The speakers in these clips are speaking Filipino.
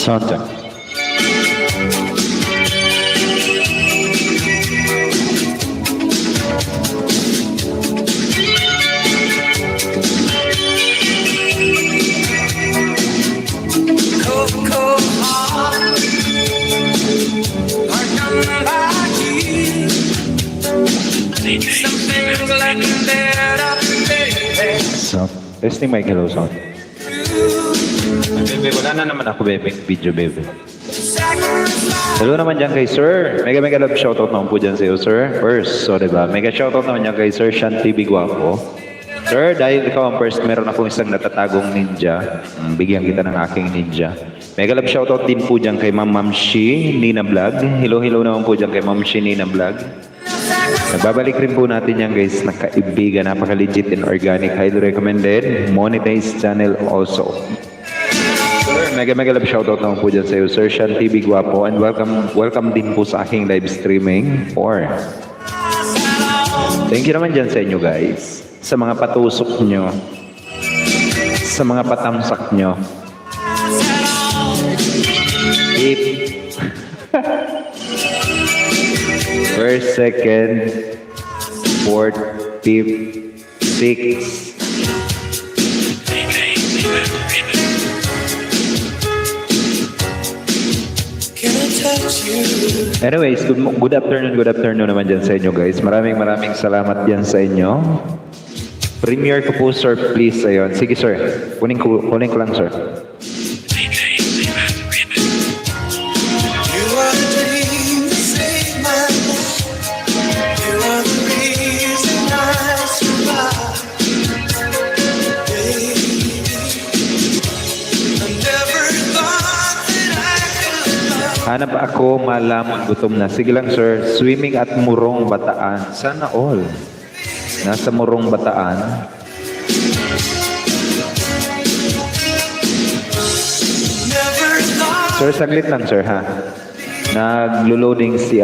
Sound check. So, testing mic, hello sound. Bebe, wala na naman ako, bebe. Video, bebe. Hello naman dyan kay Sir. Mega love shoutout naman po dyan sa iyo, Sir. First, so diba? Mega shoutout naman dyan kay Sir Shanti Biguapo. Sir, dahil ikaw ang first, meron akong isang natatagong ninja. Bigyan kita ng aking ninja. Mega love shoutout din po dyan kay Ma'am Shi Nina Vlog. Hello naman po dyan kay Ma'am Shi Nina Vlog. Babalik rin po natin yan guys, nakaibigan, napaka-legit and organic, highly recommended, monetized channel also. Sir, mega love shoutout naman po dyan sa iyo, Sir Shan TV Guapo, and welcome din po sa aking live streaming. Thank you naman dyan sa inyo guys, sa mga patusok nyo, sa mga patamsak nyo. First, second, fourth, fifth, sixth. Anyways, good afternoon naman dyan sa inyo guys. Maraming salamat dyan sa inyo. Premiere ko po sir, please. Ayun. Sige sir, kunin ko lang sir. Hanap ako, malamon, gutom na. Sige lang sir, swimming at Murong Bataan. Sana all. Nasa Murong Bataan. Sir, saglit lang sir ha. Naglo-loading si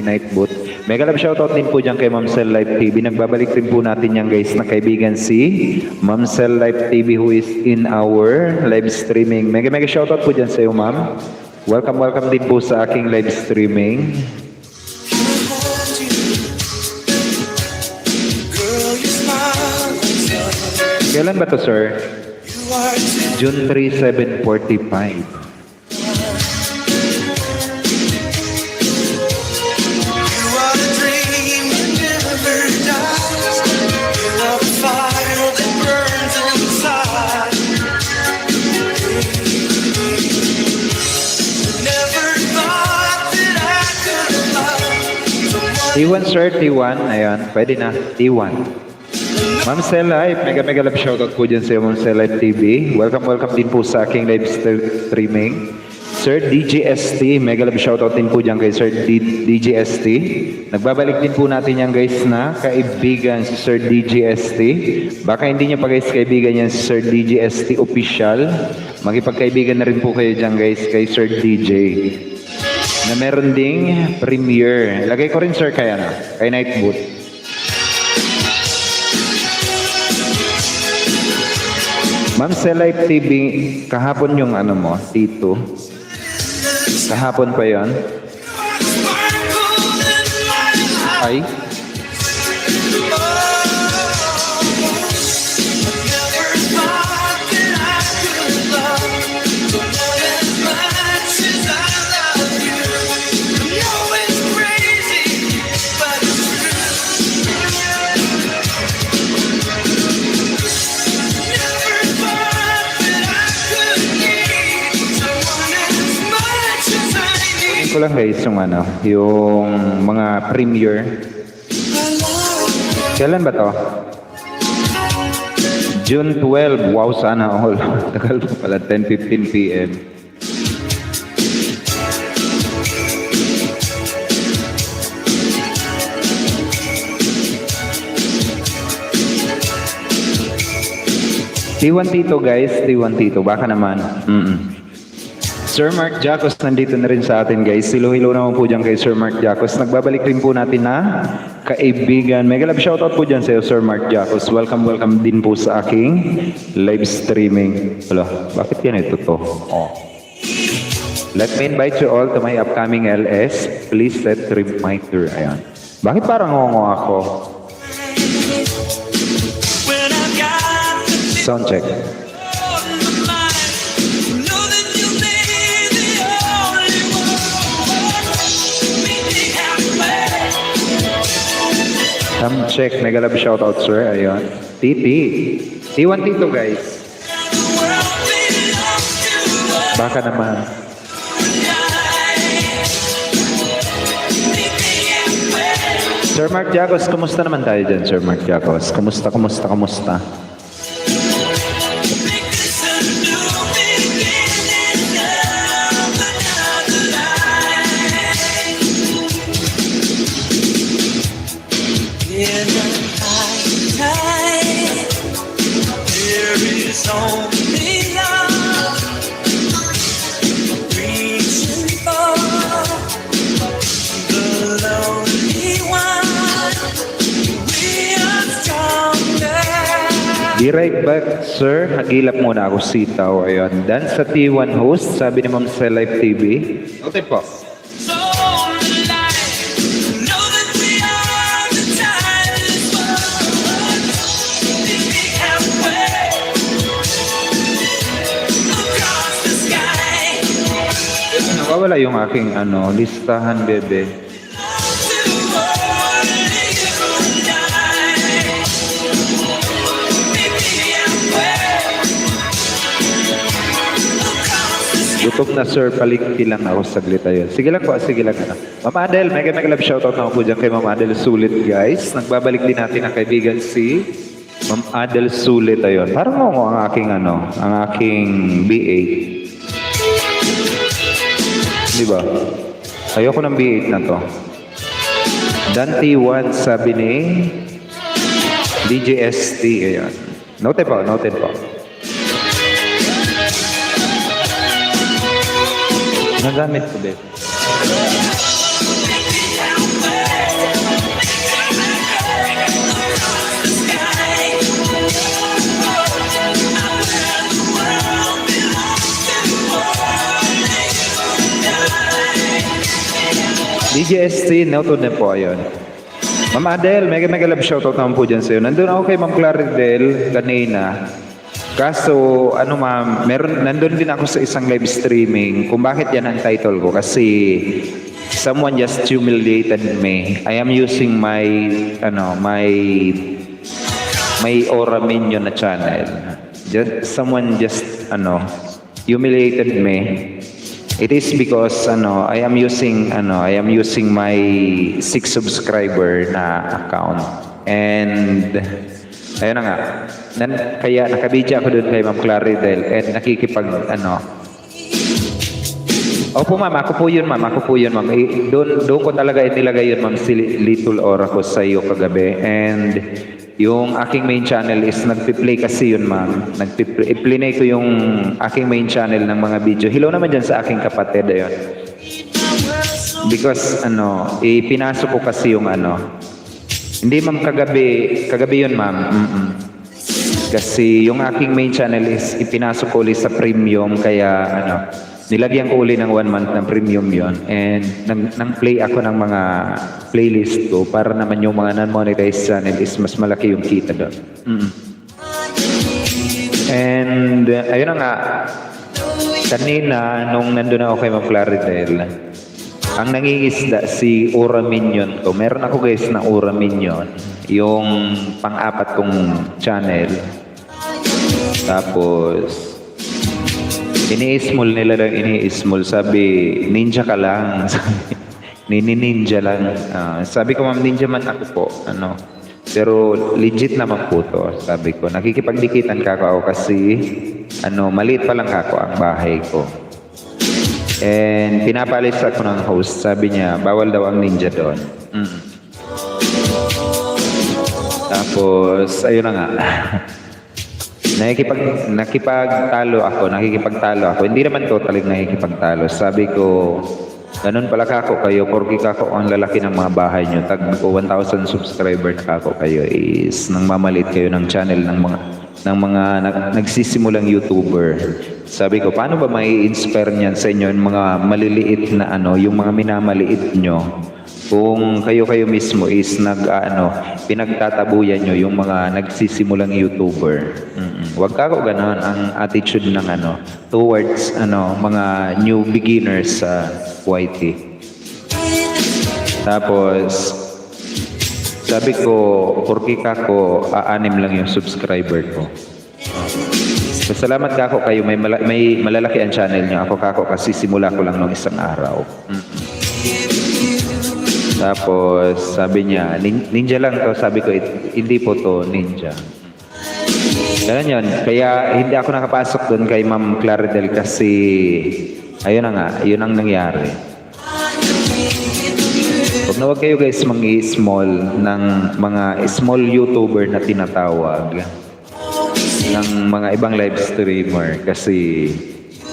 Nightboot. Mega love shoutout din po dyan kay Ma'am Cell Live TV. Nagbabalik rin po natin yan guys na kaibigan si Ma'am Cell Live TV who is in our live streaming. Mega shoutout po dyan sa iyo ma'am. Welcome din po sa aking live streaming. Kailan ba to sir? June 3, 7:45. T1 sir, T1. Ayan, pwede na. T1. Ma'am Cell Live, mega love shoutout po dyan sa Ma'am Cell Live TV. Welcome din po sa aking live streaming. Sir DGST, mega love shoutout din po dyan kay Sir DGST. Nagbabalik din po natin yan guys na kaibigan si Sir DGST. Baka hindi nyo pa guys kaibigan yan si Sir DGST official. Magipagkaibigan na rin po kayo dyan guys kay Sir DJ. Na meron ding premiere. Lagay ko rin sir kay Nightboot. Ma'am Cell Live TV, kahapon yung mo, T2. Kahapon pa yon. Ay. Ko lang guys yung mga premiere. Kailan ba to? June 12. Wow, sana all. Tagal pa pala, 10:15 PM. T1 Tito guys, T1 Tito. Baka naman. Sir Mark Jacos nandito na rin sa atin guys. Hello naman po dyan kay Sir Mark Jacos. Nagbabalik rin po natin na kaibigan. Mega love shoutout po dyan sa iyo, Sir Mark Jacos. Welcome, welcome din po sa aking live streaming. Wala, bakit yan ito to? Oh. Let me invite you all to my upcoming LS. Please set reminder. Ayan. Bakit parang ngongo ako? Sound check. Sound check. Mega love shoutout, sir. Ayan. Titi. T1 Tito, guys. Baka naman. Sir Mark Jacos, kumusta naman tayo dyan, Sir Mark Jacos? Kumusta? Be right back, sir. Nagilap muna ako sitaw. Ayun. Dan sa T1 host, sabi ni Ma'am sa Live TV. Okay po. Nawawala yung aking listahan, bebe. Gutom na, sir, palikti lang ako saglit ayun. Sige lang po, sige lang. Ma'am Adel, mega love shoutout na po dyan kay Ma'am Adel Sulit, guys. Nagbabalik din natin ang kaibigan si Ma'am Adel Sulit ayun. Parang mo ang aking ang aking B8. Di ba? Ayoko ng B8 na to. Dan T1, sabi ni DJST ayun. Noted po. Nagamit ko, babe. DJST, noted na po ayun. Ma'am Adel, mega love shoutout naman po dyan sa'yo. Nandun ako kay Ma'am Claridel kanina. Kaso, ma'am, nandun din ako sa isang live streaming kung bakit yan ang title ko. Kasi, someone just humiliated me. I am using my Aura Minion na channel. Someone just, humiliated me. It is because, I am using my 6 subscriber na account. And, ayun na nga. Kaya nakabidya ako doon kay Ma'am Claridel and Opo, ma'am. Ako po yun, ma'am. Doon ko talaga inilagay yun, ma'am, si Little Aura ko sa iyo kagabi. And yung aking main channel is nagpi-play kasi yun, ma'am. I-play ko yung aking main channel ng mga video. Hello naman dyan sa aking kapatid, ayun. Because, ipinasok ko kasi yung Hindi, ma'am, kagabi yun, ma'am. Kasi yung aking main channel is ipinasok ko ulit sa premium, kaya nilagyan ko ulit ng 1 month ng premium yon. And nang play ako ng mga playlist ko para naman yung mga non-monetized channel is mas malaki yung kita doon. And ayun na nga, kanina nung nandun ako kay Ma'am Claridel, ang nangingisda si Aura Minion ko. Meron ako, guys, na Aura Minion. Yung pang-apat kong channel. Tapos, ini-small nila lang, ini-small. Sabi, ninja ka lang. Ninja lang. Sabi ko, ma'am, ninja man ako po. Pero legit naman po to. Sabi ko, nakikipagdikitan ka ako kasi maliit pa lang ako ang bahay ko. And pinapalis ako ng host. Sabi niya, bawal daw ang ninja doon. Tapos, ayun na nga. nakikipagtalo ako. Hindi naman totally nakikipagtalo. Sabi ko, Ganun pala kako kayo, porki kako ang lalaki ng mga bahay nyo, tag ko 1,000 subscriber na kako kayo is nang mamalit kayo ng channel ng mga nagsisimulang YouTuber. Sabi ko, paano ba may inspire niyan sa inyo yung mga maliliit na yung mga minamaliit nyo? Kung kayo mismo is pinagtatabuyan nyo yung mga nagsisimulang YouTuber. Huwag kako ganon ang attitude ng towards mga new beginners sa YT. Tapos sabi ko, porki kako aanim lang yung subscriber ko. Salamat kako kayo, may malalaki ang channel nyo. Ako kako kasi simula ko lang nung isang araw. Tapos sabi niya, ninja lang to. Sabi ko, hindi po to ninja. Ganun yun. Kaya hindi ako nakapasok doon kay Ma'am Claridel kasi ayun na nga, yun ang nangyari. Huwag na huwag kayo guys small ng mga small YouTuber na tinatawag ng mga ibang live streamer kasi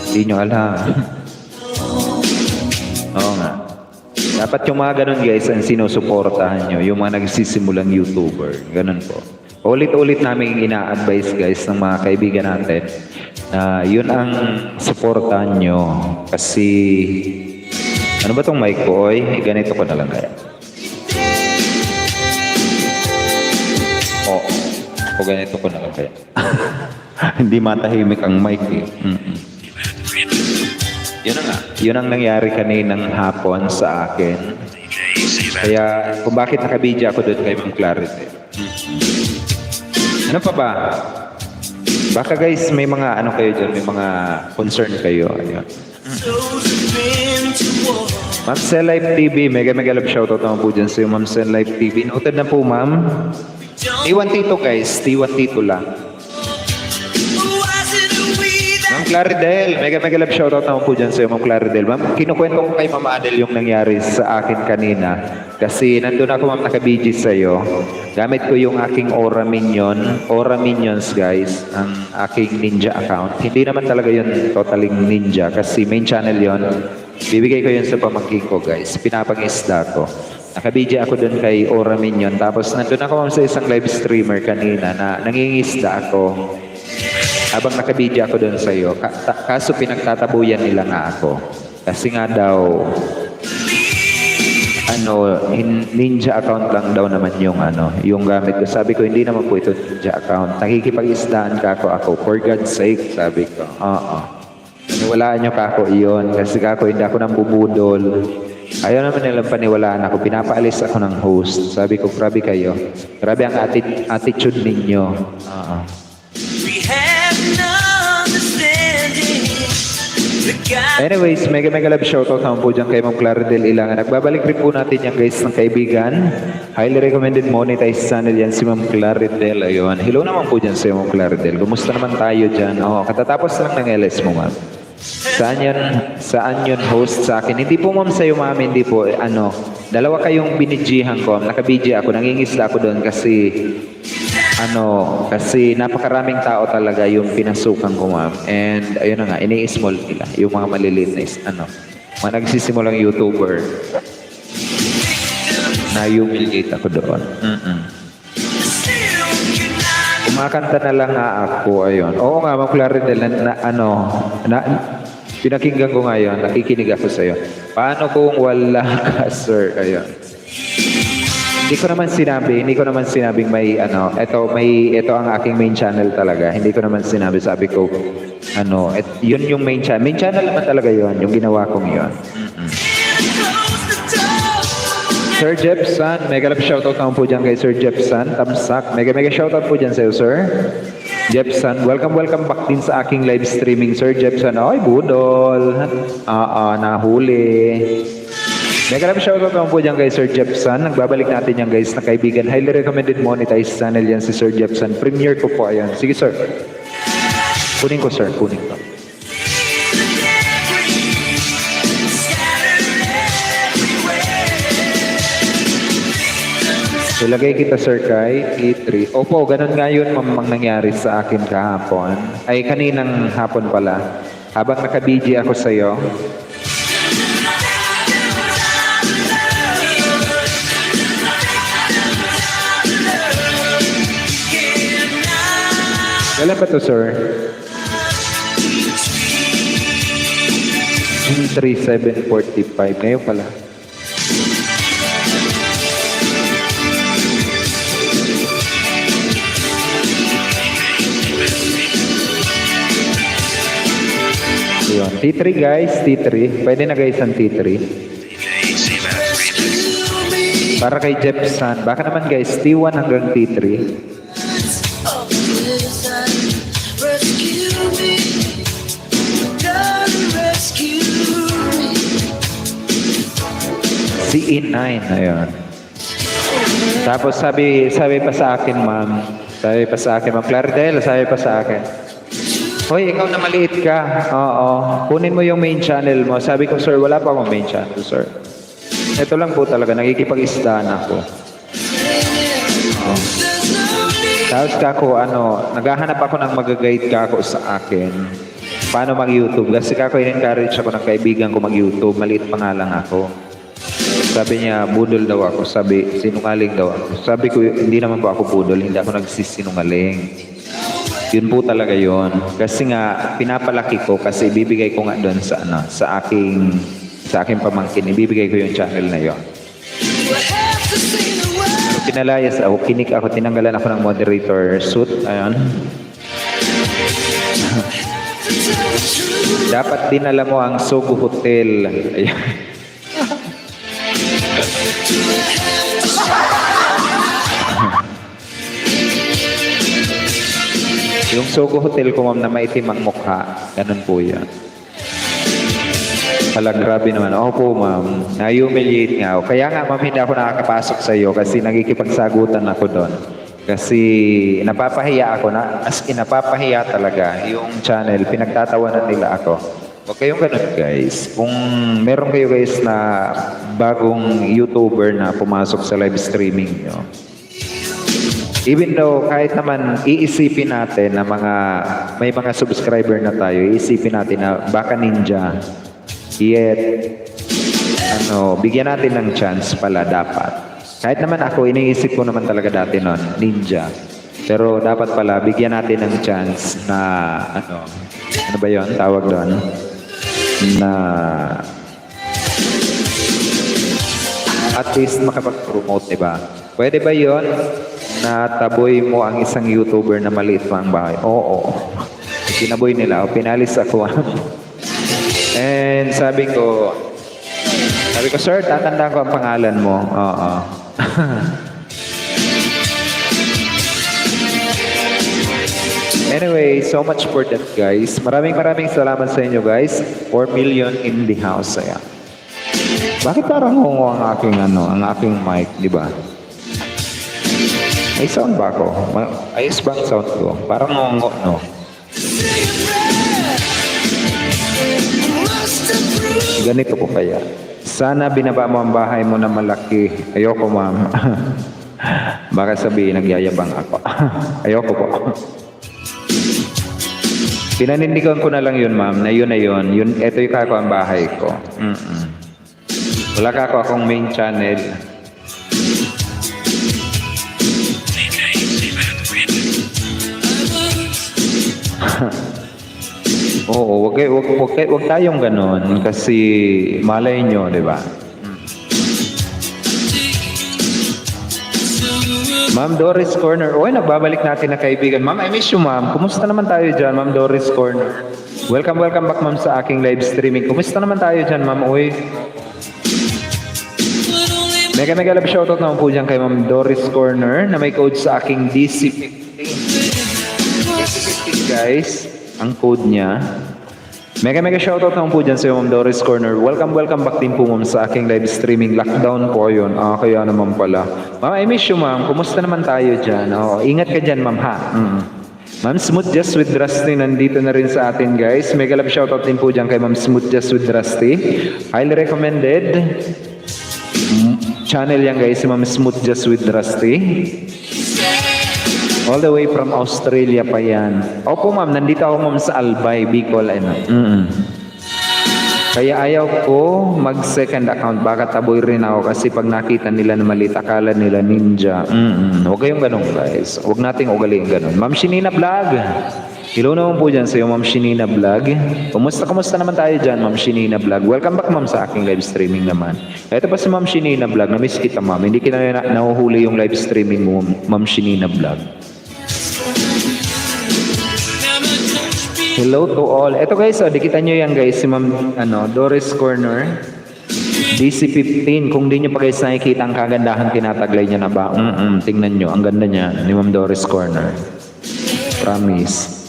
hindi nyo alam. Oo nga. Dapat yung mga ganun guys ang sinusuportahan nyo, yung mga nagsisimulang YouTuber. Ganun po. Ulit-ulit namin ina-advise guys ng mga kaibigan natin na yun ang suportahan nyo. Kasi, ano ba tong mic ko, oy? Ganito ko na lang kaya. O ganito ko na lang kaya. Hindi matahimik ang mic eh. Yun na nga. Yun ang nangyari kaninang hapon sa akin. Kaya kung bakit nakabidya ako doon kay Ma'am Clarity. Ano pa ba? Baka guys may mga kayo dyan, may mga concern kayo. Ayun. Ma'am Sen Live TV, mega love shoutout naman po dyan sa Ma'am Sen Live TV. Noted na po ma'am. T1 Tito guys, T1 Tito lang. Ma'am Claridel, mega love shoutout naman po dyan sa Ma'am Claridel. Ma'am, kinukwento ko kay Ma'am Adel yung nangyari sa akin kanina. Kasi nandun ako ma'am nakabidyo sa'yo. Gamit ko yung aking Aura Minions guys, ang aking ninja account. Hindi naman talaga yun totaling ninja kasi main channel yon. Bibigay ko yun sa pamangkin ko guys. Pinapangisda ko. Nakabidyo ako dun kay Aura Minion. Tapos nandun ako ma'am sa isang live streamer kanina na nangingisda ako. Habang nakabidyo ako dun sa'yo. Kaso pinagtatabuyan nila nga ako. Kasi nga daw, ninja account lang daw naman yung gamit ko. Sabi ko, hindi naman po ito ninja account. Nakikipag-isdaan ka ako. For God's sake, sabi ko. Paniwalaan nyo kako iyon. Kasi kako, hindi ako nang bubudol. Ayaw naman nilang paniwalaan ako. Pinapaalis ako ng host. Sabi ko, grabe kayo. Grabe ang attitude ninyo. Anyways, mega love shoutout naman po dyan kay Ma'am Claridel Ilangan. Nagbabalik rin po natin yan guys ng kaibigan. Highly recommended monetized channel yan si Ma'am Claridel. Ayun. Hello naman po dyan si Ma'am Claridel. Kumusta naman tayo dyan? Katatapos lang ng LS mo ma'am. Saan yun host sa akin? Hindi po ma'am sa'yo ma'am, hindi po. Dalawa kayong binidjihan ko. Nakabidji ako. Nangingisda ako doon kasi kasi napakaraming tao talaga yung pinasukan ko ma'am. And ayun na nga, ini-small nila. Yung mga maliliit na mga nagsisimulang YouTuber. Na-humiliate ako doon. Kumakanta na lang nga ako. Ayun. Oo nga, Ma'am Claridel, pinakinggan ko ngayon, nakikinig ako sa'yo. Paano kung wala ka, sir? Ayun. Hindi ko naman sinabing may ito ang aking main channel talaga. Hindi ko naman sinabi, sabi ko, yun yung main channel. Main channel naman talaga yun, yung ginawa kong yun. Sir Jepson, mega love shoutout naman po dyan kay Sir Jepson. Tamsak, mega shoutout po dyan sa'yo, sir. Jepson, welcome back din sa aking live streaming, Sir Jepson. Ay, budol. Nahuli. Mega love shoutout naman po dyan kay Sir Jepson. Nagbabalik natin yan guys na kaibigan. Highly recommended monetized channel yan si Sir Jepson. Premiere ko po ayan. Sige sir. Kunin ko sir, kunin ko. Ilagay kita sir kay E3. Opo, ganun nga yun mamang nangyari sa akin kahapon. Ay, kaninang hapon pala. Habang nakabidji ako sa'yo. Wala ba to, sir? G3745. Ngayon pala. Yun. T3 guys, T3. Pwede na guys ang T3. Para kay Jepson. Baka naman guys, T1 hanggang T3. CE9. Ayun. Tapos sabi pa sa akin, ma'am. Sabi pa sa akin, ma'am Claridel, sabi pa sa akin, hoy, ikaw na maliit ka. Oo. Kunin mo yung main channel mo. Sabi ko, sir, wala pa akong main channel, sir. Ito lang po talaga. Nakikipag-istaan ako. Oo. Tapos kako, naghahanap ako ng mag-guide kako sa akin. Paano mag-YouTube? Kasi kako, in-encourage ako ng kaibigan ko mag-YouTube. Maliit pa nga lang ako. Sabi niya, budol daw ako. Sabi, sinungaling daw ako. Sabi ko, hindi naman po ako budol. Hindi ako nagsisinungaling. Yun po talaga yun. Kasi nga, pinapalaki ko kasi ibibigay ko nga doon sa aking pamangkin. Ibibigay ko yung channel na yun. So, pinalayas ako, kinik ako, tinanggalan ako ng moderator suit. Ayun. Dapat dinala mo ang Sogo Hotel. Ayun. Yung Sogo Hotel ko, ma'am, na maitim ang mukha. Ganun po yan. Pala, grabe naman. Opo, ma'am. Na-humiliate nga ako. Kaya nga, ma'am, hindi ako nakakapasok sa iyo kasi nagkikipagsagutan ako doon. Kasi napapahiya ako na, as in, napapahiya talaga yung channel. Pinagtatawanan nila ako. Huwag kayong ganun, guys. Kung meron kayo, guys, na bagong YouTuber na pumasok sa live streaming nyo, even though kahit naman iisipin natin na may mga subscriber na tayo, iisipin natin na baka ninja, yet bigyan natin ng chance pala dapat. Kahit naman ako, iniisip ko naman talaga dati nun, ninja. Pero dapat pala bigyan natin ng chance na ano ba 'yon tawag doon? Na at least makapag-promote, diba? Pwede ba 'yon? Na taboy mo ang isang YouTuber na maliit pa ang bahay. Oo. Tinaboy nila. Pinalis ako. And sabi ko, sir, tatandaan ko ang pangalan mo. Oo. Anyway, so much for that, guys. Maraming salamat sa inyo, guys. 4 million in the house. Ayan. Bakit parang hungo ang aking mic, di ba? May sound ba ako? Ayos ba ang sound ko? Parang ngongo, no? Ganito ko kaya. Sana binaba mo ang bahay mo na malaki. Ayoko, ma'am. Baka sabihin, nagyayabang ako. Ayoko po. Pinanindigan ko na lang yun, ma'am, na yun. Ito yung kako ang bahay ko. Wala kako akong main channel. Oo, wag tayong ganon kasi malay nyo, di ba? Ma'am Doris Corner. Oy, nagbabalik natin na kaibigan. Ma'am, I miss you, ma'am. Kumusta naman tayo dyan, Ma'am Doris Corner? Welcome back, ma'am, sa aking live streaming. Kumusta naman tayo dyan, ma'am? Oy. Mega love shoutout naman po dyan kay Ma'am Doris Corner na may code sa aking DC15. DC15, guys. Ang code niya. Mega shoutout naman po dyan sa Ma'am Doris Corner. Welcome back din po, ma'am, sa aking live streaming. Lockdown po yun. Kaya naman pala. Ma'am, I miss you, ma'am. Kumusta naman tayo dyan? Ingat ka dyan, ma'am, ha? Ma'am Smooth Just with Rusty nandito na rin sa atin, guys. Mega love shoutout din po dyan kay Ma'am Smooth Just with Rusty. Highly recommended channel yan, guys, si Ma'am Smooth Just with Rusty. All the way from Australia pa yan. Opo, ma'am, nandito ako, ma'am, sa Albay, Bicol. Kaya ayaw ko mag-second account. Baka taboy rin ako kasi pag nakita nila na maliit, akala nila ninja. Huwag kayong ganun, guys. Huwag nating ugali yung ganun. Ma'am Shinina Vlog. Hello naman po dyan sa iyo, Ma'am Shinina Vlog. Kumusta naman tayo dyan, Ma'am Shinina Vlog? Welcome back, Ma'am, sa aking live streaming naman. Ito pa si Ma'am Shinina Vlog. Namiss kita, Ma'am. Hindi kita nahuhuli yung live streaming mo, Ma'am Shinina Vlog. Hello to all. Ito guys, dikitan nyo yan guys, si Ma'am Doris Corner. DC15, kung di nyo pa guys nakikita ang kagandahan, tinataglay niya na ba? Tingnan nyo, ang ganda niya ni Ma'am Doris Corner. Promise.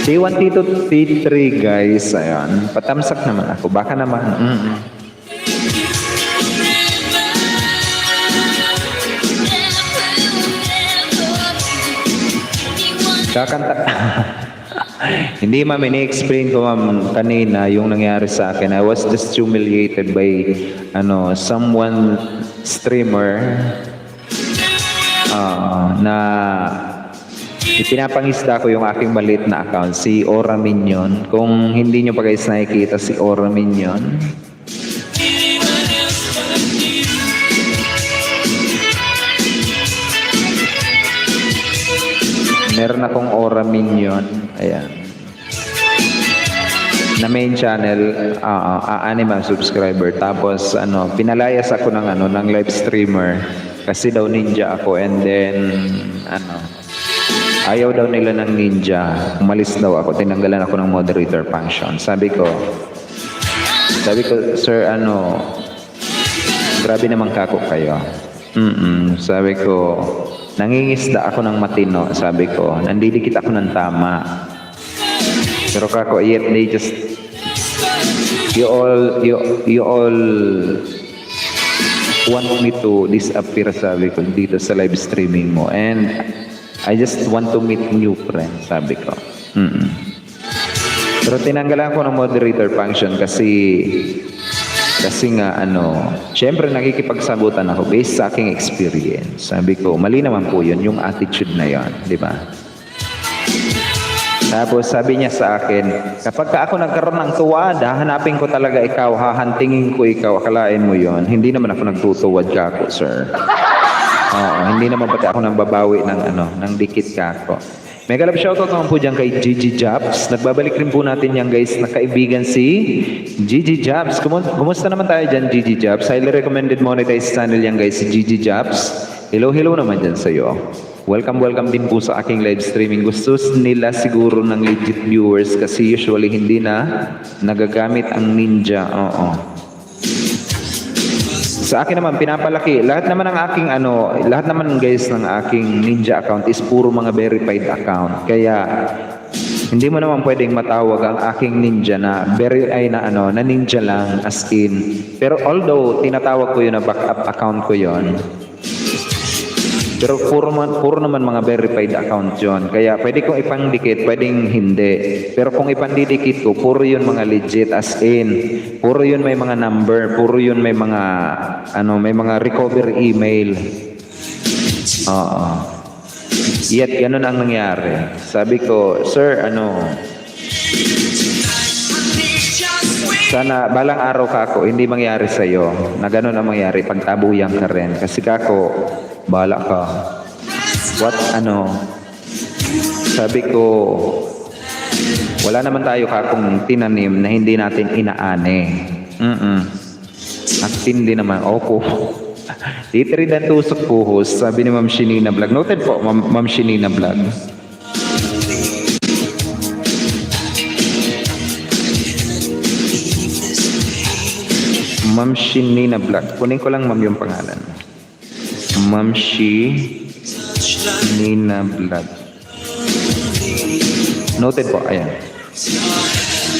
Day 1, T2, T3 guys, ayan. Patamsak naman ako, baka naman. Kakanta. Hindi ma'am, ini-explain ko ma'am kanina yung nangyari sa akin. I was just humiliated by someone streamer na ipinapangisda ko yung aking maliit na account, si Aura Minion. Kung hindi nyo pa guys nakikita si Aura Minion, meron akong Aura Minion, ayan, na main channel, anime subscriber. Tapos pinalayas ako ng live streamer kasi daw ninja ako, and then ayaw daw nila ng ninja. Umalis daw ako, tinanggalan ako ng moderator function. Sabi ko, sir, grabe naman kako kayo. Sabi ko, nangingisda ako ng matino. Sabi ko, nandidikit ako ng tama. Pero kako, yet they just, you all want me to disappear, sabi ko, dito sa live streaming mo. And I just want to meet new friends, sabi ko. Pero tinanggalan ko ng moderator function kasi nga syempre nakikipagsagutan ako based sa aking experience. Sabi ko, mali naman po yun, yung attitude na yun, di ba? Tapos sabi niya sa akin, kapag ako nagkaroon ng tuwada, hanapin ko talaga ikaw, hahantingin ko ikaw, akalain mo yun. Hindi naman ako nagtutuwad ka ako, sir. Hindi naman pati ako nang babawi ng dikit ka ako. Mega love shoutout naman po dyan kay Gigi Jobs. Nagbabalik rin po natin yan guys, na kaibigan si Gigi Jobs. Kumusta naman tayo dyan, Gigi Jobs? Highly recommended monetized channel yan guys, si Gigi Jobs. Hello naman dyan sa'yo. Welcome din po sa aking live streaming. Gusto nila siguro ng legit viewers kasi usually hindi na nagagamit ang ninja. Sa akin naman, pinapalaki. Lahat naman guys ng aking ninja account is puro mga verified account. Kaya, hindi mo naman pwedeng matawag ang aking ninja na na ninja lang as in. Pero although, tinatawag ko yun na backup account ko yun. Pero puro naman mga verified account yun. Kaya pwede kong ipangdikit, pwedeng hindi. Pero kung ipandidikit ko, puro yun mga legit as in. Puro yun may mga number, puro yun may mga may mga recovery email. Yet ganun ang nangyari. Sabi ko, sir, sana balang araw ka ako, hindi mangyari sa'yo na ganun ang mangyari pag tabuyan ka rin. Kasi kako, bahala ka. Sabi ko, wala naman tayo kakong tinanim na hindi natin inaani. At hindi naman, opo. Titiri dan tusok puhos, sabi ni Ma'am Shinina Vlog. Noted po, Ma'am Shinina Vlog. Ma'am Shinina Vlog. Kunin ko lang ma'am yung pangalan. Ma'am Shinina Vlog. Noted po, ayan.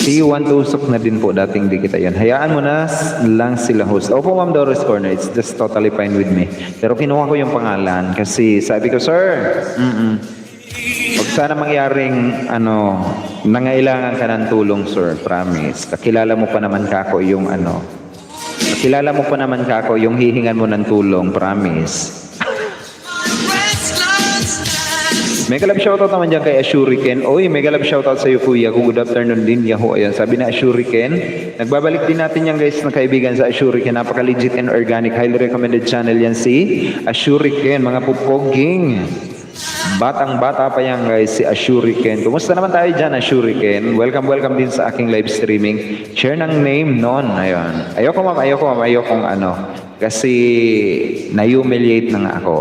T1 tusok na din po, dating di kita yan. Hayaan mo na lang sila host. Opo Ma'am Doris Corner, it's just totally fine with me. Pero kinuha ko yung pangalan kasi sabi ko, sir, huwag sana mangyaring nangailangan ka ng tulong, sir, promise. Kakilala mo pa naman kako yung Kilala mo pa naman kako, yung hihingan mo ng tulong, promise. Mega love shoutout naman dyan kay Ashuriken. Oy, mega love shoutout sa iyo kuya. Good afternoon din, Yahoo. Ayan, sabi na Ashuriken. Nagbabalik din natin yan guys na kaibigan sa Ashuriken. Napaka-legit and organic. Highly recommended channel yan si Ashuriken. Mga pupoging. Batang-bata pa yan guys, si Ashuriken. Kumusta naman tayo dyan, Ashuriken? Welcome din sa aking live streaming. Share ng name nun. Ayun. Ayokong ano. Kasi na-humiliate na nga ako.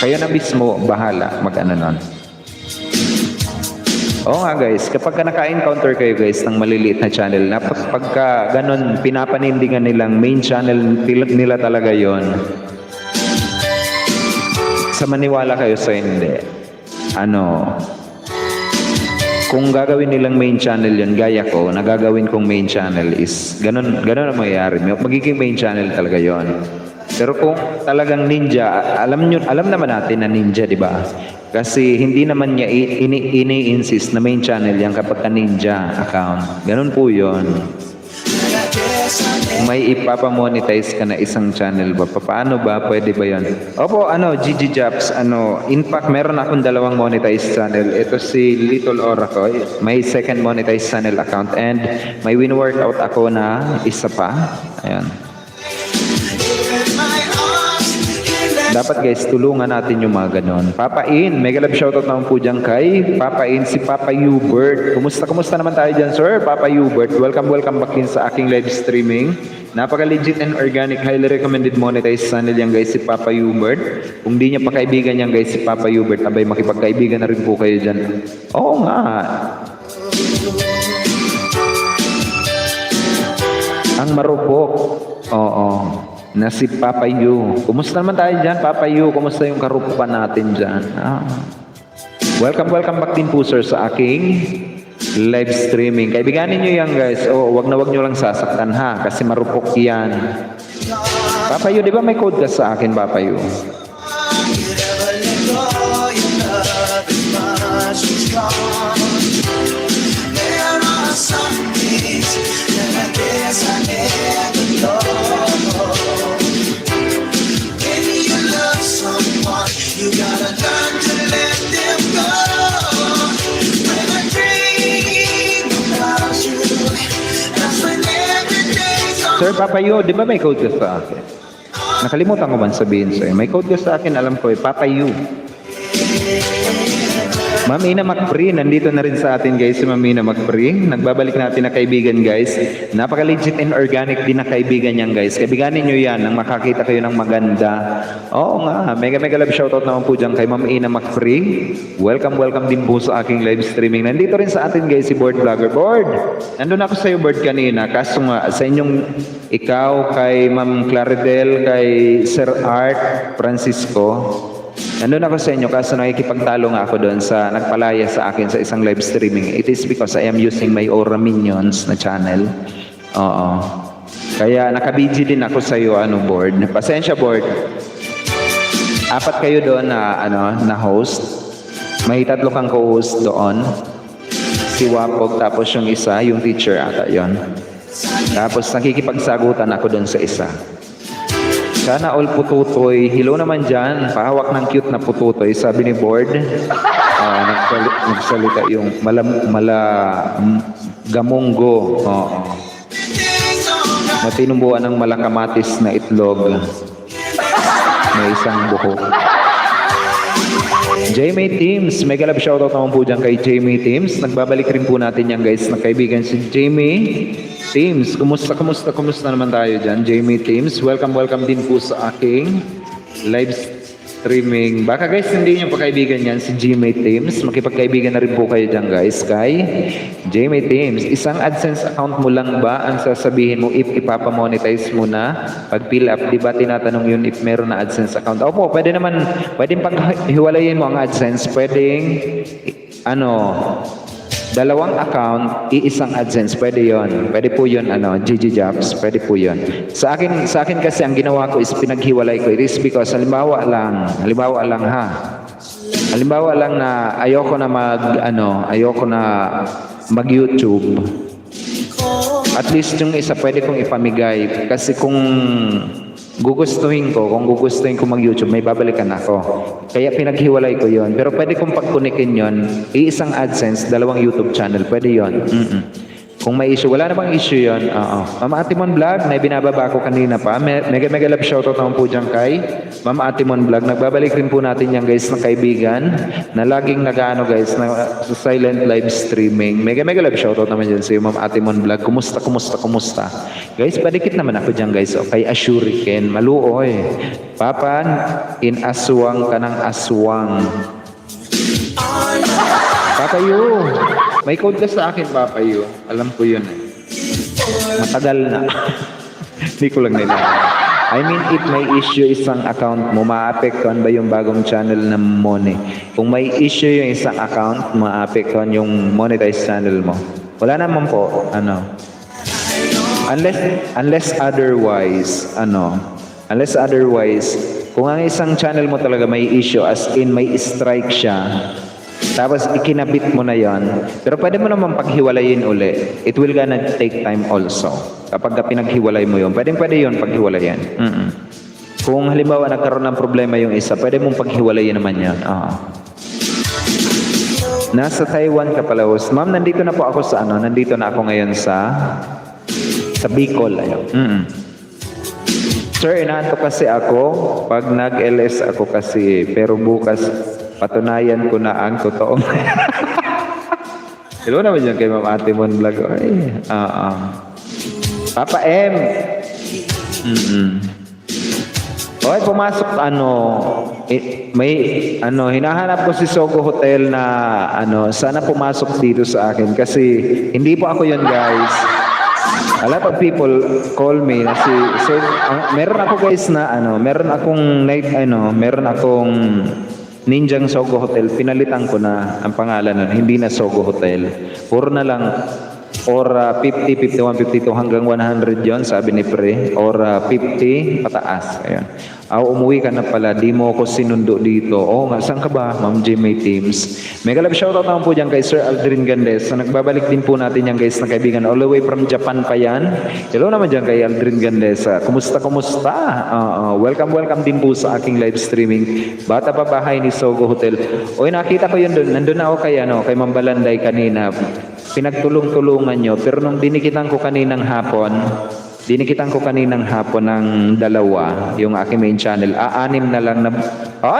Kayo na mismo, bahala, mag-ano nun. Oo nga guys, kapag naka-encounter kayo guys ng maliliit na channel, na pagka ganun, pinapanindigan nilang main channel nila talaga yon. Sa maniwala kayo sa hindi. Kung gagawin nilang main channel yon, gaya ko, nagagawin kong main channel is, ganun ang mangyayari. Magiging main channel talaga yon. Pero kung talagang ninja, alam naman natin na ninja, di ba? Kasi hindi naman niya ini-insist na main channel yan kapag ka ninja account. Ganun po yun. May ipapamonetize ka na isang channel ba? Paano ba? Pwede ba yun? Opo, Gigi Japs, in fact, meron akong 2 monetized channel. Ito si Little Oracle, may second monetized channel account, and may win-workout ako na isa pa. Ayan. Dapat guys, tulungan natin yung mga ganon. Papa In, mega love shoutout naman po dyan kay Papa In, si Papa Hubert. Kumusta naman tayo dyan, sir? Papa Hubert, welcome back din sa aking live streaming. Napaka-legit and organic, highly recommended monetized channel yan guys, si Papa Hubert. Kung di niya pa kaibigan yan guys, si Papa Hubert, abay makipagkaibigan na rin po kayo dyan. Oo nga. Ang marupok. Oo. Na si Papa Yu. Kumusta naman tayo dyan, Papa Yu? Kumusta yung karupan natin dyan? Welcome back din po sir sa aking live streaming. Kaibiganin nyo yan guys. Wag nyo lang sasaktan ha, kasi marupok yan. Papa Yu, di ba may code ka sa akin, Papa Yu? You gotta learn to let them go. When I dream about you, that's when every day's on. Sir Papa Yu, di ba may code ka sa akin? Nakalimutan ko man sabihin sa'yo. May code ka sa akin, alam ko Papa Yu. Ma'am Ina Macfree, nandito na rin sa atin guys si Ma'am Ina Macfree. Nagbabalik natin na kaibigan guys. Napaka-legit and organic din na kaibigan yan guys. Kaibiganin nyo yan nang makakita kayo ng maganda. Oo nga, mega love shoutout naman po dyan kay Ma'am Ina Macfree. Welcome din po sa aking live streaming. Nandito rin sa atin guys si Board Vlogger. Board, nandun ako sa iyo Board kanina. Kaso nga, sa inyong ikaw, kay Ma'am Claridel, kay Sir Art Francisco, nandun ako sa inyo kaso nakikipagtalo nga ako doon sa nagpalaya sa akin sa isang live streaming. It is because I am using my Aura Minions na channel. Oo. Kaya naka-BG din ako sa iyo, Board. Pasensya, Board. 4 kayo doon na host. May 3 kang co-host doon. Si Wapog, tapos yung isa, yung teacher ata yon. Tapos nakikipagsagutan ako doon sa isa. Sana all pututoy. Hello naman dyan. Pahawak ng cute na pututoy. Sabi ni Board. Nagsalita yung gamunggo. Matinumbuan ng malakamatis na itlog. May isang buhok. Jamie Teams. Mega love shoutout naman po dyan kay Jamie Teams. Nagbabalik rin po natin yan guys na kaibigan si Jamie Teams. Kumusta naman tayo dyan, Jamie Teams? Welcome din po sa aking live streaming. Baka guys, hindi nyo pa kaibigan yan, si Jamie Teams. Makipagkaibigan na rin po kayo dyan guys, kay Jamie Teams. Isang AdSense account mo lang ba ang sasabihin mo if ipapamonetize mo na pag fill up? Diba tinatanong yun if meron na AdSense account? Opo, pwedeng paghiwalayin mo ang AdSense. Pwedeng, 2 account, iisang AdSense, pwede yon. Pwede po yun, Gigi Jobs, pwede po yun. Sa akin kasi ang ginawa ko is pinaghiwalay ko. It is because, halimbawa lang na ayoko na mag-YouTube. At least yung isa pwede kong ipamigay kasi kung gugustuhin ko mag-YouTube, may babalikan ako. Kaya pinaghiwalay ko yon. Pero pwede kong pagkunikin yon, iisang AdSense, 2 YouTube channel, pwede yon. Kung may issue, wala namang issue yon. Mama Atimon Vlog, na binababa ko kanina pa. Mega love shoutout naman po dyan kay Mama Atimon Vlog. Nagbabalik rin po natin yan guys na kaibigan na laging nag-ano guys na silent live streaming. Mega love shoutout naman dyan sa Mama Atimon Vlog. Kumusta? Guys, padikit naman ako dyan guys. Kay Ashuriken, maluoy. Papan, in aswang ka ng aswang. Papayo. May code ka sa akin, Papayo. Alam ko yun. Matagal na. Hindi ko lang nila. I mean, if may issue isang account mo, maapektuhan ba yung bagong channel na Money? Kung may issue yung isang account, maapektuhan yung monetized channel mo. Wala naman po, Unless otherwise, kung ang isang channel mo talaga may issue, as in may strike siya, tapos ikinabit mo na yon, pero pwede mo naman paghiwalayin uli. It will gonna take time also. Kapag pinaghiwalay mo yon, pwede yun paghiwalayan. Kung halimbawa nagkaroon ng problema yung isa, pwede mong paghiwalayin naman yan. Nasa Taiwan ka pala, host. Ma'am, nandito na po ako sa nandito na ako ngayon sa Bicol. Sir, inaantok kasi ako pag nag-LS ako kasi, pero bukas patunayan ko na ang totoong. Hello naman dyan kay Ma'am Atimon Vlog. Papa M. Okay, pumasok hinahanap ko si Sogo Hotel na sana pumasok dito sa akin kasi hindi po ako yun guys. A lot of people call me na meron ako guys na meron akong Ninjang Sogo Hotel, pinalitan ko na ang pangalan nun, hindi na Sogo Hotel. Puro na lang, or 50, 51, 52 hanggang 100 yon sabi ni Pre, or 50 pataas. Ayan. Umuwi ka na pala, di mo ako sinundo dito. Nga, saan ka ba, Ma'am Jimmy Teams? Mega love shoutout naman po dyan kay Sir Aldrin Gandes. So, nagbabalik din po natin yan guys na kaibigan. All the way from Japan pa yan. Hello naman dyan kay Aldrin Gandes. Kumusta? Welcome din po sa aking live streaming. Bata pa bahay ni Sogo Hotel. Nakita ko yun doon. Nandun ako kay Ma'am Balanday kanina. Pinagtulong-tulungan nyo. Pero nung dinikitan ko kaninang hapon ng 2, yung aking main channel. 6 na lang na...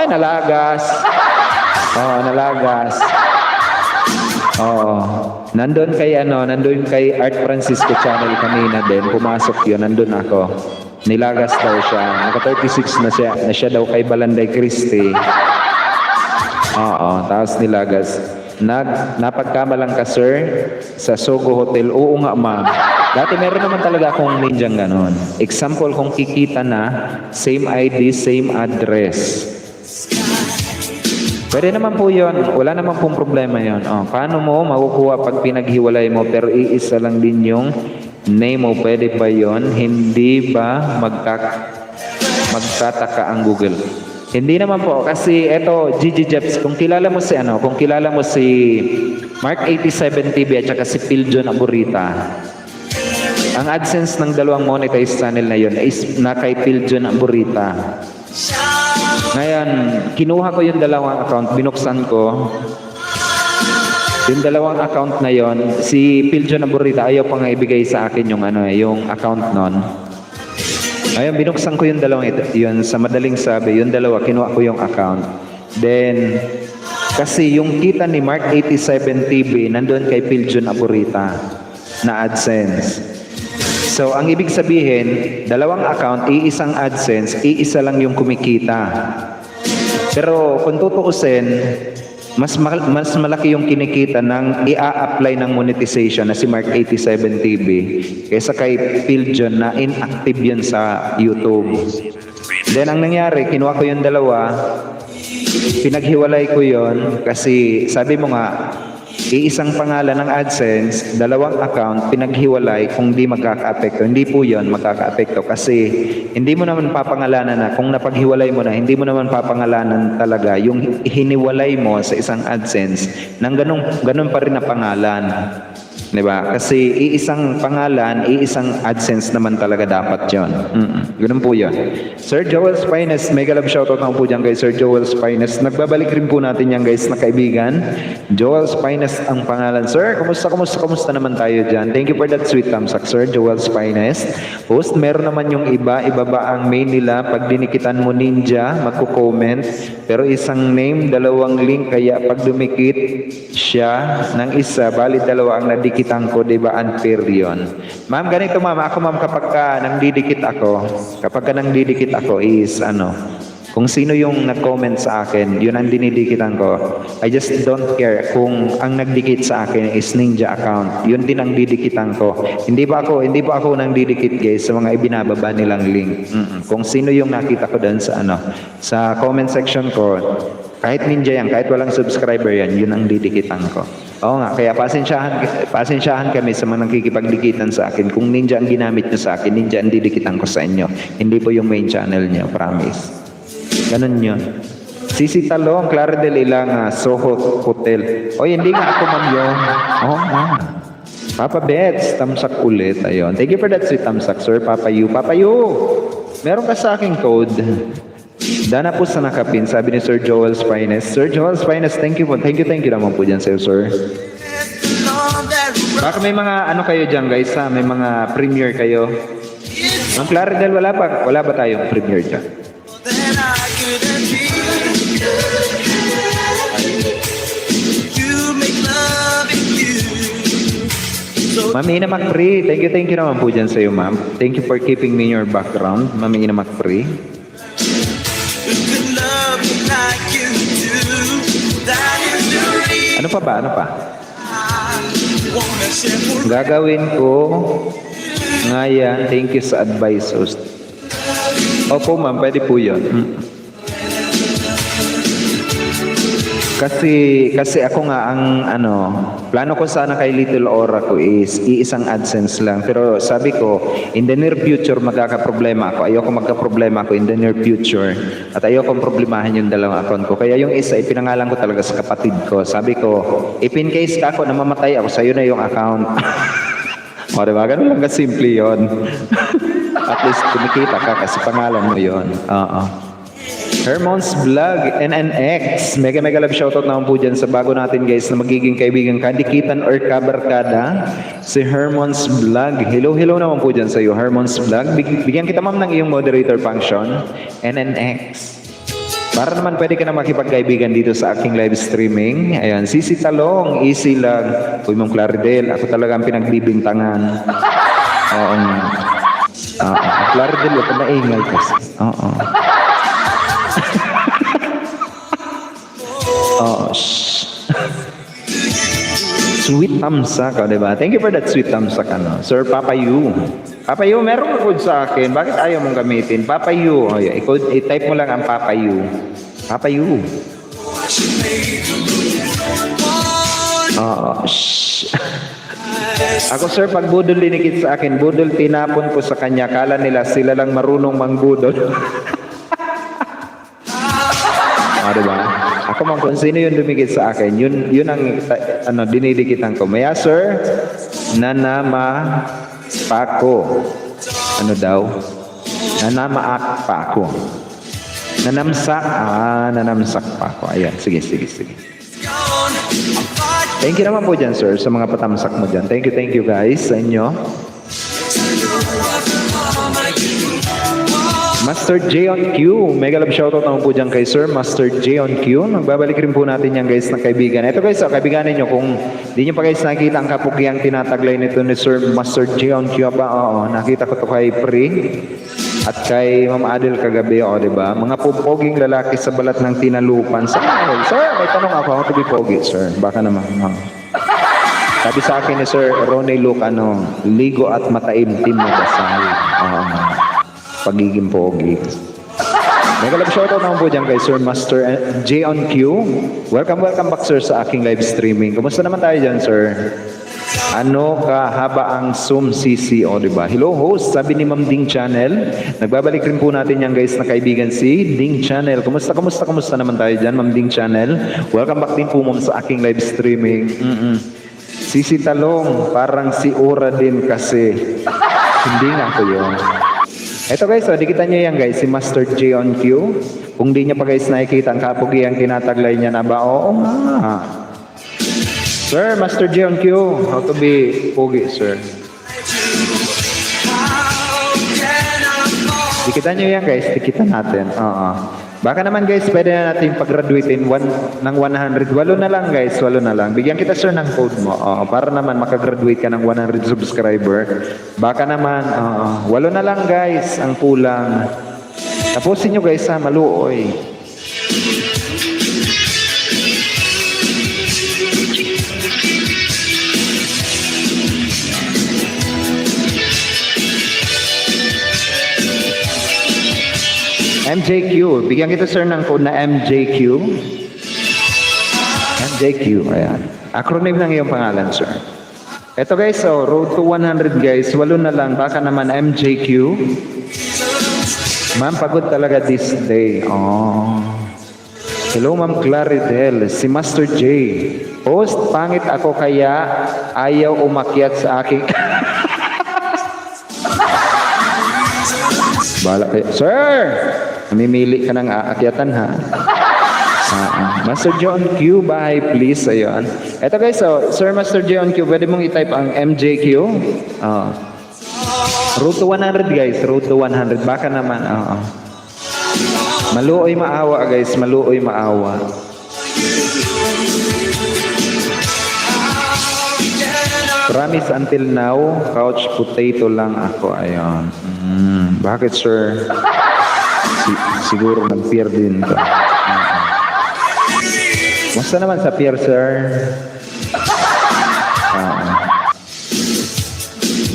nalagas! Nalagas. Nandun kay Art Francisco channel kanina din. Pumasok yun, nandun ako. Nilagas daw siya. Naka 36 na siya daw kay Balanday Christie. Tapos nilagas. Napagkamalang ka, sir, sa Sogo Hotel. Oo nga, ma'am. Dati meron naman talaga akong ninjang ganon. Example, kung kikita na, same ID, same address. Pwede naman po yun. Wala naman pong problema yun. Paano mo makukuha pag pinaghiwalay mo pero iisa lang din yung name mo? Pwede ba yun? Hindi ba magtataka ang Google? Hindi naman po. Kasi eto, Gigi Jeps, kung kilala mo si Mark 87 TV at saka si Piljon Aburita, ang AdSense ng 2 monetized channel na yun is na kay Piljon Aburita. Ngayon, kinuha ko yung 2 account, binuksan ko. Yung 2 account na yon, si Piljon Aburita ayaw pang ibigay sa akin yung account nun. Ngayon, binuksan ko yung 2 yun, sa madaling sabi, yung 2, kinuha ko yung account. Then, kasi yung kita ni Mark 87 TV, nandun kay Piljon Aburita na AdSense. So, ang ibig sabihin, 2 account, iisang AdSense, iisa lang yung kumikita. Pero kung tutuusin, mas malaki yung kinikita ng i-apply ng monetization na si Mark 87 TV kaysa kay Piljon na inactive yun sa YouTube. Then, ang nangyari, kinuha ko yung 2, pinaghiwalay ko yun kasi sabi mo nga, iisang pangalan ng AdSense, 2 account, pinaghiwalay kung di magkaka-apekto. Hindi po yun magkaka-apekto kasi hindi mo naman papangalanan na, kung napaghiwalay mo na, hindi mo naman papangalanan talaga yung hiniwalay mo sa isang AdSense ng ganun pa rin na pangalan. Diba? Kasi iisang pangalan, iisang AdSense naman talaga dapat yun. Ganun po yun. Sir Joel's Finest, mega love shoutout naman po dyan kay Sir Joel's Finest. Nagbabalik rin po natin yan guys na kaibigan. Joel's Finest ang pangalan. Sir, kumusta naman tayo dyan? Thank you for that sweet thumbs up, Sir Joel's Finest. Host, meron naman yung iba ba ang main nila? Pag dinikitan mo ninja, magko-comment. Pero isang name, dalawang link, kaya pag dumikit siya ng isa, bali dalawa ang nadikitan ko, di ba unfair yun? Ma'am, ganito ma'am, ako ma'am kapag ka nangdidikit ako is kung sino yung nag-comment sa akin, yun ang dinidikitan ko. I just don't care kung ang nagdikit sa akin is ninja account. Yun din ang didikitan ko. Hindi pa ako nang didikit guys sa mga ibinababa nilang link. Kung sino yung nakita ko doon sa comment section ko, kahit ninja yan, kahit walang subscriber yan, yun ang didikitan ko. Oo nga, kaya pasensyahan kami sa mga nakikipagdikitan sa akin. Kung ninja ang ginamit nyo sa akin, ninja ang didikitan ko sa inyo. Hindi po yung main channel nyo, promise. Ganun yun. Sisi Talong, Clara del Ilanga, Soho Hotel. Oy, hindi nga ako ma'am yun. Oo nga. Papa Bets, tamsak ulit. Ayun. Thank you for that sweet tamsak, sir. Papa Yu. Meron ka sa aking code. Dana po sa nakapin, sabi ni Sir Joel's Finest. Sir Joel's Finest, thank you po. Thank you naman po dyan sa'yo, sir. Baka may mga kayo dyan, guys, ha? May mga premiere kayo. Ang Clara del, wala ba tayong premiere dyan? Then I couldn't be. You make loving you so Ma'am Ina Macfree, thank you naman po dyan sa'yo, ma'am. Thank you for keeping me in your background, Ma'am Ina Macfree. could love me like you do. That is the reason Ano pa? I wanna share forever. Gagawin ko nga yan. Thank you sa advice, host. Opo, ma'am. Pwede po yun. Kasi ako nga ang plano ko sana kay Little Aura ko is iisang AdSense lang. Pero sabi ko, in the near future magkakaproblema ako. Ayoko magkaproblema ako in the near future. At ayoko problemahin yung dalawang account ko. Kaya yung isa, ipinangalan ko talaga sa kapatid ko. Sabi ko, if in case ka ako na mamatay ako, sa'yo na yung account. O diba? Ganun lang kasimple yun. At least kumikita ka kasi pangalan mo yun. Hermon's Vlog, NNX. Mega love shoutout naman po dyan sa bago natin guys na magiging kaibigan kadikitan or kabarkada. Si Hermon's Vlog. Hello naman po dyan sa iyo, Hermon's Vlog. Bigyan kita ma'am ng iyong moderator function. NNX. Para naman pwede ka na makipagkaibigan dito sa aking live streaming. Ayan, Sisi Talong, easy lang. Uy, Ma'am Claridel, ako talaga ang pinagbibintangan. Oo. Claridel, huwag ka maingay kasi. Oo. Sweet thumbs up, diba? Thank you for that sweet thumbs up, Sir Papa Yu. Papa Yu, meron ka code sa akin. Bakit ayaw mong gamitin? Papa Yu. Oh, yeah. I-type mo lang ang Papa Yu. Papa Yu. Ako, sir, pag budol linikit sa akin, budol tinapon ko sa kanya. Kala nila sila lang marunong mangbudol. Diba? Ako man kung sino yung dumikit sa akin, yun ang dinidikitan ko. Maya sir, nanama pa ako. Ano daw? Nanamaak pa ako. Nanamsak pa ako. Ayan, sige. Thank you naman po dyan sir, sa mga patamsak mo dyan. Thank you guys sa inyo. Master J on Q. Mega love shoutout naman po dyan kay Sir Master J on Q. Magbabalik rin po natin yan guys na kaibigan. Ito guys, kaibiganin nyo kung di nyo pa guys nakita ang kapugyang tinataglay nito ni Sir Master J on Q. Oo, nakita ko to kay Pri at kay Ma'am Adel kagabi. O, diba? Mga pupoging lalaki sa balat ng tinalupan. Sir, may tanong ako. How to be pogi, sir? Baka naman. Sabi sa akin ni Sir Ronnie Luke, ligo at mataimtim na dasal. Pagiging pogi. Mega love shoutout naman po dyan kay Sir Master J on Q. Welcome back sir sa aking live streaming. Kumusta naman tayo dyan sir? Ano kahaba ang Zoom CC? O diba? Hello host, sabi ni Ma'am Ding Channel. Nagbabalik rin po natin yan guys na kaibigan si Ding Channel. Kumusta naman tayo dyan Ma'am Ding Channel? Welcome back din po ma'am sa aking live streaming. Sisi Talong, parang si Ura din kasi. Hindi nga ako yun. Eto guys, so, dikita nyo yan guys, si Master J on Q. Kung di nyo pa guys nakikita ang kapugian tinataglay niya na ba? Oo nga. Sir, Master J on Q, how to be pogi, sir. Dikita nyo yan guys, dikita natin. Baka naman guys, pwede na natin pag-graduatein ng 100. 8 na lang guys, 8 na lang. Bigyan kita sir ng code mo. Para naman makagraduate ka ng 100 subscriber. Baka naman, 8 na lang guys, ang kulang. Tapusin nyo guys ha, maluoy. MJQ. Bigyan kita sir ng code na MJQ. MJQ. Ayan. Acronym lang yung pangalan sir. Ito guys, so road to 100 guys. 8 na lang. Baka naman MJQ. Ma'am, pagod talaga this day. Hello Ma'am Claridel. Si Master J. Host, pangit ako kaya ayaw umakyat sa aking... Bala kayo. Sir! Namimili ka ng aakyatan ha. Master John Q, bahay please. Ayun. Ito guys, so, Sir Master John Q, pwede mong i-type ang MJQ. Route to 100 guys, route to 100. Baka naman, Maluoy maawa guys, maluoy maawa. Promise until now, couch potato lang ako. Ayun. Bakit sir? Siguro nag-peer din ka. Basta naman sa peer sir.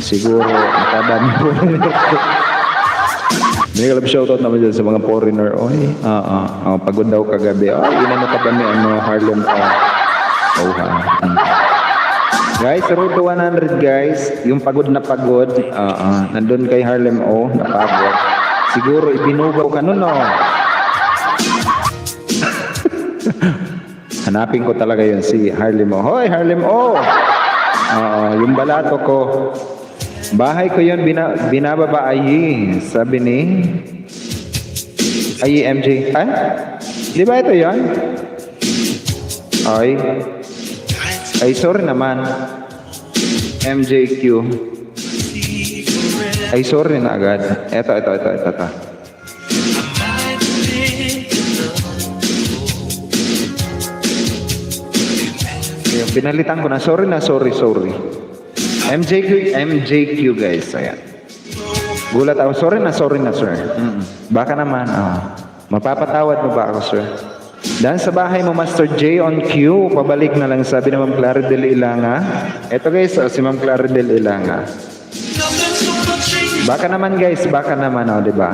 Siguro nakadami po. May kalab shoutout naman dyan sa mga foreigner. Oy, pagod daw kagabi. Inano ka ba ni Harlem? Guys, road to 100 guys. Yung pagod na pagod. Nandun kay Harlem napagod. Siguro ibinugaw ka nun, Hanapin ko talaga yun si Harlem O. Hoy, Harlem O! Yung balato ko. Bahay ko yun, binababa ay. Sabi ni ay MJ. Di ba ito yun? Ay, sorry naman. MJQ. Ay, sorry na agad. Ito. Yung pinalitan ko na. Sorry. MJQ guys. Ayan. Gulat ako. Sorry na sir. Baka naman. Mapapatawad mo ba ako sir? Dahil sa bahay mo, Master J on Q, pabalik na lang, sabi ni Ma'am Claridel Ilanga. Ito guys, si Ma'am Claridel Ilanga. Baka naman guys, di ba?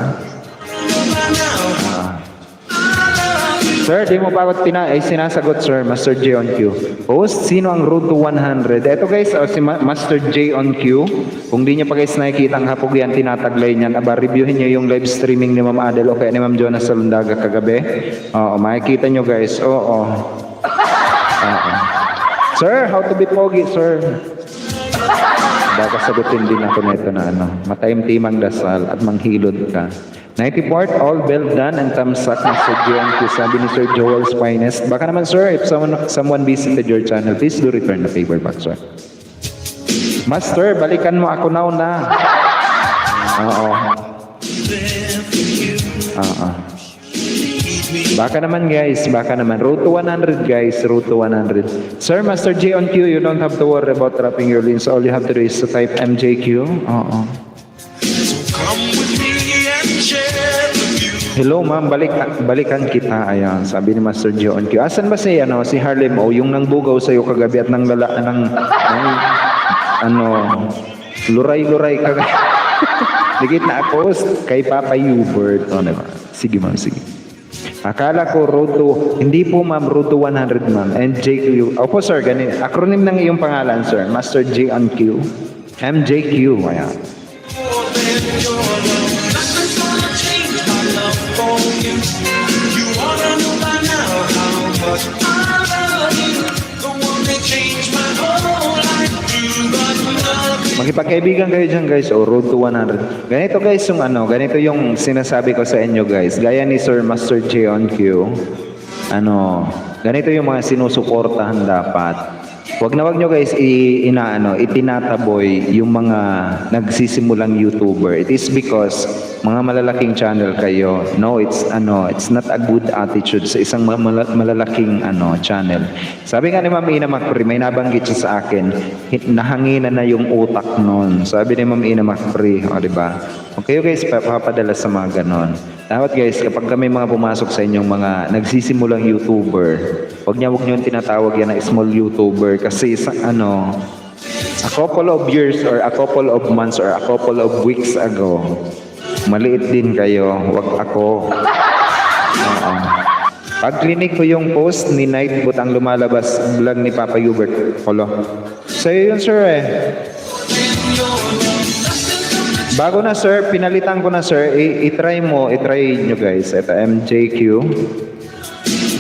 Sir, di mo pa ako sinasagot sir, Master J on Q. Host, sino ang road to 100? Ito guys, si Master J on Q. Kung di niyo pa guys nakikita ang hapog yan, tinataglay niyan. Reviewin niyo yung live streaming ni Ma'am Adel o kaya ni Ma'am Jonas Salundaga kagabi. Makikita niyo guys. Sir, how to be pogi, sir? Baka sagutin din ako nito na mataim-timang dasal at manghilod ka. 94th, all well done and thumbs up, Mr. John Q, sabi ni Sir Joel's Finest. Baka naman sir, if someone visited your channel, please do return the favor back, sir. Master, balikan mo ako now na. Baka naman guys, road to 100 guys, road to 100. Sir, Master J on Q, you don't have to worry about wrapping your links. All you have to do is to type MJQ. Hello ma'am, balikan kita. Ayan, sabi ni Master J on Q. Asan ba si Harlem O, yung nangbugaw sa'yo kagabi at luray-luray kagabi. Dikit na post kay Papa Hubert. Diba? Sige ma'am, sige. Akala ko road to, hindi po ma'am, road to 100 ma'am. MJQ. Opo sir, ganun. Acronym ng iyong pangalan sir. Master J on Q. MJQ. Ayan. You wanna know by now how much I love you. The one that changed my whole life. Makipagkaibigan kayo dyan guys, o road to 100. Ganito guys yung ano, ganito yung sinasabi ko sa inyo guys. Gaya ni Sir Master J on Q. Ano, ganito yung mga sinusuportahan dapat. Wag nyo guys itinataboy yung mga nagsisimulang YouTuber. It is because mga malalaking channel kayo. No, it's not a good attitude sa isang malalaking channel. Sabi nga ni Ma'am Ina Macfree, may nabanggit siya sa akin, nahanginan na yung utak noon. Sabi ni Ma'am Ina Macfree, di ba? Okay guys, papadala sa mga ganon. Dapat guys, kapag kami mga pumasok sa inyong mga nagsisimulang YouTuber, wag niyo tinatawag yan na small YouTuber kasi a couple of years or a couple of months or a couple of weeks ago, maliit din kayo, wag ako. Pag clinic ko yung post ni Nightbot ang lumalabas vlog ni Papa Hubert, sa'yo yun sir eh. Bago na sir, pinalitan ko na sir, i-try nyo guys. Ito, MJQ.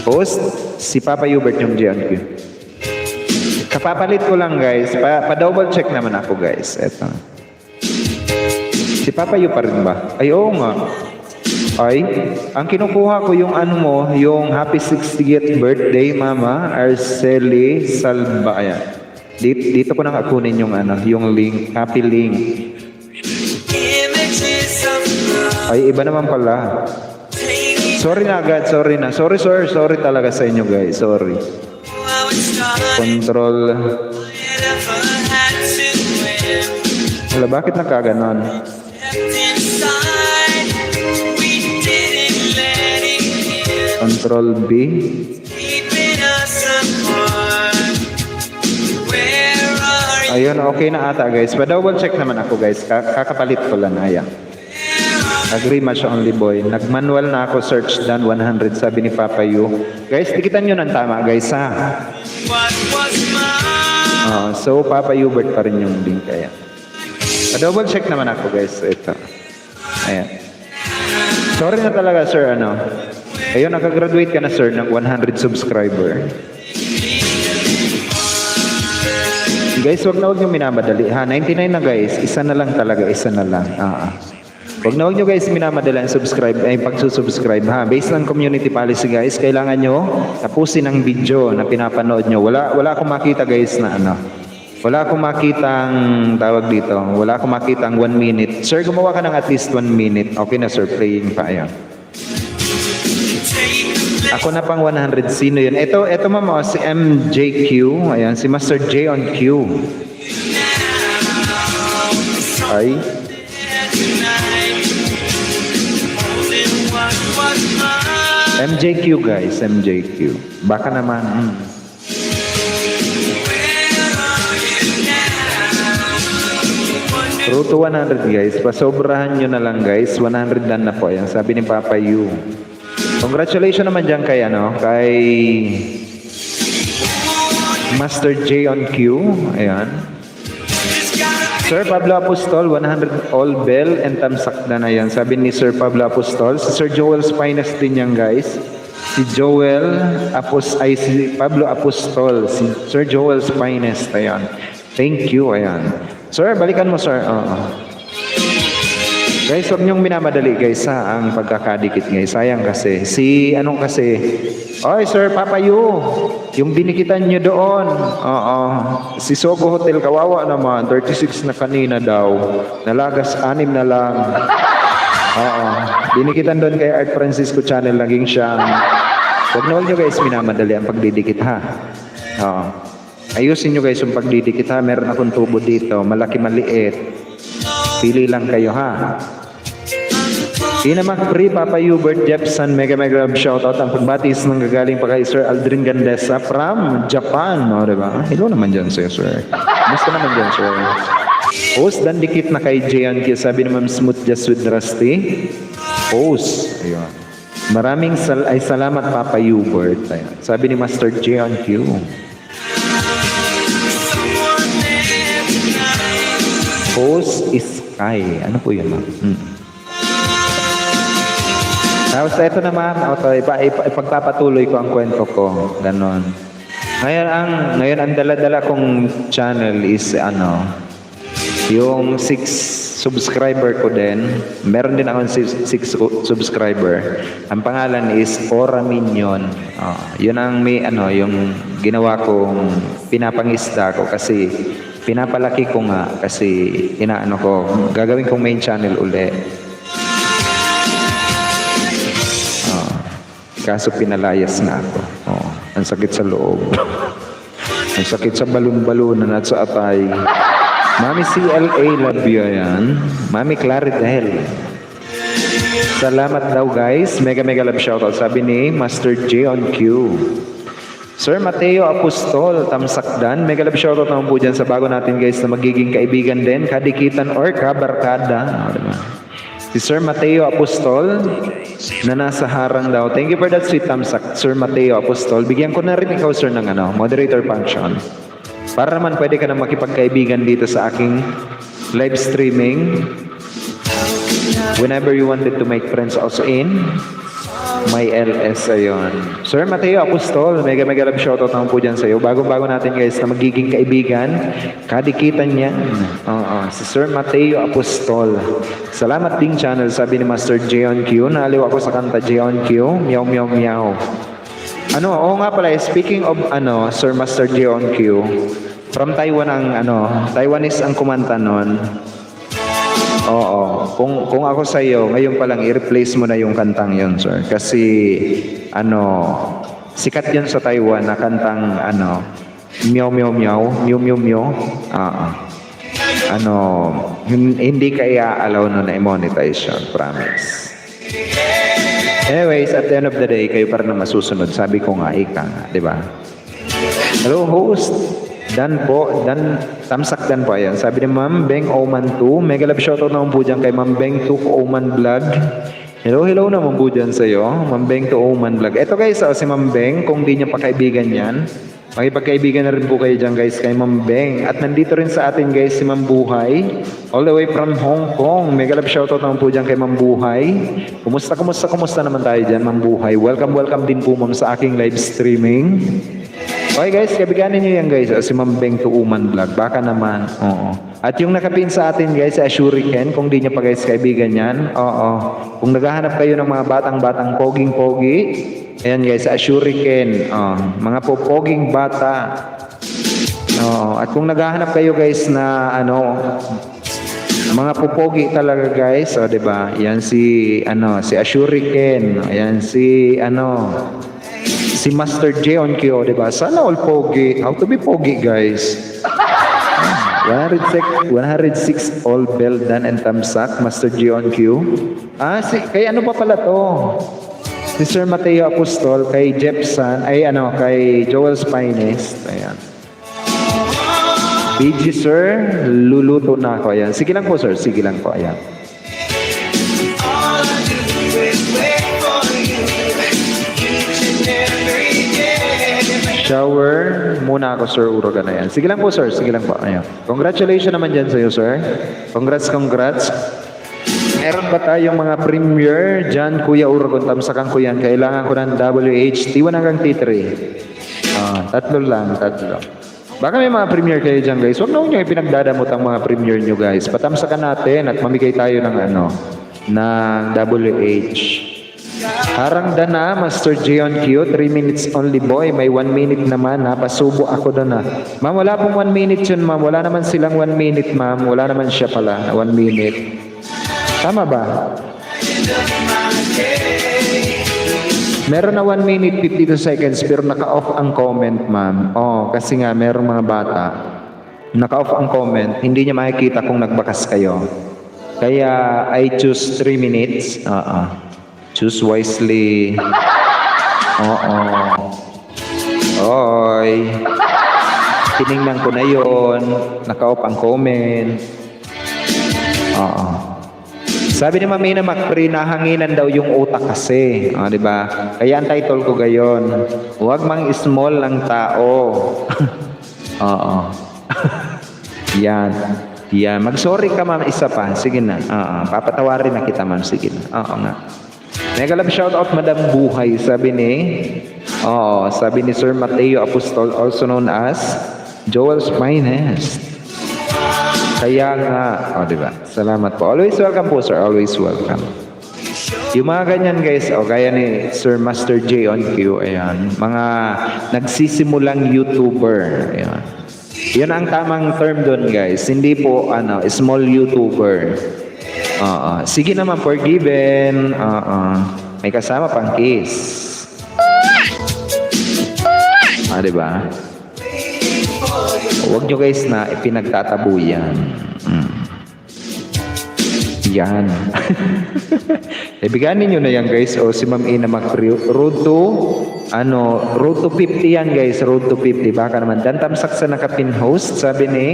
Post, si Papa Hubert yung JNQ. Kapapalit ko lang guys, pa-double check naman ako guys. Ito. Si Papa Hubert pa rin ba? Ay, oo nga. Ay, ang kinukuha ko yung yung happy 60th birthday, Mama Arceli Salva. Ayan. Dito ko nang akunin yung yung link, happy link. Ay, iba naman pala. Sorry na agad, sorry na. Sorry sir, sorry talaga sa inyo guys, sorry. Control. Wala, bakit nakaganon? Control B. Ayun, okay na ata guys. Pa-double check naman ako guys. Kakapalit ko lang, ayan. Agree match only boy. Nag-manual na ako, search done 100, sabi ni Papa Yu. Guys, tikitan nyo ng tama guys ha. So Papa Hubert pa rin yung link, ayan. Pa-double check naman ako guys. Ito. Ayan. Sorry na talaga sir, Ayun, nakagraduate ka na sir ng 100 subscriber. Guys, wag nyo minamadali ha. 99 na guys, isa na lang talaga, isa na lang. Wag nyo guys minamadali ang pagsusubscribe ha. Based on community policy guys, kailangan nyo tapusin ang video na pinapanood nyo. Wala akong makita guys na wala akong makitang tawag dito. Wala akong makitang 1 minute. Sir, gumawa ka ng at least 1 minute. Okay na sir, playing pa ayan. Ako na pang 100. Sino yun? Ito ma'am, si MJQ. Ayan, si Master J on Q. Ay. MJQ guys, MJQ. Baka naman. Road to 100 guys. Pasobrahan nyo na lang guys. 100 done na po. Ayan, sabi ni Papa Yu. Congratulations naman dyan kay Master J on Q. Ayan. Sir Pablo Apostol, 100 all bell and tamsak na yan. Sabi ni Sir Pablo Apostol. Si Sir Joel's finest din yan guys. Si Pablo Apostol. Si Sir Joel's finest. Ayan. Thank you. Ayan. Sir, balikan mo sir. Guys, huwag niyong minamadali guys ang pagkakadikit guys. Sayang kasi. Oy, Sir Papa Yu, yung dinikitan niyo doon. Si Sogo Hotel, kawawa naman. 36 na kanina daw. Nalagas 6 na lang. Dinikitan doon kay Art Francisco Channel. Naging siyang... Huwag niyo guys minamadali ang pagdidikit ha. Ayusin nyo guys yung pagdidikit ha. Meron akong tubo dito. Malaki maliit. Pili lang kayo ha. Ina Macfree, Papa Hubert, Jepson, mega love shoutout. Ang pagbatis ng gagaling pa kay Sir Aldrin Gandesa from Japan. Diba? Hello naman dyan sir. Gusto naman dyan sir. Post dan dikit na kay J&Q. Sabi ni Ma'am Smooth Just with Rusty. Post. Ayun. Maraming salamat Papa Hubert. Ayun. Sabi ni Master J&Q. Post is Sky. Ano po yun ma'am? Tapos ito naman, ipagpapatuloy ko ang kwento ko. Ganon. Ngayon ang dala-dala kong channel is Yung 6 subscriber ko din, meron din akong 6 subscriber. Ang pangalan is Ora Minion. Yun ang may yung ginawa kong pinapangista ko kasi pinapalaki ko nga kasi inaano ko, gagawin kong main channel uli. Kaso pinalayas na ako. Ang sakit sa loob. Ang sakit sa balon-balunan at sa atay. Mami CLA, love you yan. Mami Claridel. Salamat daw guys. Mega love shoutout. Sabi ni Master J on Q. Sir Mateo Apostol, Tamsakdan. Mega love shoutout naman po dyan sa bago natin guys na magiging kaibigan din, kadikitan or kabarkada. Diba? Si Sir Mateo Apostol na nasa harang daw. Thank you for that sweet tamsak, Sir Mateo Apostol. Bigyan ko na rin ikaw sir ng moderator function. Para naman pwede ka na makipagkaibigan dito sa aking live streaming. Whenever you wanted to make friends also in my LS, ayun. Sir Mateo Apostol, mega love shoutout naman po dyan sa'yo. Bago-bago natin guys na magiging kaibigan, kadikitan niya. Si Sir Mateo Apostol. Salamat ding channel, sabi ni Master Jeon Q. Naaliw ako sa kanta Jeon Q. Meow meow meow. Oo nga pala, speaking of Sir Master Jeon Q, from Taiwan ang Taiwanese ang kumanta nun. Oo. Kung ako sa iyo, ngayon pa lang i-replace mo na yung kantang yon, sir. Kasi sikat 'yon sa Taiwan na kantang meow meow meow, meow meow meow. Hindi kaya allow no na monetization, promise. Anyways, at the end of the day, kayo pa rin na masusunod. Sabi ko nga, ika nga, di ba? Hello, host. Dan po, Tamsak Dan po, ayan. Sabi ni Ma'am Beng Oman 2. Mega love shoutout naman po dyan kay Ma'am Beng 2 Oman Vlog. Hello naman po dyan sa'yo. Ma'am Beng 2 Oman Vlog. Ito guys, si Ma'am Beng, kung di niya pa kaibigan yan, makipagkaibigan na rin po kayo dyan guys kay Ma'am Beng. At nandito rin sa atin guys si Ma'am Buhay. All the way from Hong Kong. Mega love shoutout naman po dyan kay Ma'am Buhay. Kumusta naman tayo dyan Ma'am Buhay. Welcome din po ma'am sa aking live streaming. Okay guys, kabiganin nyo yan guys. Si Ma'am Beng Tuuman Vlog. Baka naman. Oo. At yung nakapin sa atin guys, si Ashuriken. Kung di nyo pa guys kaibigan yan. Oo. Kung naghahanap kayo ng mga batang poging-pogi. Ayan guys, Ashuriken. Mga poging bata. Oo. At kung naghahanap kayo guys na mga pupogi talaga guys. O diba? Yan si Ashuriken. Ayan si Master J on Q, diba? Sana all pogi. How to be pogi, guys? 106 all bell done and tamsak, Master J on Q. Kay pa pala to? Si Sir Mateo Apostol, kay Jepson, kay Joel's Finest. Ayan. BG sir, luluto na ako. Ayan. Sige lang po, sir. Sige lang po. Ayan. All I do is wait for you each and every day. Shower muna ako, Sir Uroga na yan. Sige lang po, sir. Sige lang po. Ayan. Congratulations naman dyan sa'yo, sir. Congrats. Meron ba tayong mga premiere dyan, Kuya Urogon? Tamsakan ko yan. Kailangan ko ng WH T1 hanggang T3. Tatlo lang. Baka may mga premiere kayo dyan, guys. Huwag na nyo ipinagdadamot ang mga premiere nyo, guys. Patamsakan natin at mamigay tayo ng ng WH. Harang na, Master J on Q, 3 minutes only boy. May 1 minute naman ha. Pasubo ako doon ha. Ma'am, wala pong 1 minute yun, ma'am. Wala naman silang 1 minute, ma'am. Wala naman siya pala, 1 minute. Tama ba? Meron na 1 minute 52 seconds pero naka-off ang comment, ma'am. Kasi nga meron mga bata. Naka-off ang comment. Hindi niya makikita kung nagbakas kayo. Kaya I choose 3 minutes. Choose wisely. Oy. Tinignan ko na yon. Naka-off ang comment. Sabi ni Mamina Macpri, nahanginan daw yung utak kasi. Di ba? Kaya ang title ko gayon. Huwag mang small ang tao. Yan. Mag-sorry ka, ma'am, isa pa. Sige na. Papatawarin na kita, ma'am. Sige na. Nga. Mega love shoutout, Madam Buhay. Sabi ni Sir Mateo Apostol, also known as Joel's Finest. Kaya nga, di ba? Salamat po. Always welcome po, sir. Always welcome. Yung mga ganyan guys, gaya ni Sir Master J on Q, ayan, mga nagsisimulang YouTuber, ayan. Yun ang tamang term doon guys, hindi po small YouTuber. Sige naman, forgiven. May kasama pang kiss. Diba? Huwag nyo guys na ipinagtatabu yan. Yan. Ibiganin nyo na yan guys. O si Ma'am Ina Macrio. Road to 50 yan guys. Road to 50. Baka naman. Dan Tamsak sa nakapin host. Sabi ni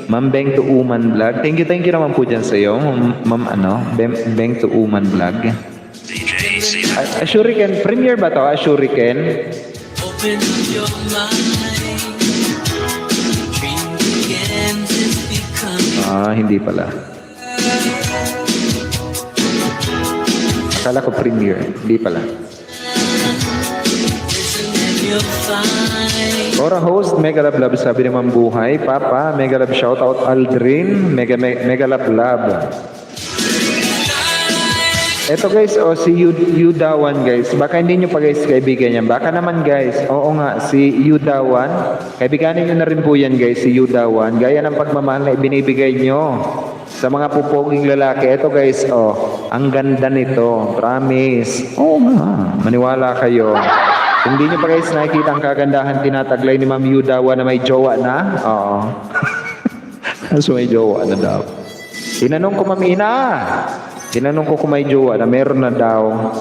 Ma'am Beng to Uman Vlog. Thank you naman po dyan sa iyo. Ma'am Beng to Uman Vlog. Ashuriken. Premiere ba to? Ashuriken? Open up your mind. Dream begins is becoming. Hindi pala. Akala ko premiere. Hindi pala. Ora host, Mega Love Love, sabi ni Ma'am Buhay. Papa, Mega Love shoutout Aldrin, Mega Love Love. Eto guys, si Yudawan guys. Baka hindi nyo pa guys kaibigan yan. Baka naman guys, oo nga, si Yudawan. Kaibiganin nyo na rin po yan guys, si Yudawan. Gaya ng pagmamahal na ibinibigay nyo sa mga pupoging lalaki. Eto guys, ang ganda nito. Promise. Oo nga, maniwala kayo. Hindi nyo pa guys nakikita ang kagandahan tinataglay ni Ma'am Yudawan na may jowa na? Oo. So may jowa na daw. Tinanong ko Ma'am Ina. Tinanong ko kung may jowa na meron na daw.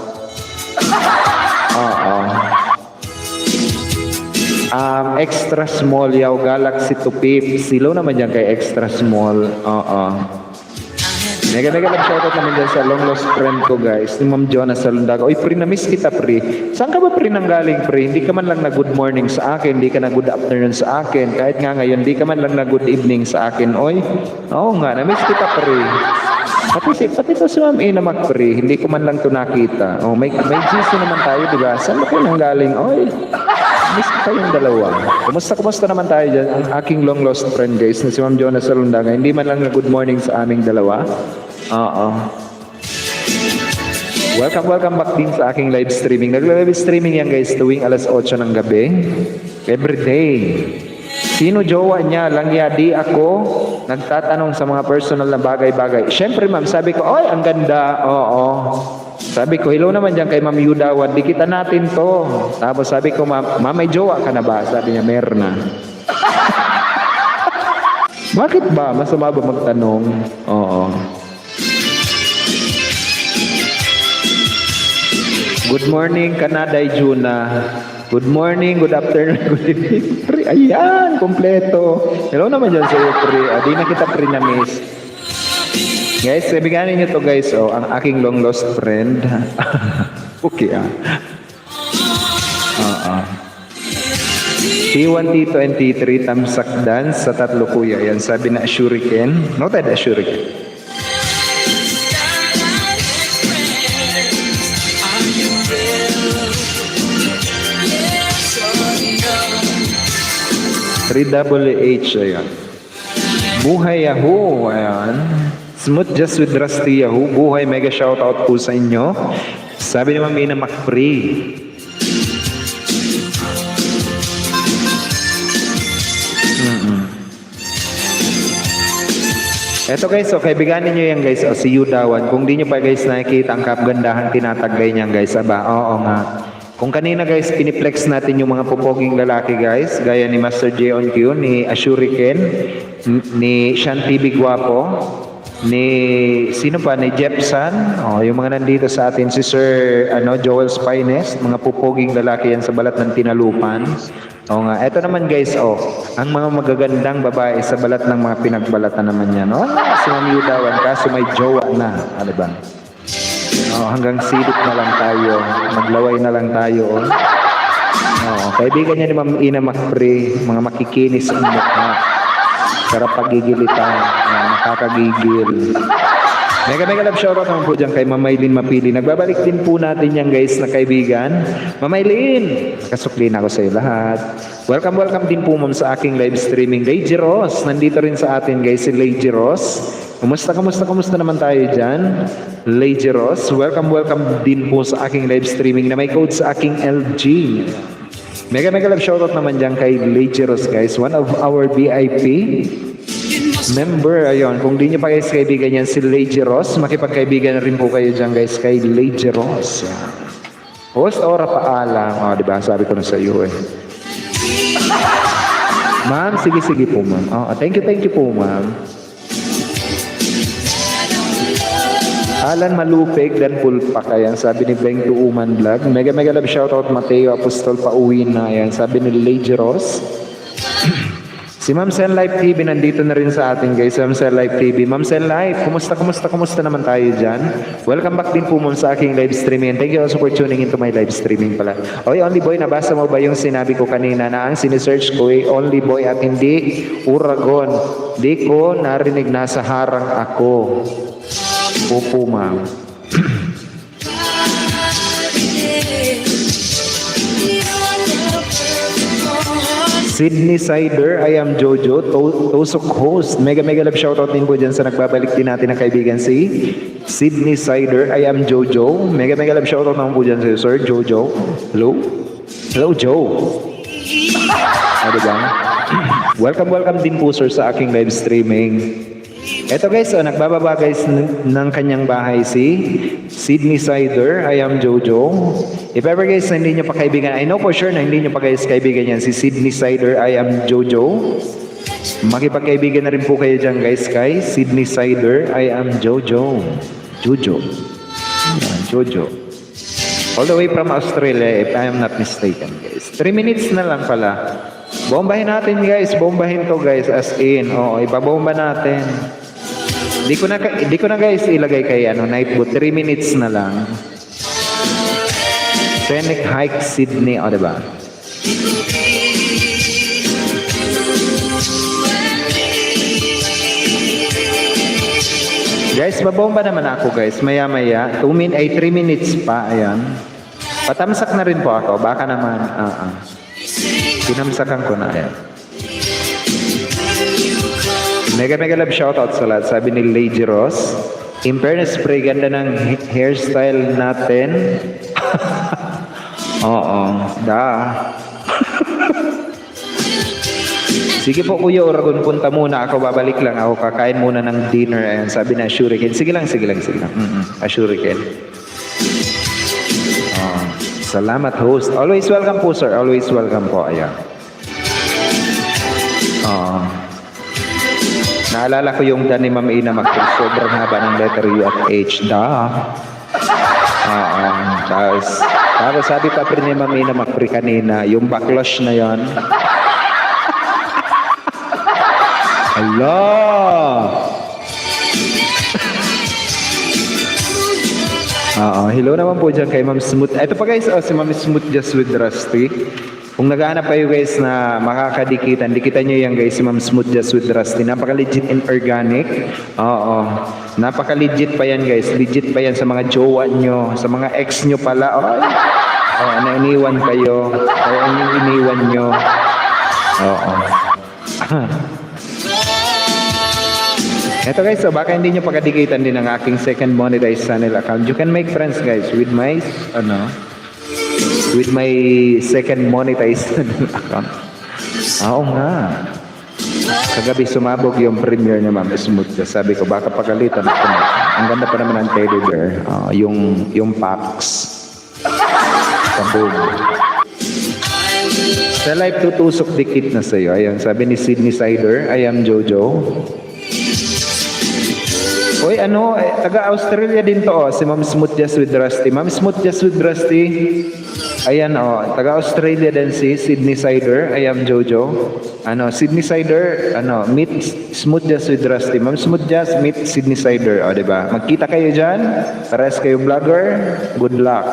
Extra small yaw Galaxy to Pip. Silaw naman yan kay extra small. Mega love shoutout naman dyan sa long lost friend ko guys. Ni Ma'am Jonas sa Lundaga. Oy, pre, na-miss kita pre. Saan ka ba pre nanggaling pre? Hindi ka man lang na good morning sa akin. Hindi ka na good afternoon sa akin. Kahit nga ngayon, hindi ka man lang na good evening sa akin. Oy, oo nga, na-miss kita pre. Pati to si Ma'am Ina Macpre, hindi ko man lang to nakita. May GC naman tayo, di ba? Saan ba kayo nanggaling? Oy, miss ko kayong dalawa. Kumusta naman tayo dyan? Ang aking long lost friend guys, na si Ma'am Jonas Salundaga. Hindi man lang na good morning sa aming dalawa. Welcome back din sa aking live streaming. Nag-live streaming yan guys, tuwing alas 8 ng gabi. Every day. Sino jowa niya? Langya di ako nagtatanong sa mga personal na bagay-bagay. Siyempre ma'am, sabi ko, oy, ang ganda. Oo. Sabi ko, hello naman dyan kay Ma'am Yudawan. Dikita natin to. Tapos sabi ko, ma'am, may jowa ka na ba? Sabi niya, meron na. Bakit ba? Masama ba magtanong? Oo. Good morning, Kanaday Juna. Good morning, good afternoon, good evening. Pre, ayan, kompleto. Hello naman dyan sa iyo, pre. Di na kita pre na miss. Guys, biganin nyo to guys, ang aking long lost friend. Okay, T1, T2, and T3, Tamsak Dance sa tatlo kuya. Yan, sabi na Ashuriken. Noted, Ashuriken. H, ayan. Buhay Yahoo, ayan. Smooth just with Rusty Yahoo. Buhay, mega shoutout po sa inyo. Sabi ni Ma'am Ina Macpre. Eto guys, kaibiganin nyo yan guys, si Yudawan. Kung di nyo pa guys nakikita ang kagandahan tinataglay niyan guys, oo nga. Kung kanina guys, piniplex natin yung mga pupoging lalaki guys, gaya ni Master J on Q, ni Ashuriken, ni Shanti Bigwapo, ni sino pa, ni Jepsan, yung mga nandito sa atin, si Sir Joel Spines, mga pupoging lalaki yan sa balat ng Tinalupan. Nga, eto naman guys, ang mga magagandang babae sa balat ng mga pinagbalatan naman yan. Si Ma'am Yudawan, kaso may jowa na, diba? Hanggang silip na lang tayo. Maglaway na lang tayo. Kaibigan niya ni Ma'am Ina Macpre, mga makikinis ang mukha. Sarap pagigilitan. Nakakagigil. Mega love shoutout naman po dyan kay Mamaylin Mapili. Nagbabalik din po natin yan guys na kaibigan. Mamaylin, kasukli na ako sa iyo lahat. Welcome din po ma'am sa aking live streaming. Lady Ross, nandito rin sa atin guys si Lady Ross. Kumusta naman tayo dyan? Lady Ross, welcome din po sa aking live streaming na may code sa aking LG. Mega love shoutout naman dyan kay Lady Ross guys, one of our VIP member. Ayun, kung di nyo pa guys kaibigan yan si Lady Ross, makipagkaibigan na rin po kayo dyan guys kay Lady Ross. Host ora paalam. Diba? Sabi ko na sa iyo eh. Ma'am, sige po ma'am. Thank you po ma'am. Alan Malupig dan Pulpak. Ayan, sabi ni Beng Tuuman Vlog. Mega love shoutout Mateo Apostol pauwi na. Ayan, sabi ni Lady Ross. Si Ma'am Sen Live TV nandito na rin sa atin guys. Ma'am Sen Live TV. Ma'am Sen Live, kumusta naman tayo dyan? Welcome back din po ma'am sa aking live streaming. Thank you also for tuning into my live streaming pala. Oy, Only Boy, nabasa mo ba yung sinabi ko kanina na ang sinesearch ko ay Only Boy at hindi Uragon? Di ko narinig, nasa harang ako. Opo ma'am. Sydney Sider, I am Jojo, Tosok host. Mega love shoutout din po dyan sa nagbabalik din natin na kaibigan si Sydney Sider, I am Jojo. Mega love shoutout naman po dyan sa Sir Jojo. Hello Joe. Diba? Welcome din po sir sa aking live streaming. Eto guys, nagbababa guys ng kanyang bahay si Sydney Sider, I am Jojo. If ever guys na hindi nyo pa kaibigan, I know for sure na hindi nyo pa guys kaibigan yan, si Sydney Sider, I am Jojo. Makipagkaibigan na rin po kayo dyan guys kay Sydney Sider, I am Jojo. Jojo. All the way from Australia, if I am not mistaken guys. 3 minutes na lang pala. Bombahin natin guys, bombahin to guys as in. Ibabomba natin. Di ko na guys ilagay kay Nightboot. 3 minutes na lang. Scenic Hike Sydney, diba? Guys, babomba naman ako guys. Maya-maya. 3 minutes pa. Ayan. Patamsak na rin po ako. Baka naman. Pinamsakan ko na. Ayan. Mega love shoutout sa lahat. Sabi ni Lady Ross. In fairness, pre, ganda ng hairstyle natin. Sige po Kuya Uragon, punta muna ako. Babalik lang ako. Kakain muna ng dinner. Ayan, sabi na Shuriken. Sige lang. Shuriken. Salamat host. Always welcome po sir. Always welcome po. Ayan. Naalala ko yung dan ni Ma'am Ina Macri. Sobrang haba ng letter U at H. Tapos sabi pa rin ni Ma'am Ina Macri kanina, yung backlash na yon. Hello naman po dyan kay Ma'am Smooth. Ito pa guys, si Ma'am Smooth Just with Rusty. Kung naghahanap kayo guys na makakadikitan, dikitan nyo yan guys si Ma'am Smooth Just with Rusty. Napaka-legit and organic. Napaka-legit pa yan guys. Legit pa yan sa mga jowa nyo, sa mga ex nyo pala. Na iniwan kayo. Iniwan nyo. Ito guys, baka hindi nyo pagkadikitan din ang aking second monetized channel account. You can make friends guys with my second monetized account. Nga. Kagabi sumabog yung premiere niya Ma'am Smooth. Sabi ko baka pagalitan ako na. Ang ganda pa naman ng teddy bear. Yung packs. Kabog. Sa live tutusok dikit na sa'yo. Ayan, sabi ni Sydney Sider, I am Jojo. Oy, taga-Australia din to, si Ma'am Smooth Just with Rusty. Ma'am Smooth Just with Rusty. Ayan, taga-Australia din si Sydney Sider. I am Jojo. Sydney Sider, meet Smooth Just with Rusty. Ma'am Smooth Just, meet Sydney Sider. Diba? Magkita kayo dyan. Pares kayo vlogger. Good luck.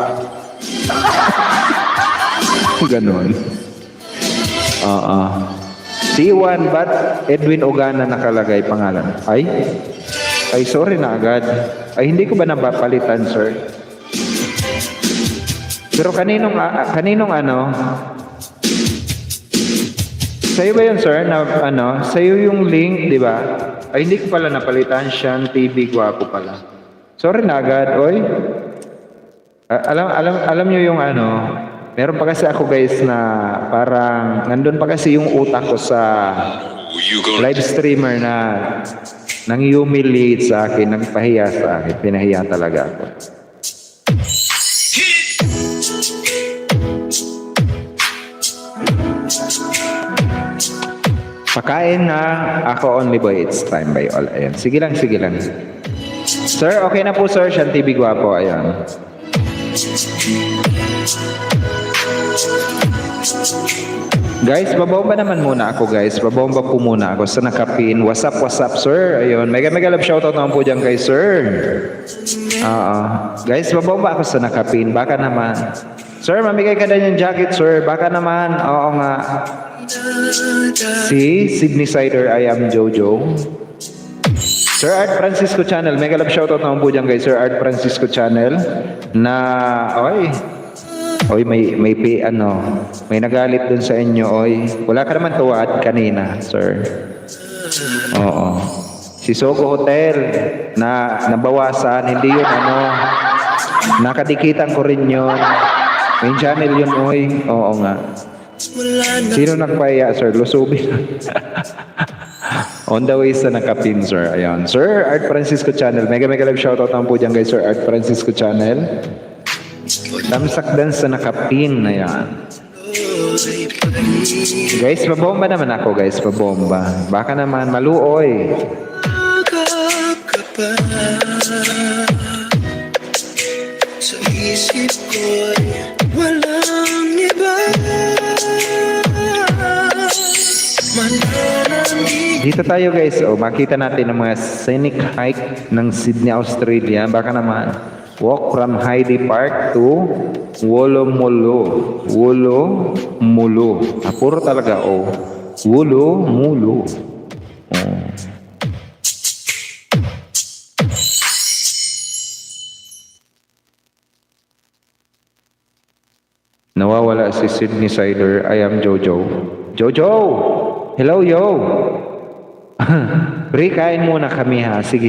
Ganon. T1, but Edwin Ogana nakalagay pangalan. Ay, sorry na agad. Ay, hindi ko ba napapalitan, sir? Pero kaninong ano? Sa'yo ba yun, sir? Na, ano? Sa'yo yung link, di ba? Ay, hindi ko pala napalitan. Sean TV, gwapo pala. Sorry na agad, oy. Alam nyo yung ano, meron pa kasi ako guys na parang, nandun pa kasi yung utak ko sa live streamer na nang-humiliate sa akin, nagpahiya sa akin, pinahiya talaga ako. Pakain na ako only boy, it's time by all. Ayan, sige lang, sige lang. Sir, okay na po sir, Sean TV Guapo, ayan. Guys, babomba naman muna ako guys. Babomba po muna ako sa nakapin. What's up sir? Ayun, mega love shoutout naman po dyan kay sir. Guys, babomba ako sa nakapin. Baka naman. Sir, mamigay ka na yung jacket sir. Baka naman. Oo nga. Si Sydney Cider, I am Jojo. Sir Art Francisco Channel. Mega love shoutout naman po dyan kay Sir Art Francisco Channel. Na, Oy, may nagalit dun sa inyo, oy. Wala ka naman tuwad kanina, sir. Oo. Si Sogo Hotel na nabawasan, hindi yun nakadikitan ko rin yun. Main channel yun, oy. Oo nga. Sino nagpaya, sir? Lusubin. On the way sa nakapin, sir. Ayan. Sir Art Francisco Channel. Mega love shoutout naman po dyan kay Sir Art Francisco Channel. Tamsak dan sa nakapin na yan. Guys, pabomba naman ako guys, pabomba. Baka naman maluoy. Sa isip ko'y walang iba. Dito tayo guys, makita natin ang mga scenic hike ng Sydney, Australia. Baka naman walk from Heidi Park to Woolloomooloo. Woolloomooloo. Puro talaga Woolloomooloo. Nawawala si Sydney Cider. I am Jojo. Jojo! Hello, yo! Break, kain muna kami ha. Sige.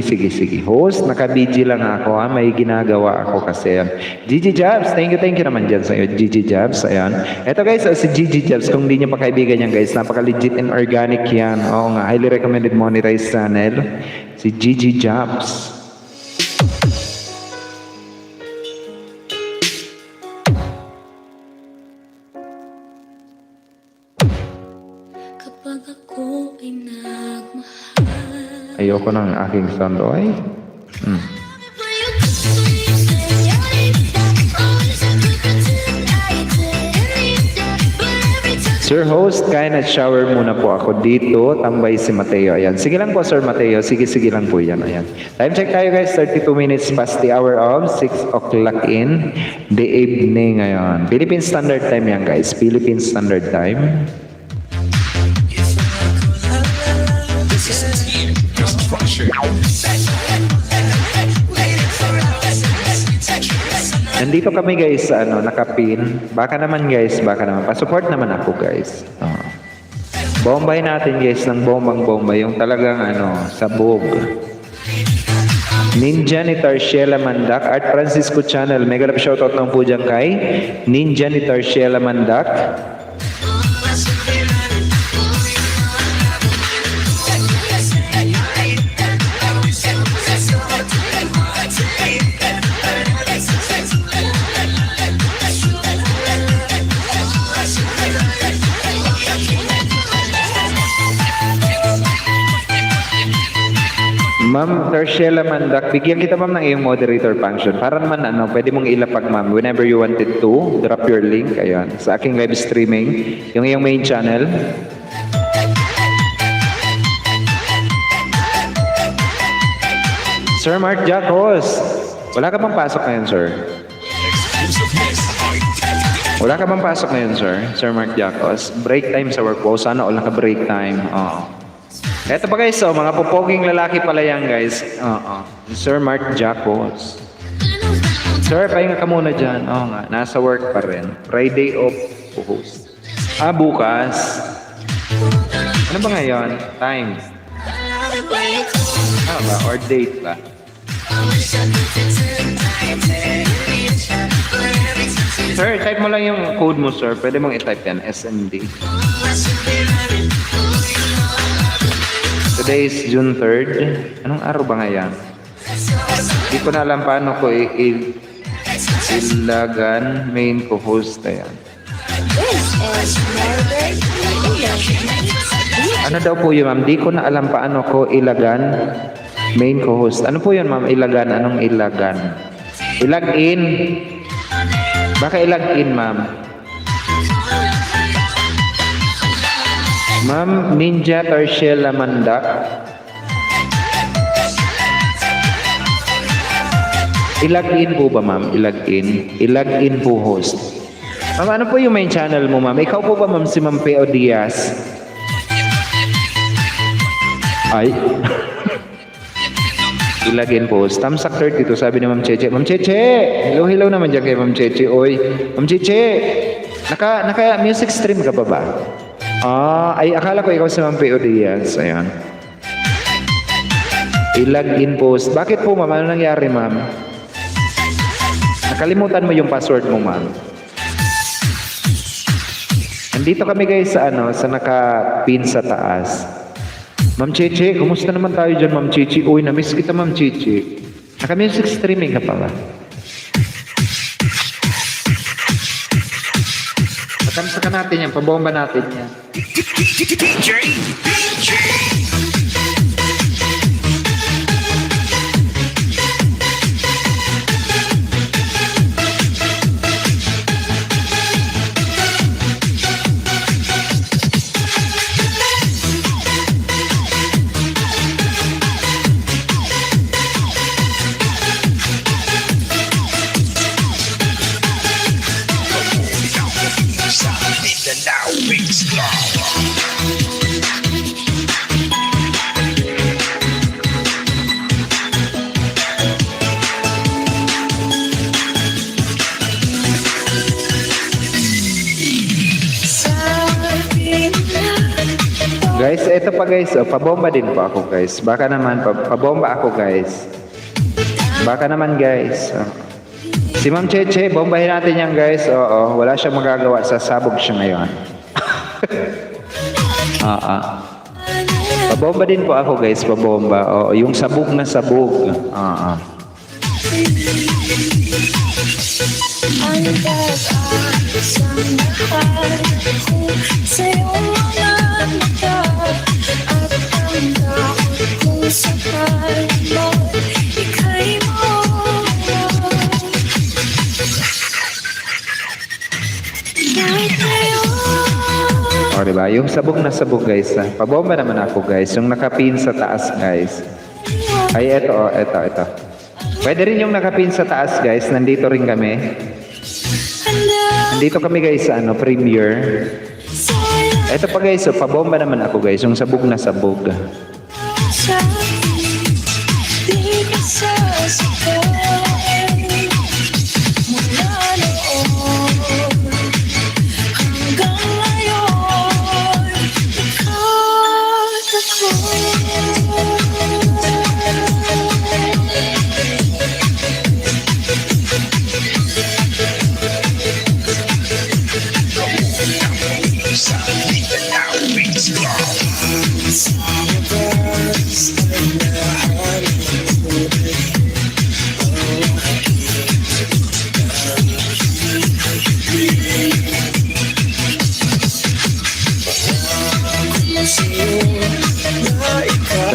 Host, naka-BG lang ako ha. May ginagawa ako kasi yan. Gigi Jabs, thank you naman dyan sa'yo. Gigi Jabs, ayan. Eto guys, si Gigi Jabs, kung di nyo pa kaibigan yan guys, napaka-legit and organic yan. Oo nga, highly recommended monetized channel. Si Gigi Jabs. Kapag ako ay nagmahal. Ayoko ng aking sound. Ay. Sir Host, kain at shower muna po ako dito. Tambay si Mateo. Ayan. Sige lang po, Sir Mateo. Sige lang po yan. Ayan. Time check tayo guys. 32 minutes past the hour of 6 o'clock in the evening. Ayan. Philippine Standard Time yan guys. Philippine Standard Time. Nandito kami guys sa nakapin. Baka naman guys, pa-support naman ako guys. Bombahin natin guys ng bombang-bomba yung talagang sabog. Ninja ni Tarsiela Mandak, Art Francisco Channel. Mega love shoutout ng po dyan kay Ninja ni Tarsiela Mandak. Ma'am Tarsiela Mandak, bigyan kita ma'am ng iyong moderator function. Para naman pwede mong ilapag ma'am whenever you wanted to. Drop your link, ayan, sa aking live streaming. Yung iyong main channel. Sir Mark Jacos, wala ka bang pasok ngayon, sir? Wala ka bang pasok ngayon, sir? Sir Mark Jacos, break time sa work po. Sana wala ka break time. Eto pa guys, mga pupoging lalaki pala yan guys. Oo. Sir Mark Jacos. Sir, pahinga ka muna dyan. Oo nga, nasa work pa rin. Friday off host. Bukas. Ano ba ngayon? Time. Ba? Or date ba? Sir, type mo lang yung code mo, sir. Pwede mong i-type yan, SND. Today is June 3rd. Anong araw ba ngayon? Hindi ko na alam paano ko ilagan main co-host na yan. Ano daw po yun, ma'am? Di ko na alam paano ko ilagan main co-host. Ano po yun, ma'am? Ilagan? Anong ilagan? Ilag-in. Baka ilag-in, ma'am. Ma'am Ninja Tarshel Amanda. Ilag-in po ba, ma'am? Ilag-in. Ilag-in po host. Ma'am, ano po yung main channel mo, ma'am? Ikaw po ba, ma'am, si Ma'am Peo Diaz? Ay. Ilag-in po host. Tamsak 32, sabi ni Ma'am Cheche. Ma'am Cheche! Hello, hello naman dyan kay Ma'am Cheche. Oy, Ma'am Cheche! Naka music stream ka pa ba? Ay, akala ko ikaw si Ma'am Peo Diaz. Ayan. I-login post. Bakit po, ma'am? Ano nangyari, ma'am? Nakalimutan mo yung password mo, ma'am. Nandito kami guys sa sa naka-pin sa taas. Ma'am Cheche, kumusta naman tayo dyan, Ma'am Cheche? Uy, na-miss kita, Ma'am Cheche. Naka-music streaming ka pa ba? Patamsakan natin yan, pabomba natin yan. Guys, eto pa guys, pabomba din po ako guys. Baka naman, pabomba ako guys. Baka naman guys. Si Ma'am Cheche, bombahin natin yan guys. Oo, wala siyang magagawa, sasabog siya ngayon. Pabomba din po ako guys, pabomba. Oo, yung sabog na sabog. O, diba? Yung sabog na sabog, guys. Pabomba naman ako, guys. Yung nakapin sa taas, guys. Ay, eto. Pwede rin yung nakapin sa taas, guys. Nandito rin kami. Nandito kami, guys, sa premiere. Eto pa, guys. Pabomba naman ako, guys. Yung sabog na sabog.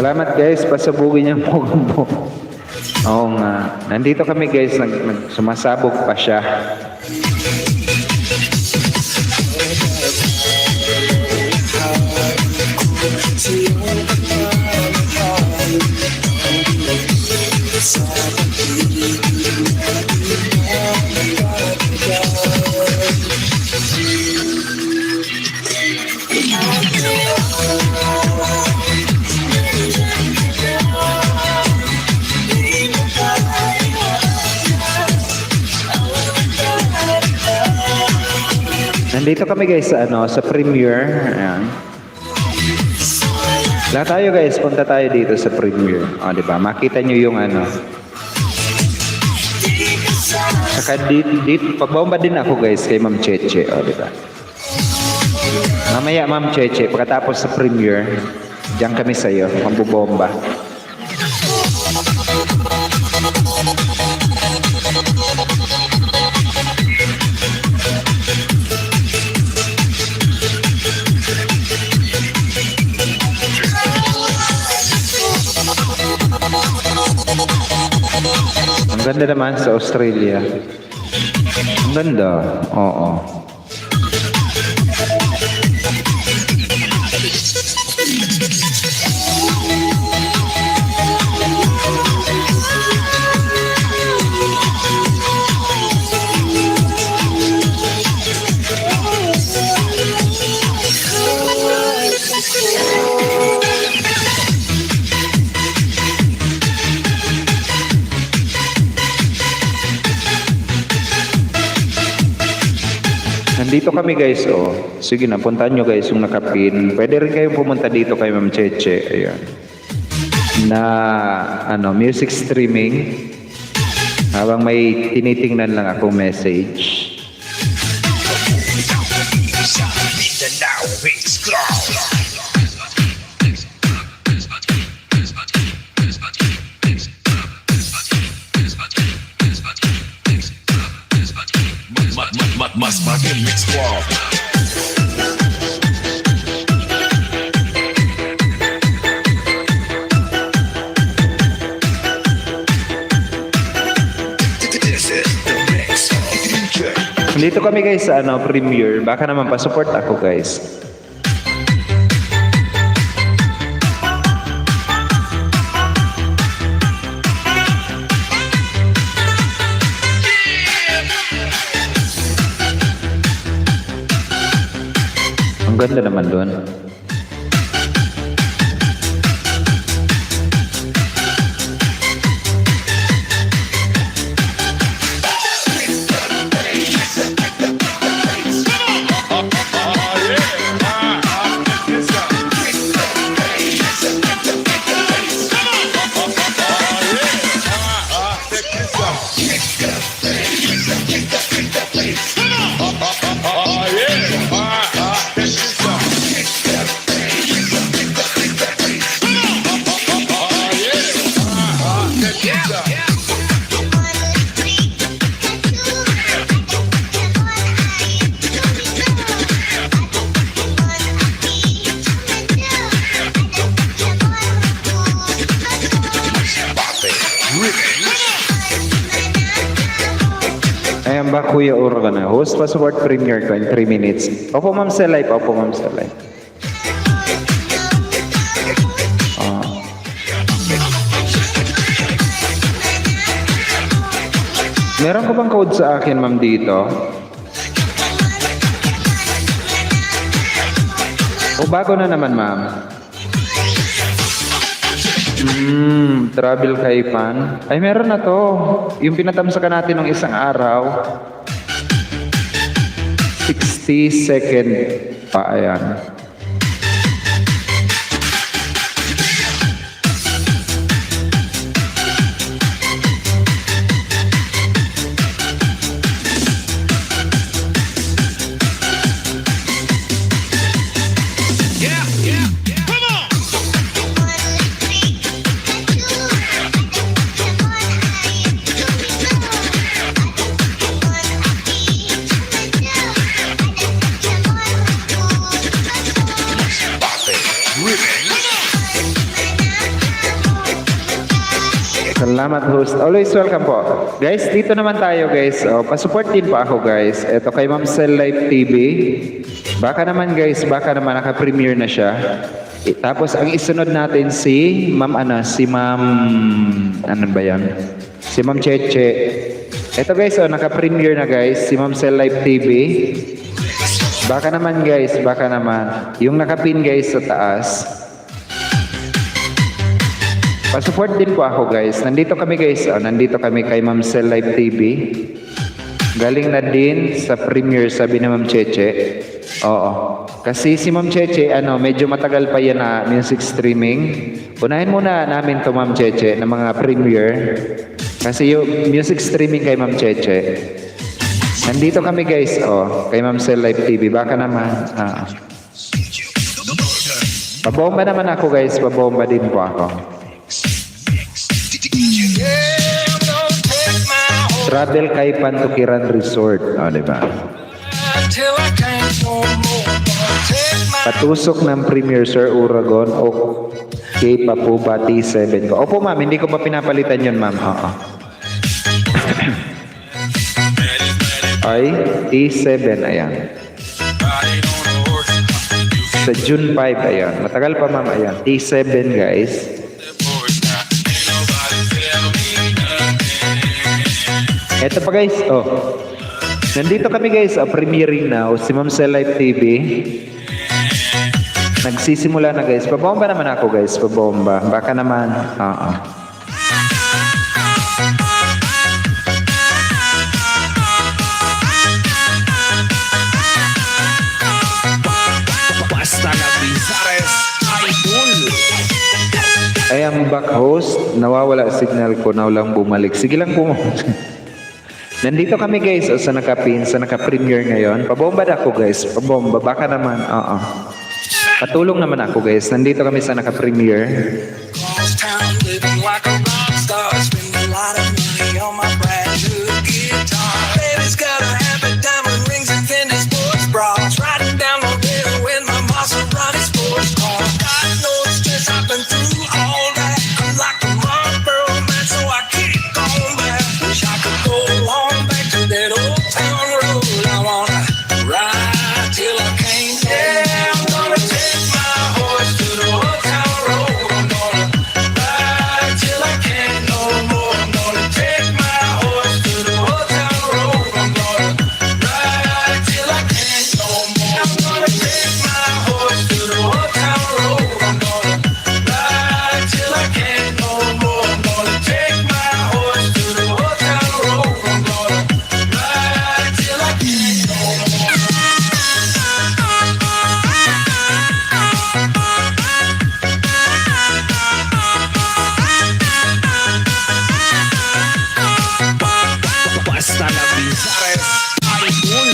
Salamat guys, pasabugin niya po. Oo nga. Nandito kami guys, sumasabog pa siya. Nandito kami guys sa sa premiere. Ayan. Lahat tayo guys, punta tayo dito sa premiere. O, di ba? Makita nyo yung Saka dito, pagbomba din ako guys kay Ma'am Cheche. O, di ba? Mamaya Ma'am Cheche, pagkatapos sa premiere, diyan kami sa'yo, mambubomba. Ang ganda naman sa Australia. Ang ganda. Oo. Nandito kami guys, oh. Sige na, puntahan nyo guys yung nakapin. Pwede rin kayong pumunta dito kay Ma'am Cheche. Ayan. Na, music streaming. Habang may tinitingnan lang ako message. Mas makin mix squad. Dito kami guys sa premiere. Baka naman pa-support ako guys. Ang ganda naman doon. Ayan ba Kuya Urban? Host pa-support premiere ko in 3 minutes. Opo Ma'am sa live. Opo Ma'am sa live. Meron ko bang code sa akin Ma'am dito? O bago na naman Ma'am? Travel Kaipan. Ay, meron na to. Yung pinatamsakan natin ng isang araw. 60 second pa. Ayan. Salamat host. Always welcome po. Guys, dito naman tayo guys. Pa-support din po ako guys. Ito kay Ma'am Cell Live TV. Baka naman guys, baka naman naka-premiere na siya. Tapos ang isunod natin si Ma'am ano ba yan? Si Ma'am Cheche. Ito guys, naka-premiere na guys. Si Ma'am Cell Live TV. Baka naman guys, baka naman. Yung nakapin guys sa taas. Pa-support din po ako guys. Nandito kami guys. Nandito kami kay Ma'am Cell Live TV. Galing na din sa premiere, sabi ni Ma'am Cheche. Oo. Kasi si Ma'am Cheche, medyo matagal pa yan na music streaming. Unahin muna namin to Ma'am Cheche na mga premiere. Kasi yung music streaming kay Ma'am Cheche. Nandito kami guys, kay Ma'am Cell Live TV. Baka naman, pabomba naman ako guys, pabomba din po ako. Travel kay Pantukiran Resort. Diba? Till I can't no more. Take my Patusok ng Premier Sir Uragon o kay Papu ba T7 ko? Opo ma'am, hindi ko pa pinapalitan yun ma'am. Oo. Ay, T7, ayan. Sa June 5, ayan. Matagal pa ma'am, ayan. T7 guys. Eto pa guys, nandito kami guys, premiering now, si Ma'am Cell Live TV. Nagsisimula na guys. Pabomba naman ako guys, pabomba. Baka naman, Basta na Pizares, idol. I am back host. Nawawala signal ko na walang bumalik. Sige lang po. Nandito kami guys sa naka-premiere ngayon. Pabomba na ako guys. Pabomba. Baka naman. Patulong naman ako guys. Nandito kami sa naka-premiere. cross town, living like a rock star. Spend a lot of money on my brand new guitar. Baby's got a habit, diamond rings and Fendi sports bras. Riding down the hill with my Maserati sports car. Got no stress, I've been through all that. I'm like a Marlboro man, so I keep going back. Wish I could go on back to that old town road. I wanna ride till I can't. Yeah, I'm gonna take my horse to the old town road. I'm gonna ride till I can't no more. I'm gonna take my horse to the old town road. I'm gonna ride till I can't no more. I'm gonna take my horse to the old town road. I'm gonna ride till I can't no more. I'm gonna take my horse to the old town road. I'm gonna ride till I can't no more. Basta na Pizares, idol.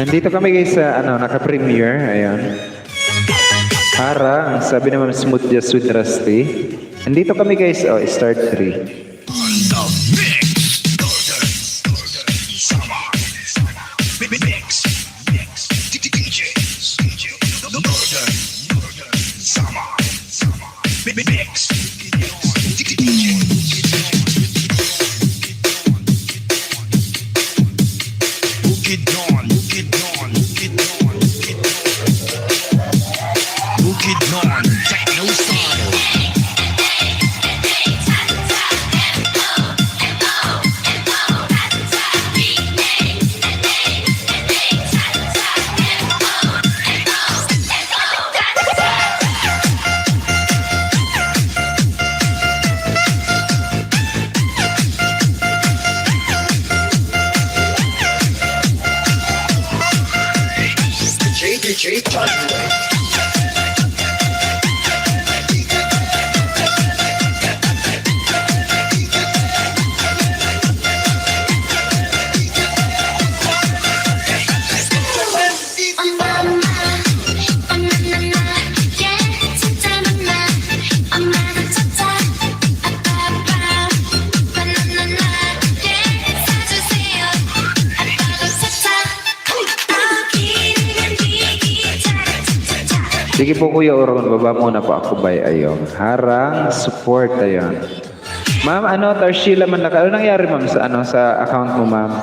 Nandito kami guys sa naka-premiere. Ayan. Harang, sabi naman smooth just with Rusty. Nandito kami guys, start 3. The mix. Summer. Mix. DJs. The murder. Summer. Mix. Get on. Techno style. Sige po Kuya Oron, baba muna po ako by ayong. Harang support ayon. Ma'am, Tarshila Mandaka. Ano nangyari ma'am sa account mo ma'am?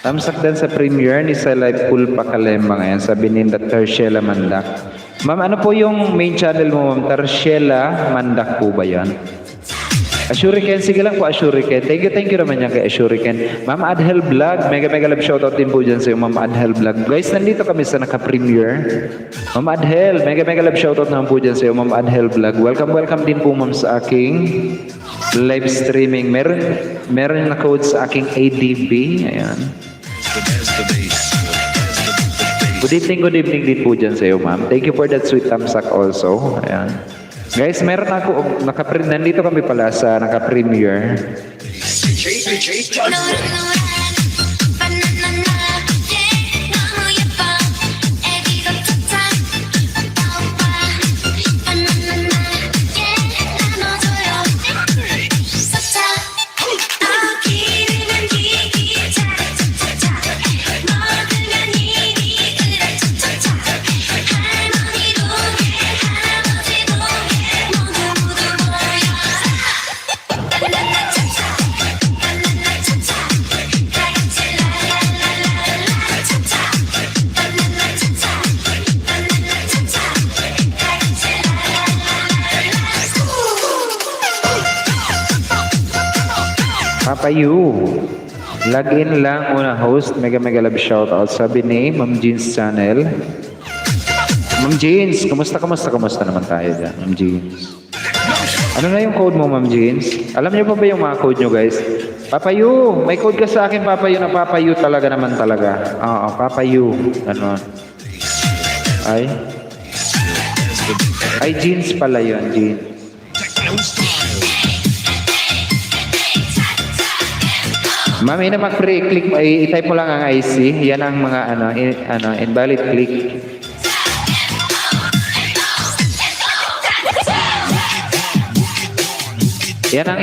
Tamsakdan sa premiere ni sa live pool pa Kalemba ngayon, sabi ni Tarshila Mandak. Ma'am, ano po yung main channel mo ma'am? Tarshila Mandak po ba yan? Ashuriken, sige lang po Ashuriken. Thank you naman yan kay Ashuriken. Ma'am Adhel Vlog, mega love shoutout din po dyan sa iyo, Ma'am Adhel Vlog. Guys, nandito kami sa naka-premiere. Ma'am Adhel, mega love shoutout naman po dyan sa iyo, Ma'am Adhel Vlog. Welcome din po ma'am sa aking live streaming. Meron na code sa aking ADB. Ayan. Good evening din po dyan sa iyo, ma'am. Thank you for that sweet thumbs up also. Ayan. Guys, meron ako, nandito kami pala sa naka-premiere. Papayu. Login lang una host. Mega love shoutout. Sabi ni Ma'am Jeans Channel. Ma'am Jeans, kumusta naman tayo dyan, Ma'am Jeans? Ano na yung code mo, Ma'am Jeans? Alam niyo pa ba yung mga code nyo, guys? Papayu. May code ka sa akin, Papayu, na Papayu talaga naman talaga. Oo, Papayu. Ano? Ay, Jeans pala yun, Jeans. Ma'am, ina mag-click, i-type mo lang ang IC. Yan ang mga invalid click. Yan ang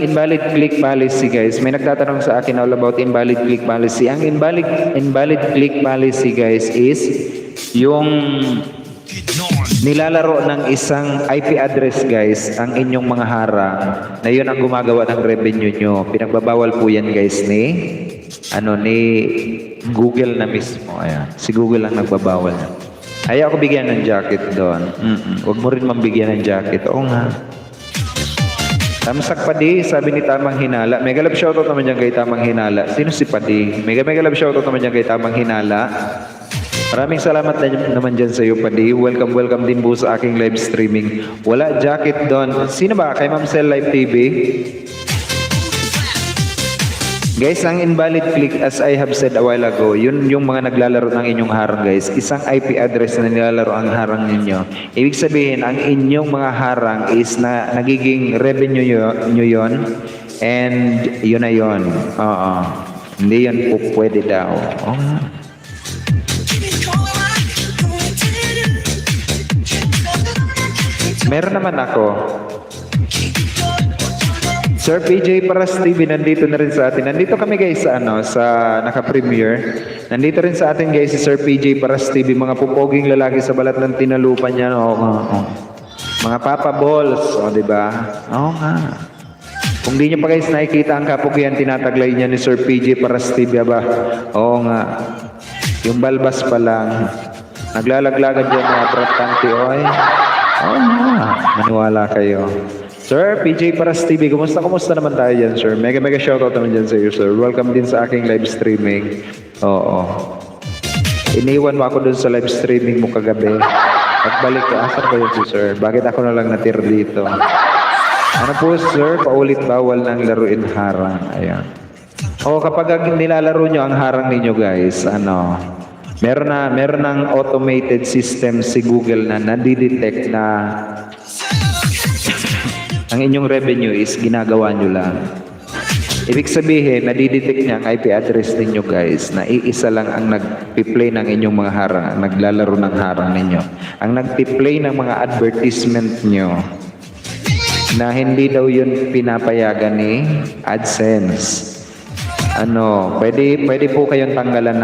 invalid click policy, guys. May nagtatanong sa akin all about invalid click policy. Ang invalid click policy, guys, is yung nilalaro ng isang IP address, guys, ang inyong mga harang na yun ang gumagawa ng revenue nyo. Pinagbabawal po yan, guys, ni Google na mismo. Ayan. Si Google ang nagbabawal. Ayaw ako bigyan ng jacket doon. Huwag mo rin mambigyan ng jacket. Oo nga. Tamsak Padi, sabi ni Tamang Hinala. Mega love shoutout naman dyan kay Tamang Hinala. Sino si Padi? Mega love shoutout naman dyan kay Tamang Hinala. Maraming salamat naman dyan sa iyo, Padi. Welcome din po sa aking live streaming. Wala jacket doon. Sino ba? Kay Ma'am Cell Live TV? Guys, ang invalid click, as I have said a while ago, yun yung mga naglalaro ng inyong harang, guys. Isang IP address na nilalaro ang harang ninyo. Ibig sabihin, ang inyong mga harang is na nagiging revenue nyo yun. And yun na yun. Oo. Hindi yun po pwede daw. Meron naman ako. Sir PJ Paras TV nandito na rin sa atin. Nandito kami, guys, sa naka-premiere. Nandito rin sa atin, guys, si Sir PJ Paras TV, mga pupoging lalaki sa balat ng tinalupan niya. Mga Papa Balls, di ba? Oo nga. Kung di niyo pa, guys, nakikita ang kapugian tinataglay niya ni Sir PJ Paras TV, ba? Oo nga. Yung balbas pa lang. Naglalaglagan dyan mga pratanti, oy. Oo nga. Maniwala kayo. Sir, PJ Paras TV, kumusta naman tayo dyan, sir? Mega shoutout naman dyan sa iyo, sir. Welcome din sa aking live streaming. Oo. Iniwan mo ako dun sa live streaming mo kagabi. Pagbalik ka, asan ba yun si sir? Bakit ako na lang natir dito? Ano po, sir? Paulit bawal ng laruin harang. Ayan. O, kapag nilalaro nyo ang harang ninyo, guys, meron ng automated system si Google na nadidetect na ang inyong revenue is ginagawa nyo lang. Ibig sabihin, nadidetect niya ang IP address ninyo, guys, na iisa lang ang nag-play ng inyong mga harang, ang naglalaro ng harang ninyo. Ang nag-play ng mga advertisement nyo na hindi daw yun pinapayagan ni AdSense. Pwede po kayong tanggalan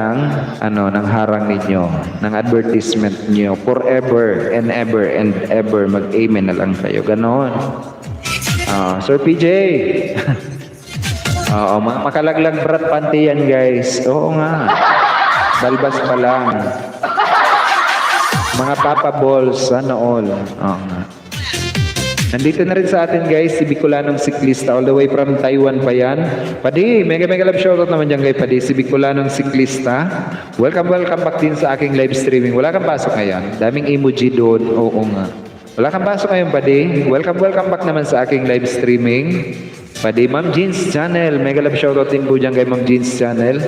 ng harang ninyo, ng advertisement nyo forever and ever mag-amen na lang kayo. Ganon. Sir PJ. Oo, makalaglag brat panty yan, guys. Oo nga. Balbas pa lang. Mga Papa Balls, all. Oo nga. Nandito na rin sa atin guys, si Bicolanong Siklista, all the way from Taiwan pa yan. Padi, mega love shoutout naman dyan kay Padi, si Bicolanong Siklista. Welcome back din sa aking live streaming. Wala kang pasok ngayon, daming emoji doon, oo nga. Wala kang pasok ngayon Padi, welcome back naman sa aking live streaming. Padi, Ma'am Jeans Channel, mega love shoutout din po dyan kay Ma'am Jeans Channel.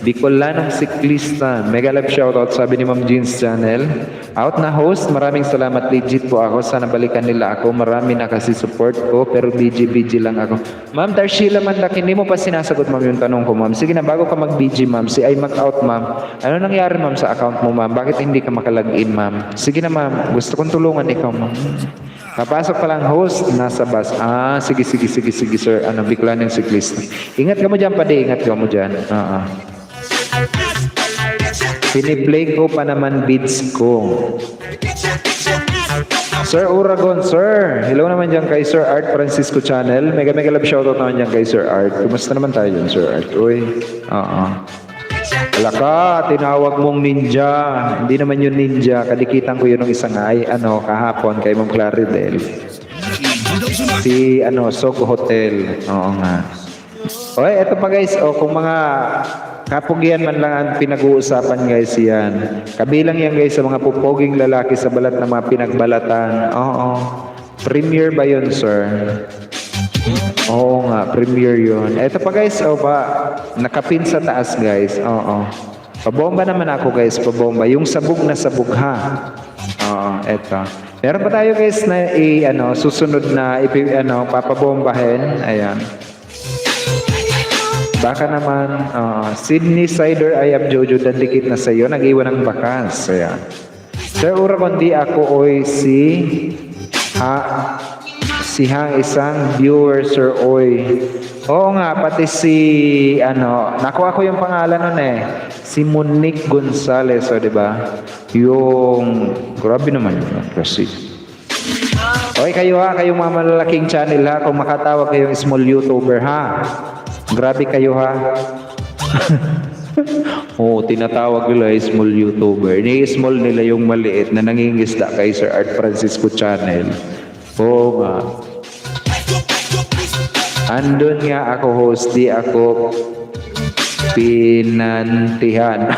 Bicolanong Siklista, mega love shoutout sabi ni Ma'am Jeans Channel. Out na host, maraming salamat, legit po ako. Sana balikan nila ako, marami na kasi support ko, pero BG lang ako. Ma'am Darshila Mandak, hindi mo pa sinasagot ma'am yung tanong ko ma'am. Sige na, bago ka mag-BG ma'am, si ay mag-out ma'am. Ano nangyari ma'am sa account mo ma'am? Bakit hindi ka makalag-in ma'am? Sige na ma'am, gusto kong tulungan ikaw ma'am. Kapasok pa lang host, nasa bus. Ah, sige sir. Ano, Bicolanong Siklista. Ingat ka mo dyan, Padi. Ingat ka mo dyan. Piniplay ko pa naman beats ko. Sir Uragon, sir. Hello naman dyan kay Sir Art Francisco Channel. Mega love shoutout naman dyan kay Sir Art. Kumusta naman tayo dyan, Sir Art? Uy. Wala ka, tinawag mong ninja. Hindi naman yun ninja. Kadikitan ko yun ng isang kahapon kay Ma'am Claridel. Si, Sog Hotel. Oo nga. Okay, eto pa guys. Kung mga kapugian man lang ang pinag-uusapan guys yan. Kabilang yan guys sa mga pupoging lalaki sa balat ng mga pinagbalatan. Oo. Premier ba yun, sir? Oo nga, premier yun. Eto pa guys, nakapin sa taas guys. Oo. Pabomba naman ako guys, pabomba. Yung sabog na sabog ha. Oo, eto. Meron pa tayo guys na susunod na papabombahin. Ayan. Baka naman, Sydney Cider, I am Jojo, dandikit na sa'yo, nag-iwan ng bakas. Ayan. Sir Ura, kundi ako oy si hang isang viewer, Sir Oy. Oo nga, pati si, nakuha ko yung pangalan nun si Monique Gonzales, di ba? Yung, grabe naman yun, kasi. Okay, kayo ha, kayong mga malalaking channel ha, kung makatawag kayong small YouTuber ha. Grabe kayo ha. Tinatawag nila small YouTuber. Ni-small nila yung maliit na nangingisda kay Sir Art Francisco Channel. Oo nga. Andun nga ako host, di ako pinantihan.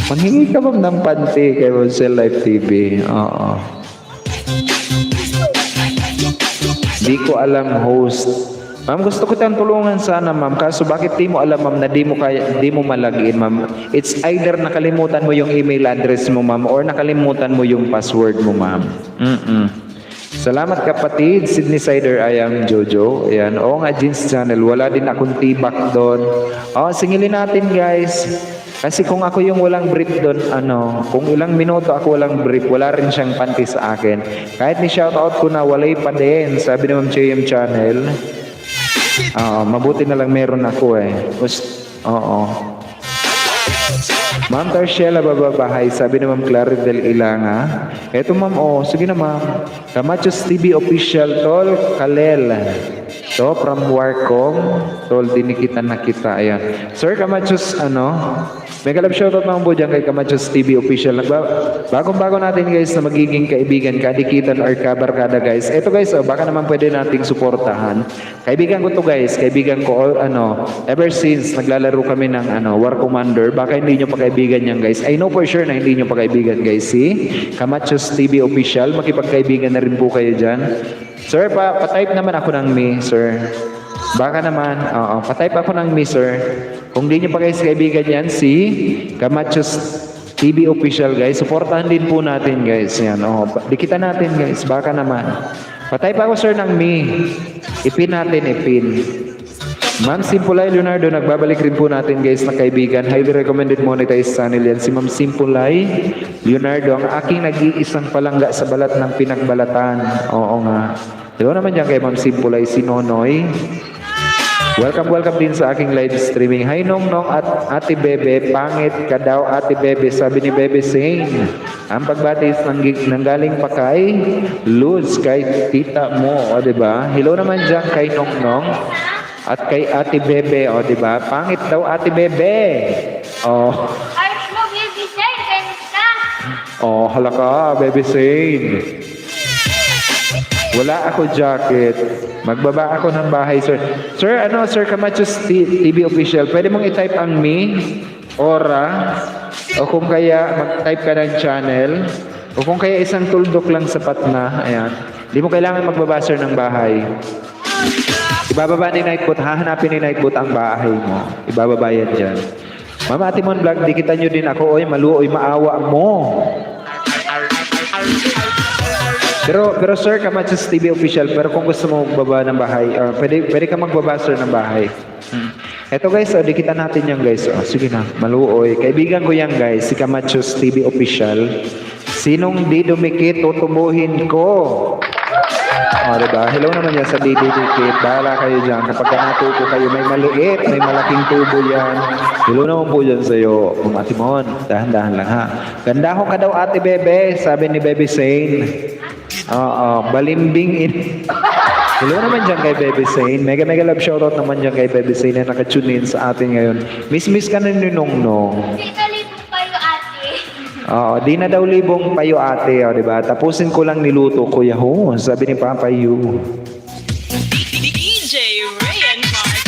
Manghingi ka bang ng panty kay Monsel Live TV? Oo. Di ko alam host. Ma'am, gusto ko tayong tulungan sana, ma'am. Kaso bakit di mo alam, ma'am, na di mo malagin, ma'am? It's either nakalimutan mo yung email address mo, ma'am, or nakalimutan mo yung password mo, ma'am. Salamat kapatid, Sydney Cider, I am Jojo. Ayan, oo nga, Jeans Channel. Wala din akong tibak doon. Singilin natin, guys. Kasi kung ako yung walang brief doon, kung ilang minuto ako walang brief, wala rin siyang panty sa akin. Kahit ni shoutout ko na, walay pa din. Sabi ni Ma'am JM Channel. Mabuti na lang meron ako Oo. Ma'am Tarshela Bababahay, sabi ni Ma'am Claridel Ilanga. Eto ma'am, sige na ma'am. Kamachos TV Official, Tol Kalel. So, from Warcom, Tol, dinikitan na kita. Ayan. Sir Kamachos, mega love shoutout naman po dyan kay Kamachos TV Official. Bagong-bago natin guys na magiging kaibigan, kadikitan or kabarkada guys. Eto guys, baka naman pwede nating suportahan. Kaibigan ko to guys, kaibigan ko ever since naglalaro kami ng War Commander, baka hindi nyo pa kaibigan yan guys. I know for sure na hindi nyo pa kaibigan guys. Si Kamachos TV Official, makipagkaibigan na rin po kayo dyan. Sir, pa-type naman ako ng me, sir. Baka naman, pa-type ako ng me, sir. Kung di nyo pa guys kaibigan yan, si Kamachos TV Official guys, supportahan din po natin guys. Yan, dikitan natin guys, baka naman. Pa-type ako sir ng me. Ipin natin, ipin. Ma'am Simpulay Leonardo, nagbabalik rin po natin guys na kaibigan. Highly recommended monetized channel yan. Si Ma'am Simpulay Leonardo, ang aking nag-iisang palangga sa balat ng pinagbalatan. Oo nga. Hello naman dyan kay Ma'am Simpulay, si Nonoy. Welcome din sa aking live streaming. Hi Nong at Ate Bebe, pangit ka daw Ate Bebe, sabi ni Bebe Sane. Ang pagbatis nanggaling pa kay Luz, kay tita mo, diba? Hello naman dyan kay Nong at kay Ate Bebe, diba? Pangit daw Ate Bebe. Baby Shane, kamusta? Halaka, Bebe Sane. Wala ako jacket. Magbaba ako ng bahay, sir. Sir, Sir Camachos TV official, pwede mong i-type ang me, Ora, o kung kaya mag-type ka ng channel, o kung kaya isang tuldok lang sapat na. Ayan. Di mo kailangan magbaba, sir, ng bahay. Ibababa ni Nightbot, hahanapin ni Nightbot ang bahay mo. Ibababa yan dyan. Mama Timon Vlog, dikitan nyo din ako. Oy, maluoy, maawa mo. Pero sir, Camachos TV official, pero kung gusto mo magbaba ng bahay, pwede ka magbaba, sir, ng bahay. Eto guys, dikitan natin yan guys. Sige na, maluoy. Kaibigan ko yan guys, si Camachos TV official. Sinong di dumikit, tutubuhin ko. Diba? Hello naman yan sa didikit. Bahala kayo dyan. Kapag natubo kayo, may maliit, may malaking tubo yan. Hello naman po dyan sa'yo. Ate Mon, dahan-dahan lang ha. Ganda ko ka daw, Ate Bebe, sabi ni Bebe Sane. Balimbing in. Hello naman dyan kay Bebe Sane. Mega love shoutout naman dyan kay Bebe Sane na nakatune in sa atin ngayon. Miss ka na ni Nongnong. Di na daw libong payo ate, diba? Tapusin ko lang niluto ko, yaho. Sabi ni Papa Yu. DJ Ray and Mark.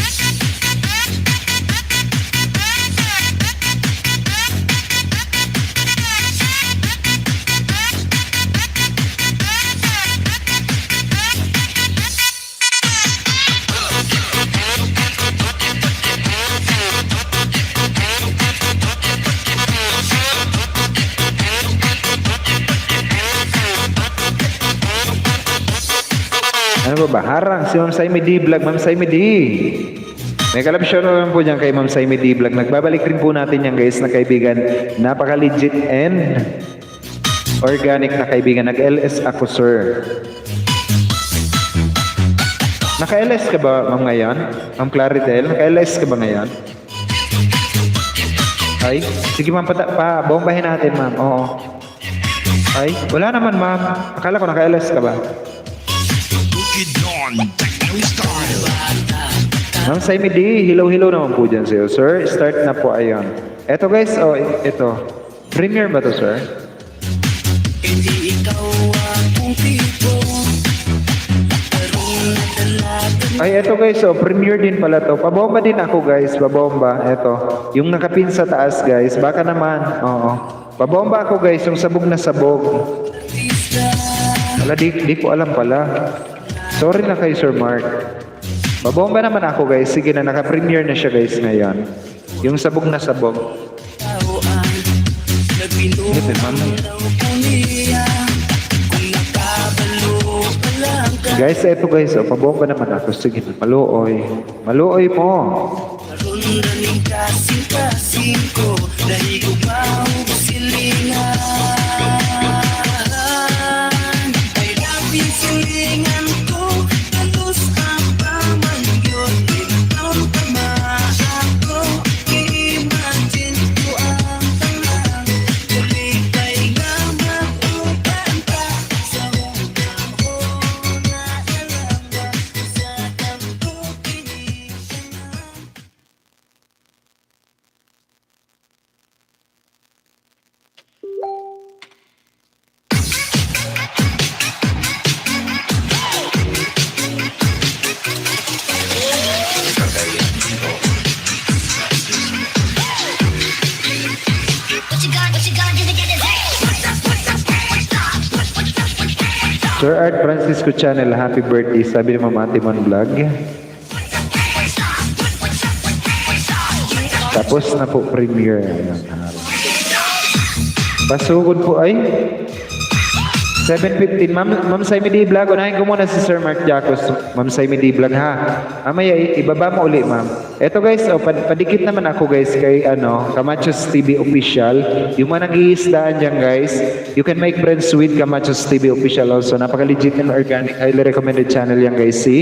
Ano ba? Harang si Ma'am Saimi D Vlog. Ma'am Saimi D. May kalab show naman po dyan kay Ma'am Saimi D Vlog. Nagbabalik rin po natin yan guys na kaibigan. Napaka-legit and organic na kaibigan. Nag-LS ako, sir. Naka-LS ka ba, Ma'am, ngayon? Ma'am Claridel, naka-LS ka ba ngayon? Ay, sige Ma'am, bombahin natin, Ma'am. Oo. Ay, wala naman, Ma'am. Akala ko naka-LS ka ba? Boogie Dawn, techno style. Ma'am Saimi D, hello naman po dyan sa'yo, sir. Start na po, ayon. Eto guys, ito. Premiere ba to, sir? Hindi ikaw akong tipo. Ay, eto guys, premiere din pala to. Pabomba din ako guys, pabomba. Eto, yung nakapin sa taas guys, baka naman. Oo. Pabomba ako guys, yung sabog na sabog. Wala, di ko alam pala. Sorry na kay Sir Mark. Babomba naman ako guys. Sige na, naka-premiere na siya guys ngayon. Yung sabog na sabog. Guys, eto guys. Pabomba naman ako. Sige na, maluoy. Maluoy mo. Rundaning kasing-kasing ko. Dahil umahog silingan. Ay labing silingan ko. Talos ang pamayon. Itaw tama ako. I-imagine ko ang tangang. Tuloy kay nga mag-upanta. Sa hunggang ko na alangga. Sa kampo pinisangan. Sir Art Francisco Channel, happy birthday. Sabi ni Ma'am Ate Mon Vlog. Tapos na po premiere. Ayan. Pasugod po ay 7:15. Ma'am Saimi D Vlog, unahin ko muna si Sir Mark Jacos. Ma'am Saimi D Vlog ha. Amaya, ibaba mo uli, ma'am. Eto guys, padikit naman ako guys kay Camachos TV official. Yung mga nag-iisdaan dyan guys, you can make friends with Camachos TV official also. Napaka-legit and organic, highly recommended channel yan guys. Si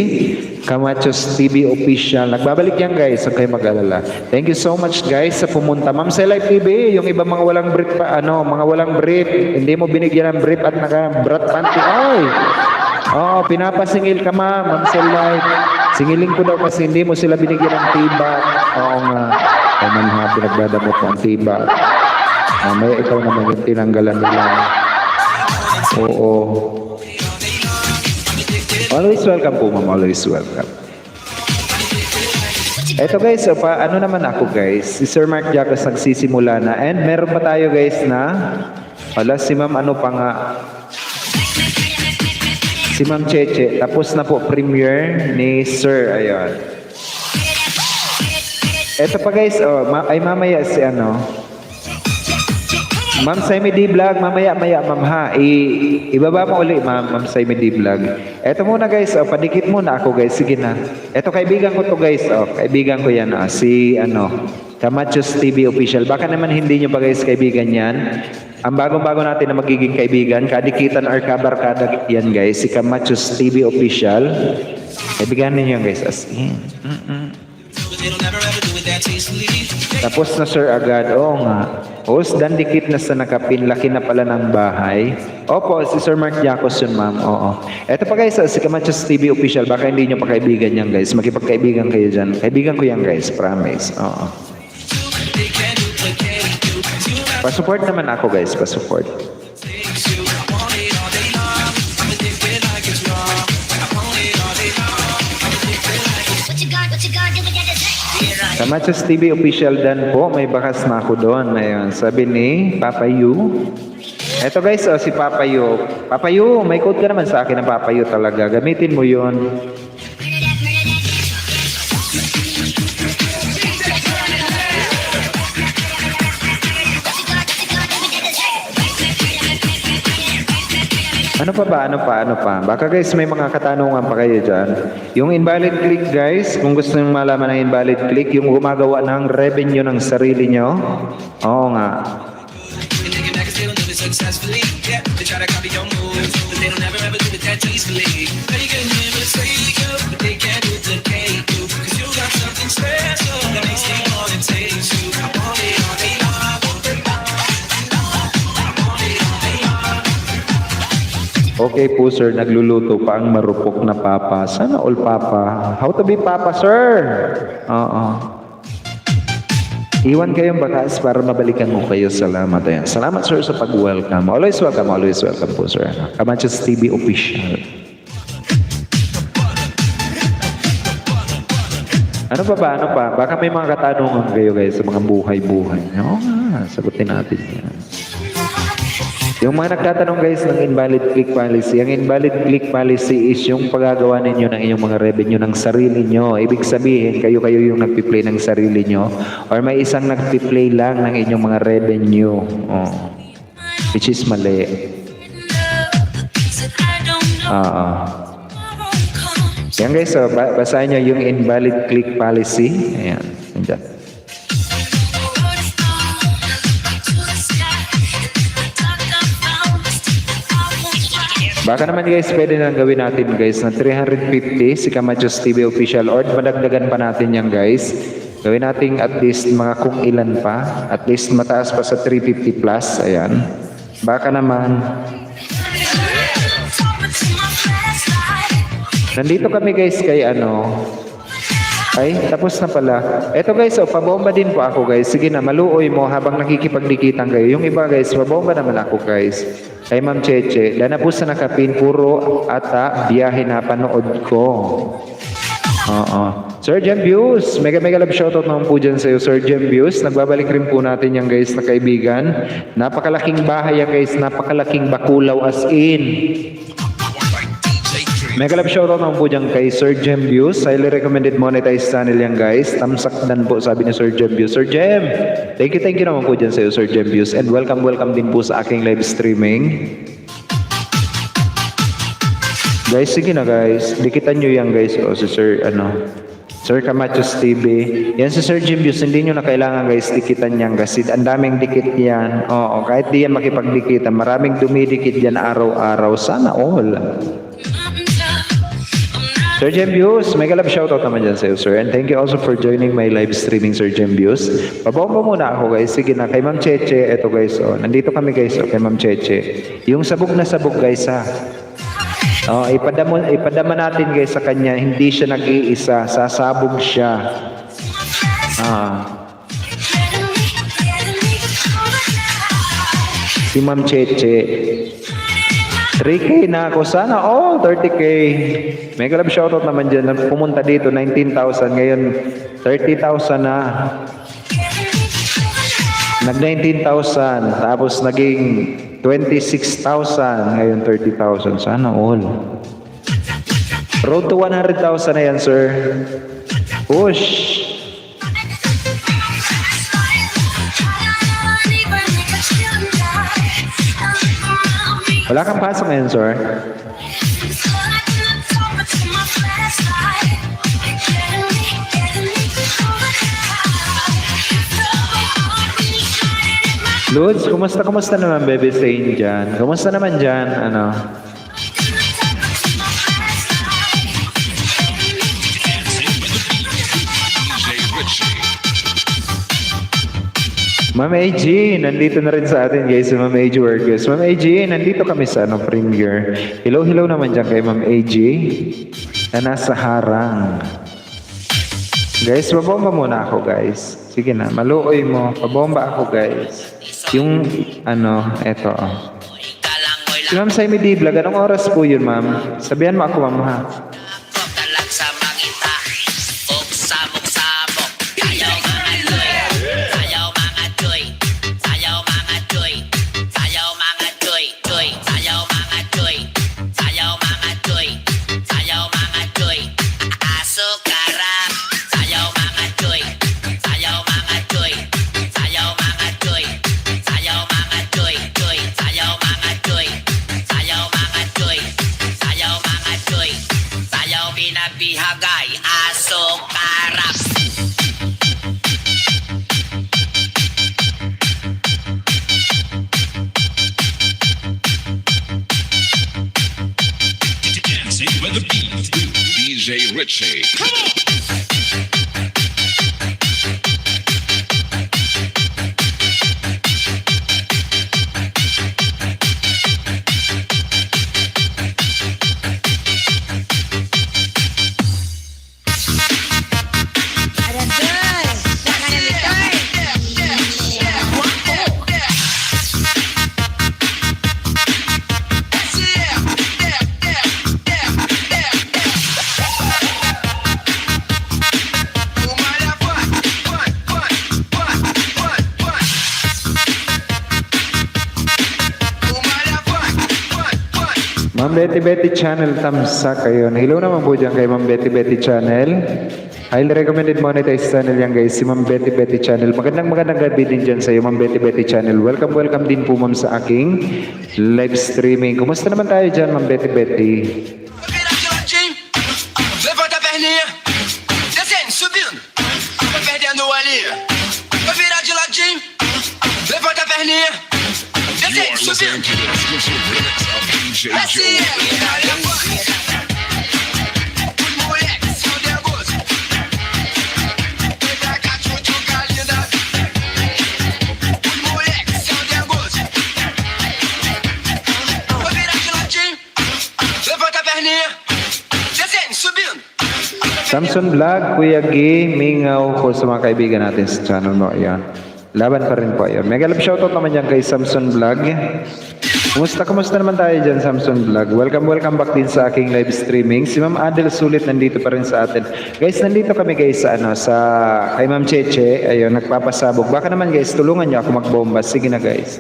Camachos TV official. Nagbabalik yan guys, huwag kayo mag-alala. Thank you so much guys sa pumunta. Ma'am sa Live TV, yung iba mga walang brief pa, mga walang brief, hindi mo binigyan ng brief at naka-brat panty. Ay! Oo, pinapasingil ka Ma'am sa Live. Singiling ko daw kasi hindi mo sila binigyan ng tiba. Oo nga. Kaman ha, pinagdadamot ng tiba. Mamaya ikaw naman yung tinanggalan nila. Oo. Always welcome po, ma'am. Always welcome. Eto guys, so ano naman ako guys, si Sir Mark Jacos nagsisimula na and meron pa tayo guys na wala si ma'am ano pa nga si ma'am Cheche, tapos na po premiere ni Sir, ayun. Eto pa guys, ay mamaya si ano Ma'am Saimi D Vlog, mamaya ma'am ha. Ibaba mo uli Ma'am Saimi D Vlog. Eto muna guys, padikit muna ako guys. Sige na. Eto kaibigan ko to guys. Kaibigan ko yan. Si Kamachos TV Official. Baka naman hindi nyo pa guys kaibigan yan. Ang bagong-bago natin na magiging kaibigan, kadikitan or kabarkada yan guys. Si Kamachos TV Official. Kaibigan ninyo guys. As in. Tapos na sir agad. Oo nga. Host, dan dikit na sa nakapin. Laki na pala ng bahay. Opo, si Sir Mark Jacos yun ma'am. Oo. Eto pa guys, si Kamachos TV Official. Baka hindi nyo pa kaibigan yan guys. Makipagkaibigan kayo dyan. Kaibigan ko yan guys. Promise. Oo. Pasupport naman ako guys. Pasupport. Kamachos TV Official dan po, may bakas na ako doon. Ayun, sabi ni Papa Yu. Eto guys, si Papa Yu. Papa Yu, may code ka naman sa akin ng Papa Yu talaga. Gamitin mo yun. Ano pa? Baka guys may mga katanungan pa kayo dyan. Yung invalid click guys, kung gusto nyo malaman ng invalid click, yung gumagawa ng revenue ng sarili nyo. Oo nga. Okay po sir, nagluluto pa ang marupok na papa. Sana all papa. How to be papa sir? Oo. Iwan kayong bakas para mabalikan mo kayo. Salamat. Ayan. Salamat sir sa pag-welcome. Always welcome po sir. Kamachos TV Official. Ano pa? Baka may mga katanungan kayo guys sa mga buhay-buhay. Oo nga, sagutin natin yan. Yung mga nagtatanong guys ng invalid click policy, ang invalid click policy is yung paggagawa ninyo ng inyong mga revenue ng sarili nyo. Ibig sabihin, kayo yung nagpi-play ng sarili nyo or may isang nagpi-play lang ng inyong mga revenue. Which is mali. Yan guys, basahin nyo yung invalid click policy. Ayan, nandiyan. Baka naman guys, pwede na gawin natin guys na 350 si Kamachos TV Official or madagdagan pa natin yan guys. Gawin natin at least mga kung ilan pa. At least mataas pa sa 350 plus. Ayan. Baka naman. Nandito kami guys kay Ay, tapos na pala. Eto guys, pabomba din po ako guys. Sige na, maluoy mo habang nakikipagdikitan kayo. Yung iba guys, pabomba naman ako guys. Kay Ma'am Cheche, dana po sa nakapin, puro ata biyahe na panood ko. Sir Jem Views, mega love shoutout naman po dyan sa'yo, Sir Jem Views. Nagbabalik rin po natin yan guys na kaibigan. Napakalaking bahay yan guys, napakalaking bakulaw as in. Mega love shoutout naman po dyan kay Sir Jem Views. Highly recommended monetized channel yan guys. Tamsakdan po sabi ni Sir Jem Views. Sir Jem, thank you naman po dyan sa iyo Sir Jem Views. And welcome din po sa aking live streaming. Guys, sige na guys. Dikitan nyo yan guys. Si Sir, Sir Kamachos TV. Yan si Sir Jem Views. Hindi nyo na kailangan guys dikitan yan kasi ang daming dikit yan. Oo, kahit di yan makipagdikitan. Maraming dumidikit yan araw-araw. Sana all. Sir Jem Views, mega love shoutout naman dyan sa iyo, sir. And thank you also for joining my live streaming, Sir Jem Views. Pabomba muna ako, guys. Sige na, kay Ma'am Cheche, eto guys, nandito kami, guys, kay Ma'am Cheche. Yung sabog na sabog, guys, ha. Ipadama natin, guys, sa kanya. Hindi siya nag-iisa. Sasabog siya. Si Ma'am Cheche. 3K na ako. Sana all 30K. Mega love shoutout naman dyan. Pumunta dito, 19,000. Ngayon, 30,000 na. Nag 19,000. Tapos naging 26,000. Ngayon, 30,000. Sana all. Road to 100,000 na yan, sir. Push. Wala kang pasok ngayon, sir. Lods, kumusta naman, baby Saint dyan? Kumusta naman dyan? Ano? Ma'am AG, nandito na rin sa atin guys, si Ma'am AG Workers. Ma'am AG, nandito kami sa premiere. Hello naman dyan kay Ma'am AG na nasa harang. Guys, pabomba muna ako guys. Sige na, maluoy mo. Pabomba ako guys. Yung eto. Si Ma'am Saimi D. Vlog, anong oras po yun ma'am? Sabihan mo ako ma'am ha. Pinabihagay, aso, karap. Dancing with the beat. DJ Richie. Come on. Ma'am Betty Channel, tamsak kayo. Hello naman po dyan kay Ma'am Betty Channel. Highly recommended monetized channel yan guys, si Ma'am Betty Channel. Magandang gabi din dyan sa iyo, Ma'am Betty Channel. Welcome din po ma'am sa aking live streaming. Kumusta naman tayo dyan, Ma'am Betty? Vira de ladinho, levanta a perninha, descendo, subindo, vai perdendo ali. Vai virar de ladinho, levanta a perninha, You are descendo, listening subindo. to the exclusive remix of DJ Desce, Joe. os moleques são nervosos. Vem pra cá, tchutchuca linda. Os moleques são nervosos. Vai virar de ladinho, levanta a perninha, descendo, subindo. Samson Vlog, Kuya G, Mingaw po sa mga kaibigan natin sa channel mo. Ayan. Laban pa rin po. Ayan. Mega love shoutout naman dyan kay Samson Vlog. Kumusta naman tayo dyan, Samson Vlog? Welcome back din sa aking live streaming. Si Ma'am Adel Sulit nandito pa rin sa atin. Guys, nandito kami guys sa kay Ma'am Cheche. Ayun, nagpapasabog. Baka naman guys, tulungan niyo ako magbomba. Sige na guys.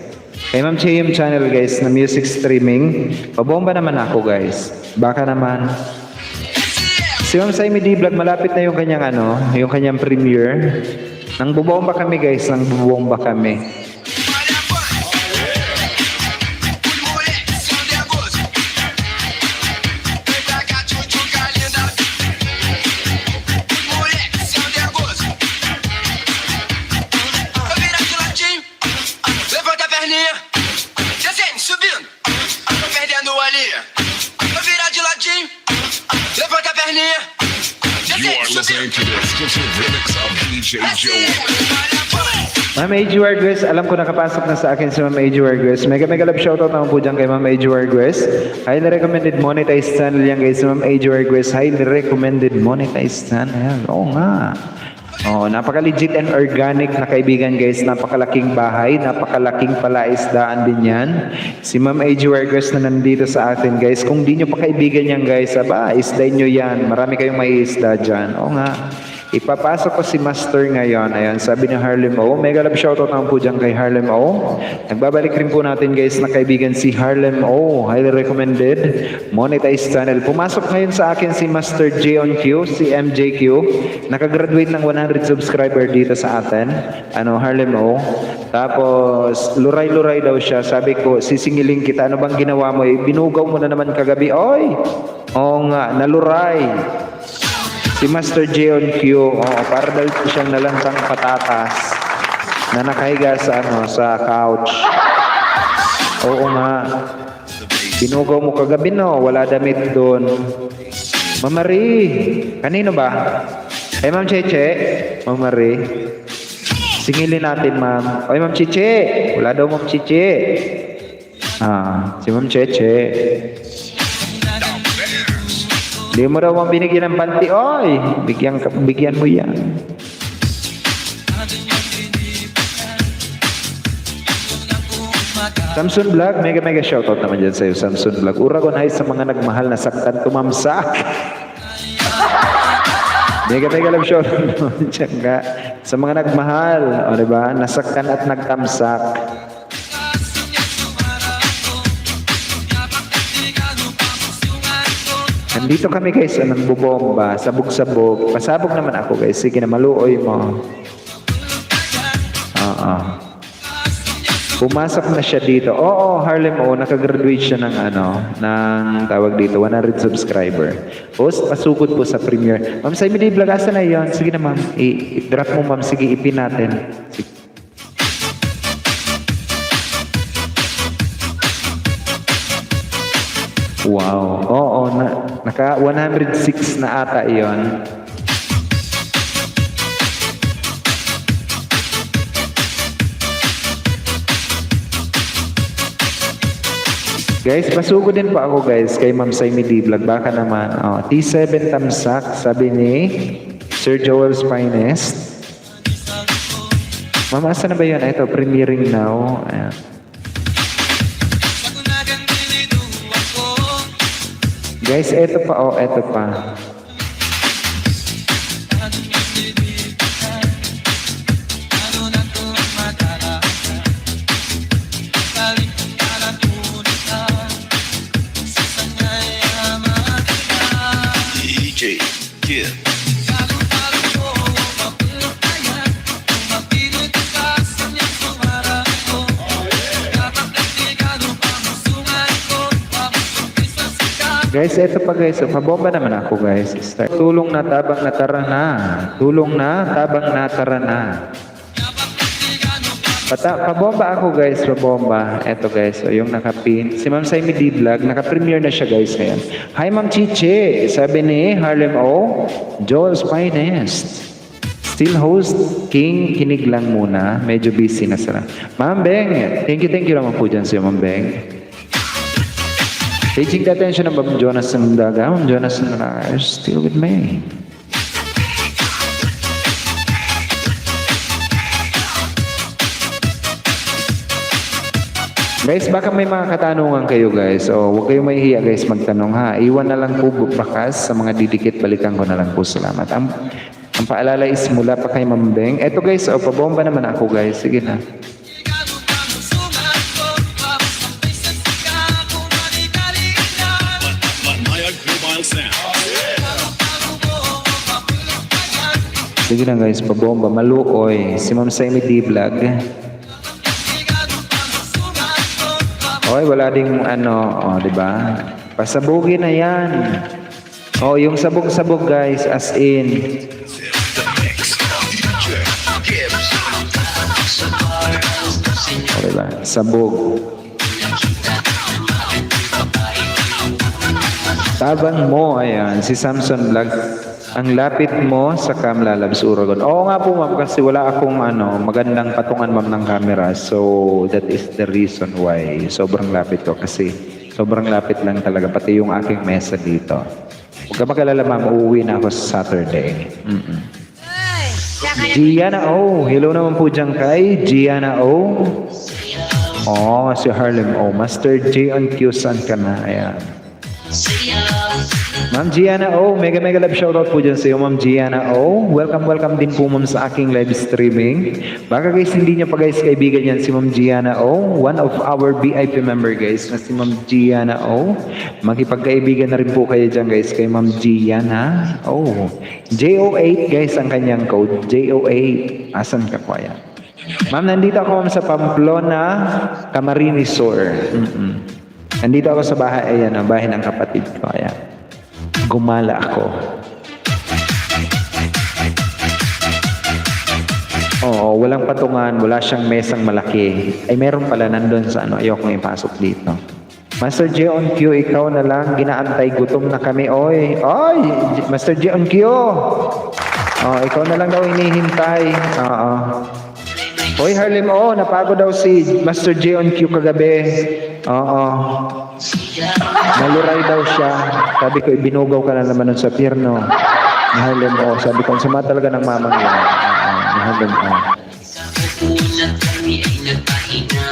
Kay Ma'am Che yung channel guys na music streaming. Pabomba naman ako guys. Baka naman. Si Ma'am Saimi D Vlog, malapit na yung kanyang premiere. Nang bubomba kami guys, nang bubomba kami. Os moleques são nervosos. Vem pra cá, tchutchuca linda. Os moleques são nervosos. Vai virar de ladinho, levanta a perninha, descendo, subindo, vai perdendo ali. Vai virar de ladinho, levanta a perninha, You are descendo, listening subindo. to the exclusive remix of DJ Joe. Ma'am AG Wargues, alam ko nakapasok na sa akin si Ma'am AG Wargues. Mega love shoutout naman po dyan kay Ma'am AG Wargues. Highly recommended monetized channel yan guys, Ma'am AG Wargues. Highly recommended monetized channel. Oo nga. Oh, napaka-legit and organic na kaibigan guys. Napakalaking bahay, napakalaking palaisdaan din yan. Si Ma'am AJ Workers na nandito sa atin guys. Kung di nyo pa kaibigan yan guys, aba, isday nyo yan. Marami kayong may isda dyan. Oo nga. Ipapasok ko si Master ngayon. Ayan, sabi ni Harlem O. Mega love shoutout naman po dyan kay Harlem O. Nagbabalik rin po natin guys na kaibigan si Harlem O. Highly recommended. Monetized channel. Pumasok ngayon sa akin si Master J on Q, si MJQ. Nakagraduate ng 100 subscriber dito sa atin. Harlem O. Tapos, luray-luray daw siya. Sabi ko, sisingiling kita. Ano bang ginawa mo? Binugaw mo na naman kagabi. Oy! Oo nga, naluray. Si Master J on Q, para daw siyang nalantang patatas na nakahiga sa couch. Oo nga. Binugaw mo kagabi, no? Wala damit doon. Ma'am Marie, kanino ba? Ay, Ma'am Cheche. Ma'am Marie. Singilin natin, Ma'am. Ay, Ma'am Cheche. Wala daw, Ma'am Cheche. Si Ma'am Cheche. Hindi mo daw binigyan ng panty. Oy, bigyan mo yan. Samson Vlog, mega shoutout naman dyan sa'yo, Samson Vlog. Uragon ay sa mga nagmahal na saktan tumamsak. Mega love shoutout naman dyan ka. Sa mga nagmahal, o diba, nasaktan at nagtamsak. Nandito kami guys, nagbubomba, sabog-sabog. Pasabog naman ako guys. Sige na, maluoy mo. Pumasok na siya dito. Oo, Harlem O, nakagraduate siya ng ng tawag dito, 100 subscriber. Post, pasugod po sa premiere. Ma'am, sa Imidi Vlog, asa na yun? Sige na ma'am, i-drop mo ma'am, sige, ipin natin. Sige. Wow. Oo, naka 106 na ata iyon. Guys, pasugod din po ako guys kay Ma'am Saimi D Vlog. Baka naman, T7 Tamsak, sabi ni Sir Joel's Finest. Ma'am, asa na ba yun? Ito, premiering now. Ayan. Guys, eto pa, eto pa. DJ Kid. Guys, eto pa guys. Pabomba naman ako guys. Start. Tulong na tabang natara na. Tulong na tabang natara na. Pabomba ako guys. Pabomba. Eto guys. Yung nakapin. Si Ma'am Saimi D Vlog. Naka-premiere na siya guys ngayon. Hi Ma'am Chiche. Sabi ni Harlem O. Joel's Finest. Still host. King. Kinig lang muna. Medyo busy na sila. Ma'am Beng. Thank you naman po dyan sa'yo Ma'am Beng. Taking the attention of Ma'am Jonathan Daga. Ma'am Jonathan Daga is still with me. Guys, baka may mga katanungan kayo guys. Huwag kayong mahihiya guys magtanong ha. Iwan na lang po bakas sa mga didikit. Balikan ko na lang po. Salamat. Ang paalala is mula pa kay Ma'am Beng. Eto guys, pabomba naman ako guys. Sige na. Sige na guys, pabomba, maluoy. Si Ma'am Saimi D Vlog. Oy, wala ding di ba? Pasabugin na yan. Yung sabog-sabog guys, as in. Diba? Sabog. Tabang mo, ayan, si Samson Vlog. Ang lapit mo sa Cam Lalabs Uragon. Oo nga po ma'am, kasi wala akong magandang patungan ma'am ng camera. So that is the reason why sobrang lapit ko. Kasi sobrang lapit lang talaga. Pati yung aking mesa dito. Huwag ka mag-alala ma'am, uuwi na ako sa Saturday. Gianna O. Hello naman po dyan kay Gianna O. Oh, si Harlem O. Master J on Q, saan ka na? Ayan. Ma'am Gianna O, mega love shoutout po dyan sa iyo, Ma'am Gianna O. Welcome din po ma'am sa aking live streaming. Baka guys, hindi nyo pa guys kaibigan yan si Ma'am Gianna O. One of our VIP member guys na si Ma'am Gianna O. Makipagkaibigan na rin po kayo dyan guys kay Ma'am Gianna O. JO8 guys ang kanyang code. JO8. Asan ka po yan? Ma'am, nandito ako ma'am sa Pamplona, Camarines Sur. Nandito ako sa bahay, ayan, ang bahay ng kapatid ko, ayan. Gumala ako. Oo, walang patungan, wala siyang mesang malaki. Ay, meron pala nandun sa ano, ayokong ipasok dito. Master J on Q, ikaw na lang, ginaantay, gutom na kami, oy. Oy, Master J on Q. Oh, ikaw na lang daw hinihintay. Oo. Hoy Harlem, napagod daw si Master J on Q kagabi. Oo. Naluray daw siya. Sabi ko, ibinugaw ka na naman nun sa pierno. Ni Harlem, sabi ko, sama talaga ng mamang yan. Ni Harlem, Ulat kami ay nagpahinga.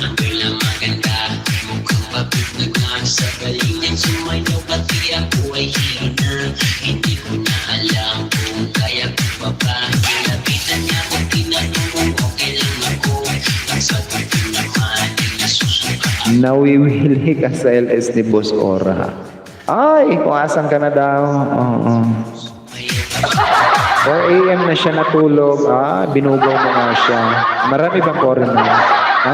Ang girl maganda, mukhang pabignagan. Sa galingan sumayaw, pati ako ay hina. Hindi ko na alam kung kaya ko pa ba. Nilapitan niya kung tinanong kung okay lang ako. Ang sagot ko naman ay nasusuka. nawiwili ka sa LS ni Boss Ora. Ay, kung asan ka na daw. Oo. 4 AM na siya natulog. Binugaw mo nga siya. Marami bang foreigner?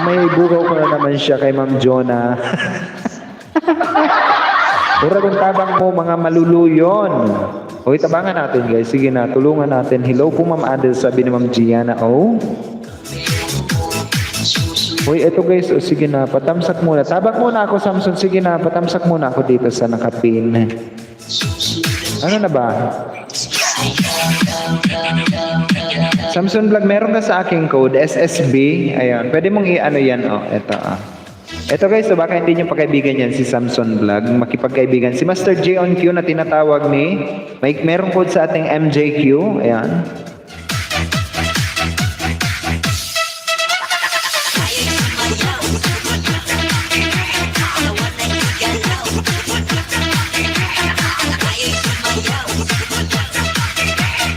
May ibugaw ko na naman siya kay Ma'am Jonah. Pura kung tabang mo, mga maluluyon. Hoy, tabangan natin guys. Sige na, tulungan natin. Hello po Ma'am Adel, sabi ni Ma'am Gianna. Hoy, eto guys. Sige na, patamsak muna. Tabak muna ako, Samson. Sige na, patamsak muna ako dito sa nakapin. Ano na ba? Samson Vlog, meron ka sa aking code, SSB. Ayun, pwede mong i-ano yan. Eto Eto guys, baka hindi nyo pakaibigan yan si Samson Vlog. Makipagkaibigan. Si Master J on Q na tinatawag ni, meron code sa ating MJQ. Ayan.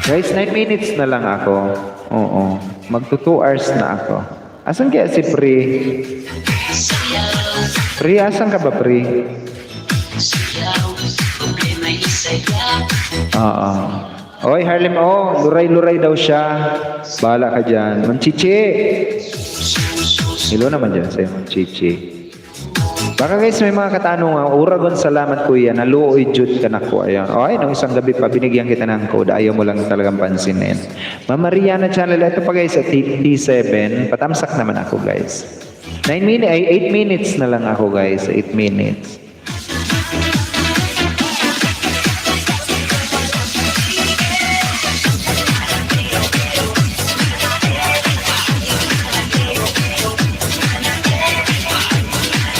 Guys, 9 minutes na lang ako. Oo. Magto 2 hours na ako. Asan kaya si Pri? Pri, asan ka ba, Pri? Oo. Oy, Harlem, luray-luray daw siya. Bahala ka dyan. Manchichi! Hello naman dyan sa'yo, Manchichi. Baka guys, may mga katanungan. Uragon, salamat kuya. Naluoy jud ka na ko. Ayan. Nung isang gabi pa, binigyan kita ng code. Ayaw mo lang talagang pansinin. Ma'am Mariana Channel. Ito pa guys, at T7. Patamsak naman ako guys. 8 minutes na lang ako guys. 8 minutes.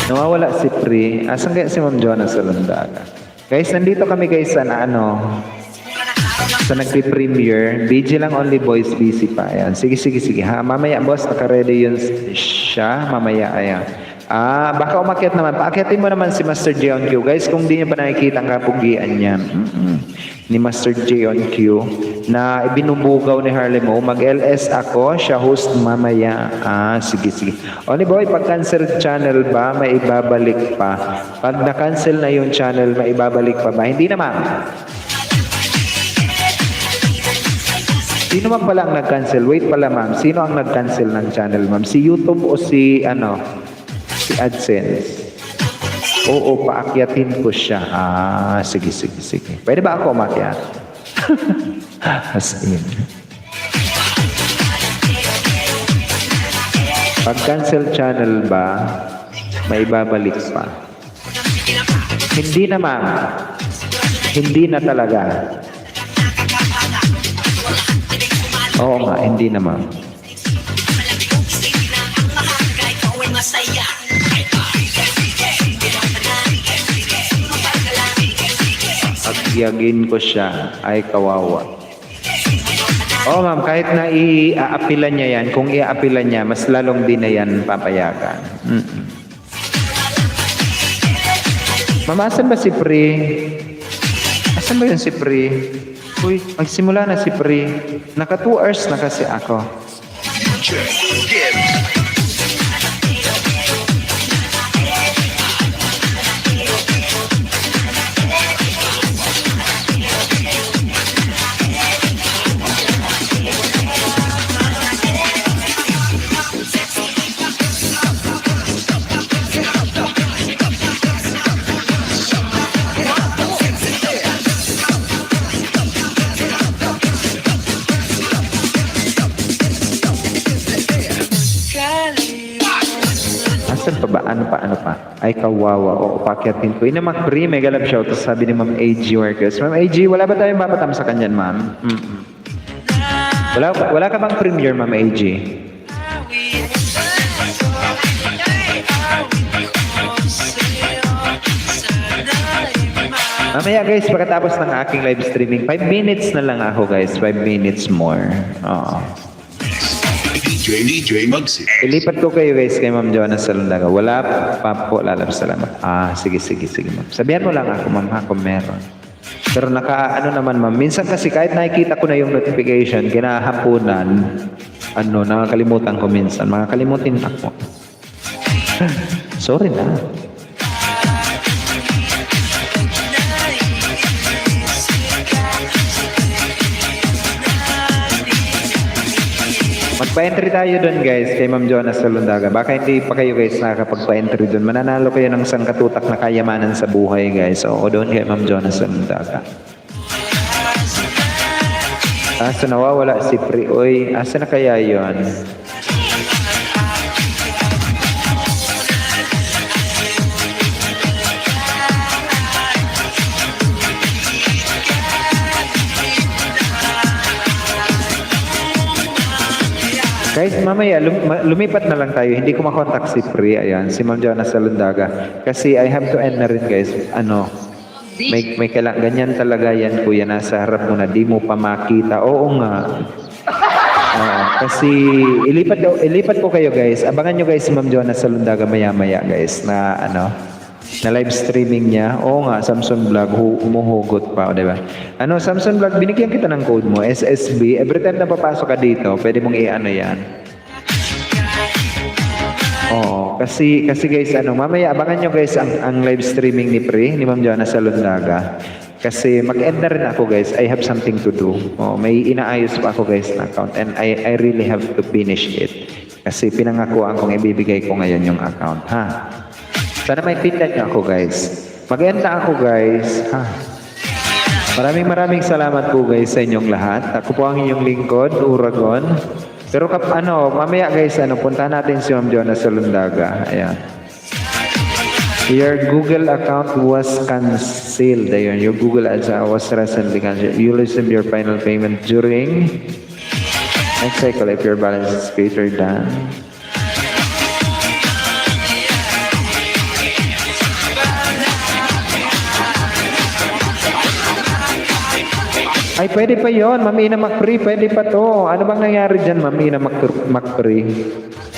Nawawala si Pri. Asan kaya si Ma'am Jonah sa Lundaga? Guys, nandito kami guys sa sa nagpi-premiere. BG lang only boys, busy pa. Ayan. Sige ha. Mamaya boss, naka-ready yun siya. Mamaya, ayan. Baka umakyat naman. Paakyatin mo naman si Master J on Q. Guys, kung di niyo pa nakikita ang kapugian niya ni Master J on Q na ibinubugaw ni Harlem mag-LS ako, siya host mamaya. Sige. Only boy, pag cancel channel ba, may ibabalik pa. Pag na-cancel na yung channel, may ibabalik pa ba? Hindi naman. Sino man pala ang nag-cancel? Wait pala ma'am, sino ang nag-cancel ng channel ma'am? Si YouTube o si si AdSense? Oo, paakyatin ko siya. Sige. Pwede ba ako umakyat? As in. Pag cancel channel ba, may babalik pa? Hindi na ma'am. Hindi na talaga. Oo nga, hindi na ma'am. Agyagin ko siya ay kawawa. Oo ma'am, kahit na i-aapilan niya yan, kung i-aapilan niya, mas lalong din na yan papayagan. Ma'am, asan ba si Pri? Asan ba yun si Pri? Uy, magsimula na si Pri. Naka 2 hours na kasi ako. Asan pa ba? Ano pa? Ay, kawawa. Oo, pakyatin ko. Inamak Pri, mega love shout. Tapos sabi ni Ma'am AG Workers. Ma'am AG, wala ba tayong papatam sa kanyan, ma'am? Wala ka bang premiere, Ma'am AG? Mamaya guys, pagkatapos ng aking live streaming, 5 minutes na lang ako guys. 5 minutes more. Oo. DJ Muggsy. Ilipat ko kayo guys kay Ma'am Joanna Salundaga. Wala pa po, lalab salamat. Sige ma'am. Sabihan mo lang ako ma'am ha kung meron. Pero ano naman ma'am, minsan kasi kahit nakikita ko na yung notification, kinahapunan, nakakalimutan ko minsan. Makakalimutin ako. Sorry na. Magpa-entry tayo doon guys kay Ma'am Joanna Salundaga. Baka hindi pa kayo guys nakakapagpa-entry doon. Mananalo kayo ng sangkatutak na kayamanan sa buhay guys. Oo, doon kay Ma'am Joanna Salundaga. Asa nawawala si Pri? Oy, asa na kaya yon? Guys, mamaya lumipat na lang tayo. Hindi ko makontak si Pri. Ayan, si Ma'am Joanna Salundaga. Kasi I have to end na rin guys. May ganyan talaga yan kuya. Nasa harap mo na di mo pa makita. Oo nga. Kasi ilipat ko kayo guys. Abangan nyo guys si Ma'am Joanna Salundaga maya-maya guys. Na live streaming niya. Oo nga, Samson Vlog, umuhugot pa, di ba? Samson Vlog, binigyan kita ng code mo, SSB. Every time na papasok ka dito, pwede mong yan. Oo, kasi guys, mamaya abangan nyo guys ang live streaming ni Pri, ni Ma'am Joanna Salundaga. Kasi mag-end na rin ako guys, I have something to do. May inaayos pa ako guys na account and I really have to finish it. Kasi pinangakuan kong ibibigay ko ngayon yung account, ha? Sana maintindihan niyo ako guys. Mag-end na ako guys. Maraming salamat po guys sa inyong lahat. Ako po ang inyong lingkod, Uragon. Pero mamaya guys, puntahan natin si Ma'am Joanna Salundaga. Ayan. Your Google account was cancelled. Ayan, your Google Ads was recently cancelled. You received your final payment during next cycle if your balance is greater than Ay, pwede pa yon, Ma'am Ina Macpri, pwede pa to. Ano bang nangyari dyan, Ma'am Ina Macpri?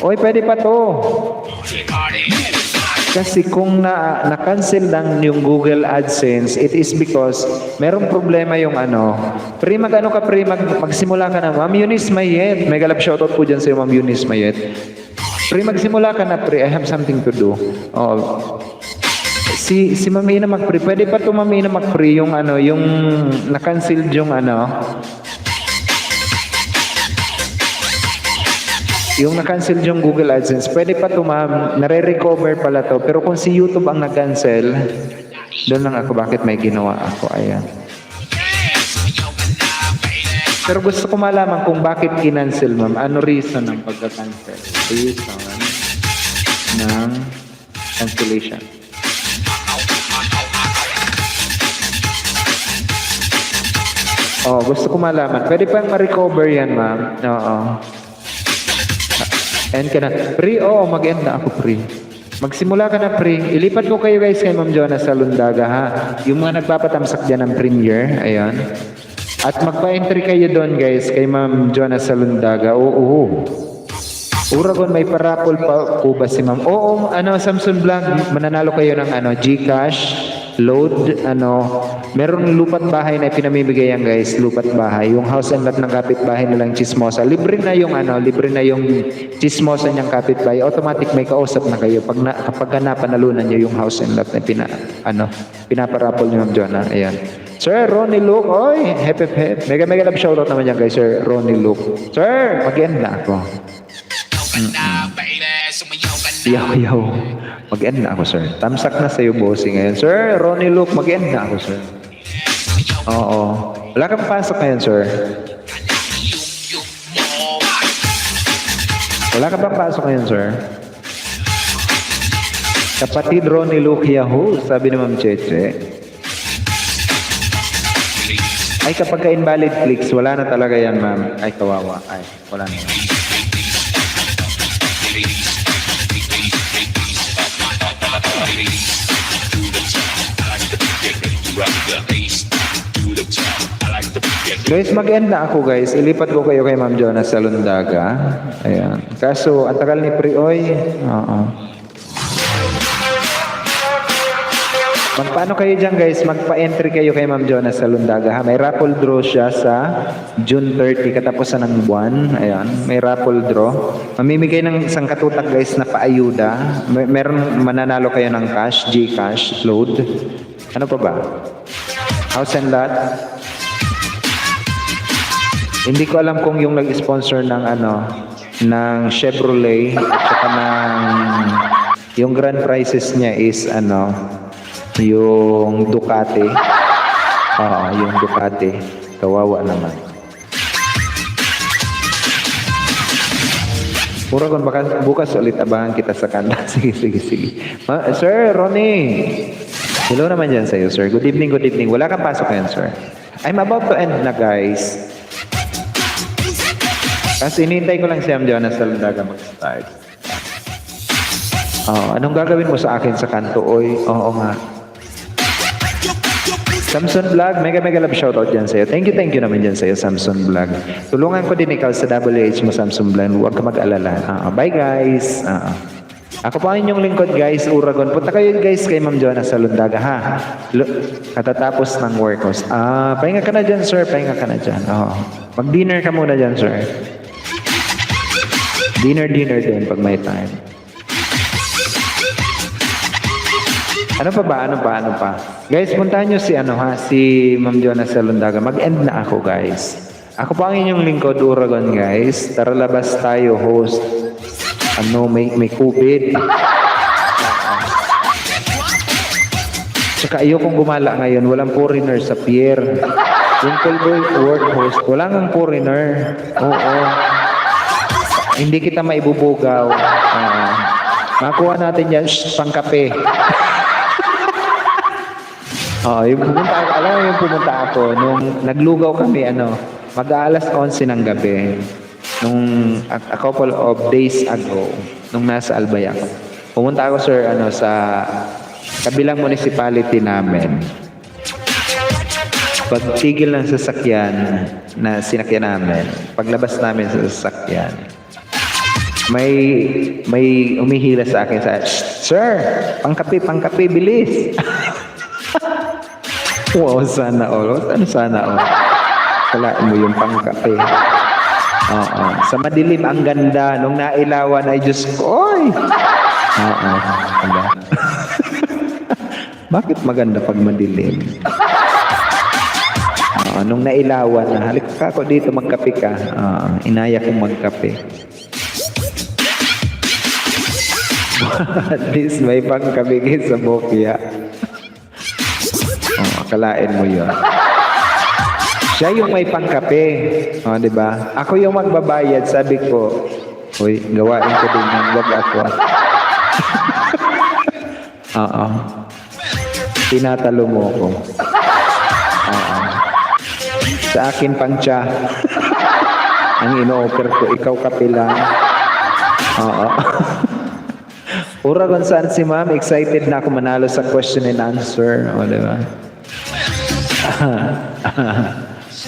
Oy, pwede pa to. Kasi kung na-cancel lang yung Google AdSense, it is because merong problema yung Pri, magsimula ka na. Ma'am Eunice Mayet, mega love shoutout po dyan sa'yo, Ma'am Eunice Mayet. Pri, magsimula ka na, Pri. I have something to do. Si Ma'am Ina Macpri, pwede pa to Ma'am Ina Macpri yung yung na-cancel yung yung na-cancel yung Google AdSense. Pwede pa to ma'am, nare-recover pala to. Pero kung si YouTube ang na-cancel, doon lang ako bakit may ginawa ako. Ayan. Pero gusto ko malaman kung bakit kinancel ma'am. Ano reason ng pagka-cancel? Reason ng cancellation. Gusto ko malaman. Pwede pa ma-recover yan, ma'am. Oo. End ka na. Pri, mag-end na ako, Pri. Magsimula ka na, Pri. Ilipat ko kayo guys kay Ma'am Joanna Salundaga, ha? Yung mga nagpapatamsak dyan ng premiere, ayan. At magpa-entry kayo doon guys kay Ma'am Joanna Salundaga. Oo. Uragon, may parapol pa po ba si Ma'am? Oo, Samson Vlog, mananalo kayo ng GCash, load, meron lupat bahay na pinamimigay yan guys, lupat bahay. Yung house and lot ng kapitbahay nilang chismosa. Libre na yung chismosa niyang kapitbahay. Automatic may kausap na kayo kapag napanalunan niyo yung house and lot na pinaparapol ni Ma'am Joanna. Ayan. Sir Ronnie Luke, oy, hep. Mega love shoutout naman yan guys, Sir Ronnie Luke. Sir, mag-end na ako. Yaw. Mag-end na ako, sir. Tamsak na sa'yo, bossing ngayon. Sir, Ronnie Luke, mag-end na ako, sir. Oo. Wala kang pasok ngayon, sir. Wala ka bang pasok ngayon, sir? Kapatid Ronnie Luke, yahoo, sabi ni Ma'am Cheche. Ay, kapag ka-invalid clicks, wala na talaga yan, ma'am. Ay, kawawa. Ay, wala na. Guys, mag-end na ako guys. Ilipat ko kayo kay Ma'am Joanna Salundaga. Ayan. Kaso, ang tagal ni Prioy. Magpaano kayo dyan guys? Magpa-entry kayo kay Ma'am Joanna Salundaga. May raffle draw siya sa June 30, katapusan ng buwan. Ayan. May raffle draw. Mamimigay ng isang katutak guys na paayuda. Meron mananalo kayo ng cash, GCash, load. Ano pa ba? House and lot. Hindi ko alam kung yung nag-sponsor ng ng Chevrolet at saka yung grand prizes niya is yung Ducati. Yung Ducati. Kawawa naman. Uragon, baka bukas ulit abangan kita sa kanta. Sige. Sir Ronnie. Hello naman dyan sa'yo, sir. Good evening. Wala kang pasok yan, sir. I'm about to end na, guys. Kasi inintay ko lang si Ma'am Joanna Salundaga mag-start. Anong gagawin mo sa akin sa kanto, oy? Oo nga. Samson Vlog, mega love shoutout dyan sa'yo. Thank you naman dyan sa'yo, Samson Vlog. Tulungan ko din ikaw sa WH mo, Samson Vlog. Huwag ka mag-alala. Bye, guys. Ako pa inyong lingkod, guys, Uragon. Punta kayo, guys, kay Ma'am Joanna Salundaga, ha? Katatapos ng workouts. Pahinga ka na dyan, sir. Pahinga ka na dyan. Mag-dinner ka muna dyan, sir. Dinner din pag may time. Ano pa? Guys, puntahan nyo si Ma'am Joanna Salundaga. Mag-end na ako, guys. Ako pa ang inyong lingkod, Uragon, guys. Tara, labas tayo, host. May COVID. Tsaka ayokong gumala ngayon. Walang foreigner sa pier. Yung Colboy World host, walang foreigner. Oo. Hindi kita maibubugaw. Makuha natin yan, pangkape. Yung pumunta ako, nung naglugaw kami, mag-aalas 11 ng gabi, nung a couple of days ago, nung nasa Albayac. Pumunta ako, sir, sa kabilang municipality namin. Pagtigil ng sasakyan na sinakyan namin, paglabas namin sa sasakyan, may umihila sa akin sir, pangkape, bilis. Wow, sana all. Ano sana all? Kalaan mo yung pangkape. Sa madilim ang ganda. Nung nailawan ay Diyos ko, oy! Bakit maganda pag madilim? Nung nailawan na, halik ka ako dito, magkape ka. Inaya kong magkape. At least may pangkabigay sa bokya. Akalain mo yun. Siya yung may pangkape. Diba? Ako yung magbabayad. Sabi ko, uy, gawain ko din yung wag ako. Tinatalo mo ko. Sa akin pang tiya. Ang ino-offer ko, ikaw kape lang. Uragon, saan si ma'am? Excited na ako manalo sa question and answer. Diba?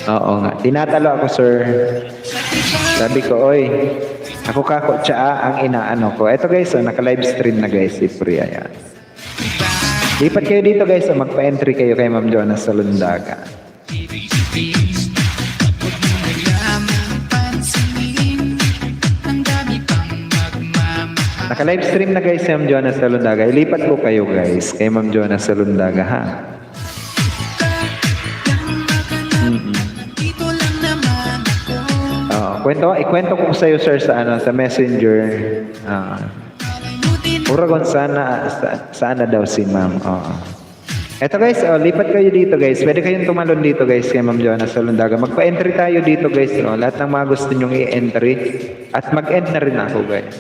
Oo nga. Tinatalo ako, sir. Sabi ko, oy, ako kako tsaa ang inaano ko. Eto guys, naka-live stream na guys, si Priya yan. Lipat kayo dito guys, magpa-entry kayo kay Ma'am Jonas sa Lundaga. Naka-live stream na guys si Ma'am Jonas sa Lundaga. Ilipat ko kayo guys kay Ma'am Jonas sa Lundaga, ha? Ikwento ko sa iyo sir sa Messenger. Uragon sana daw si Ma'am. Eto guys, lipat kayo dito guys. Pwede kayong tumalon dito guys kay Ma'am Jonas sa Lundaga. Magpa-entry tayo dito guys. Lahat ng mga gusto nyong i-entry. At mag-end na rin ako guys.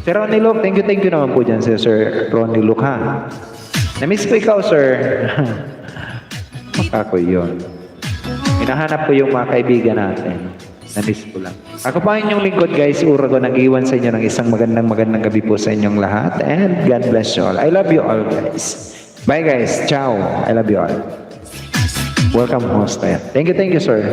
Sir Ronnie Luke, thank you naman po dyan sa Sir Ronnie Luke, ha? Na-miss ko ikaw, sir. Ako yun. Hinahanap ko yung mga kaibigan natin. Na-miss ko lang. Ako pa inyong lingkod guys, Uragon, nag-iwan sa inyo ng isang magandang gabi po sa inyong lahat. And God bless you all. I love you all guys. Bye guys. Ciao. I love you all. Welcome host. Thank you sir.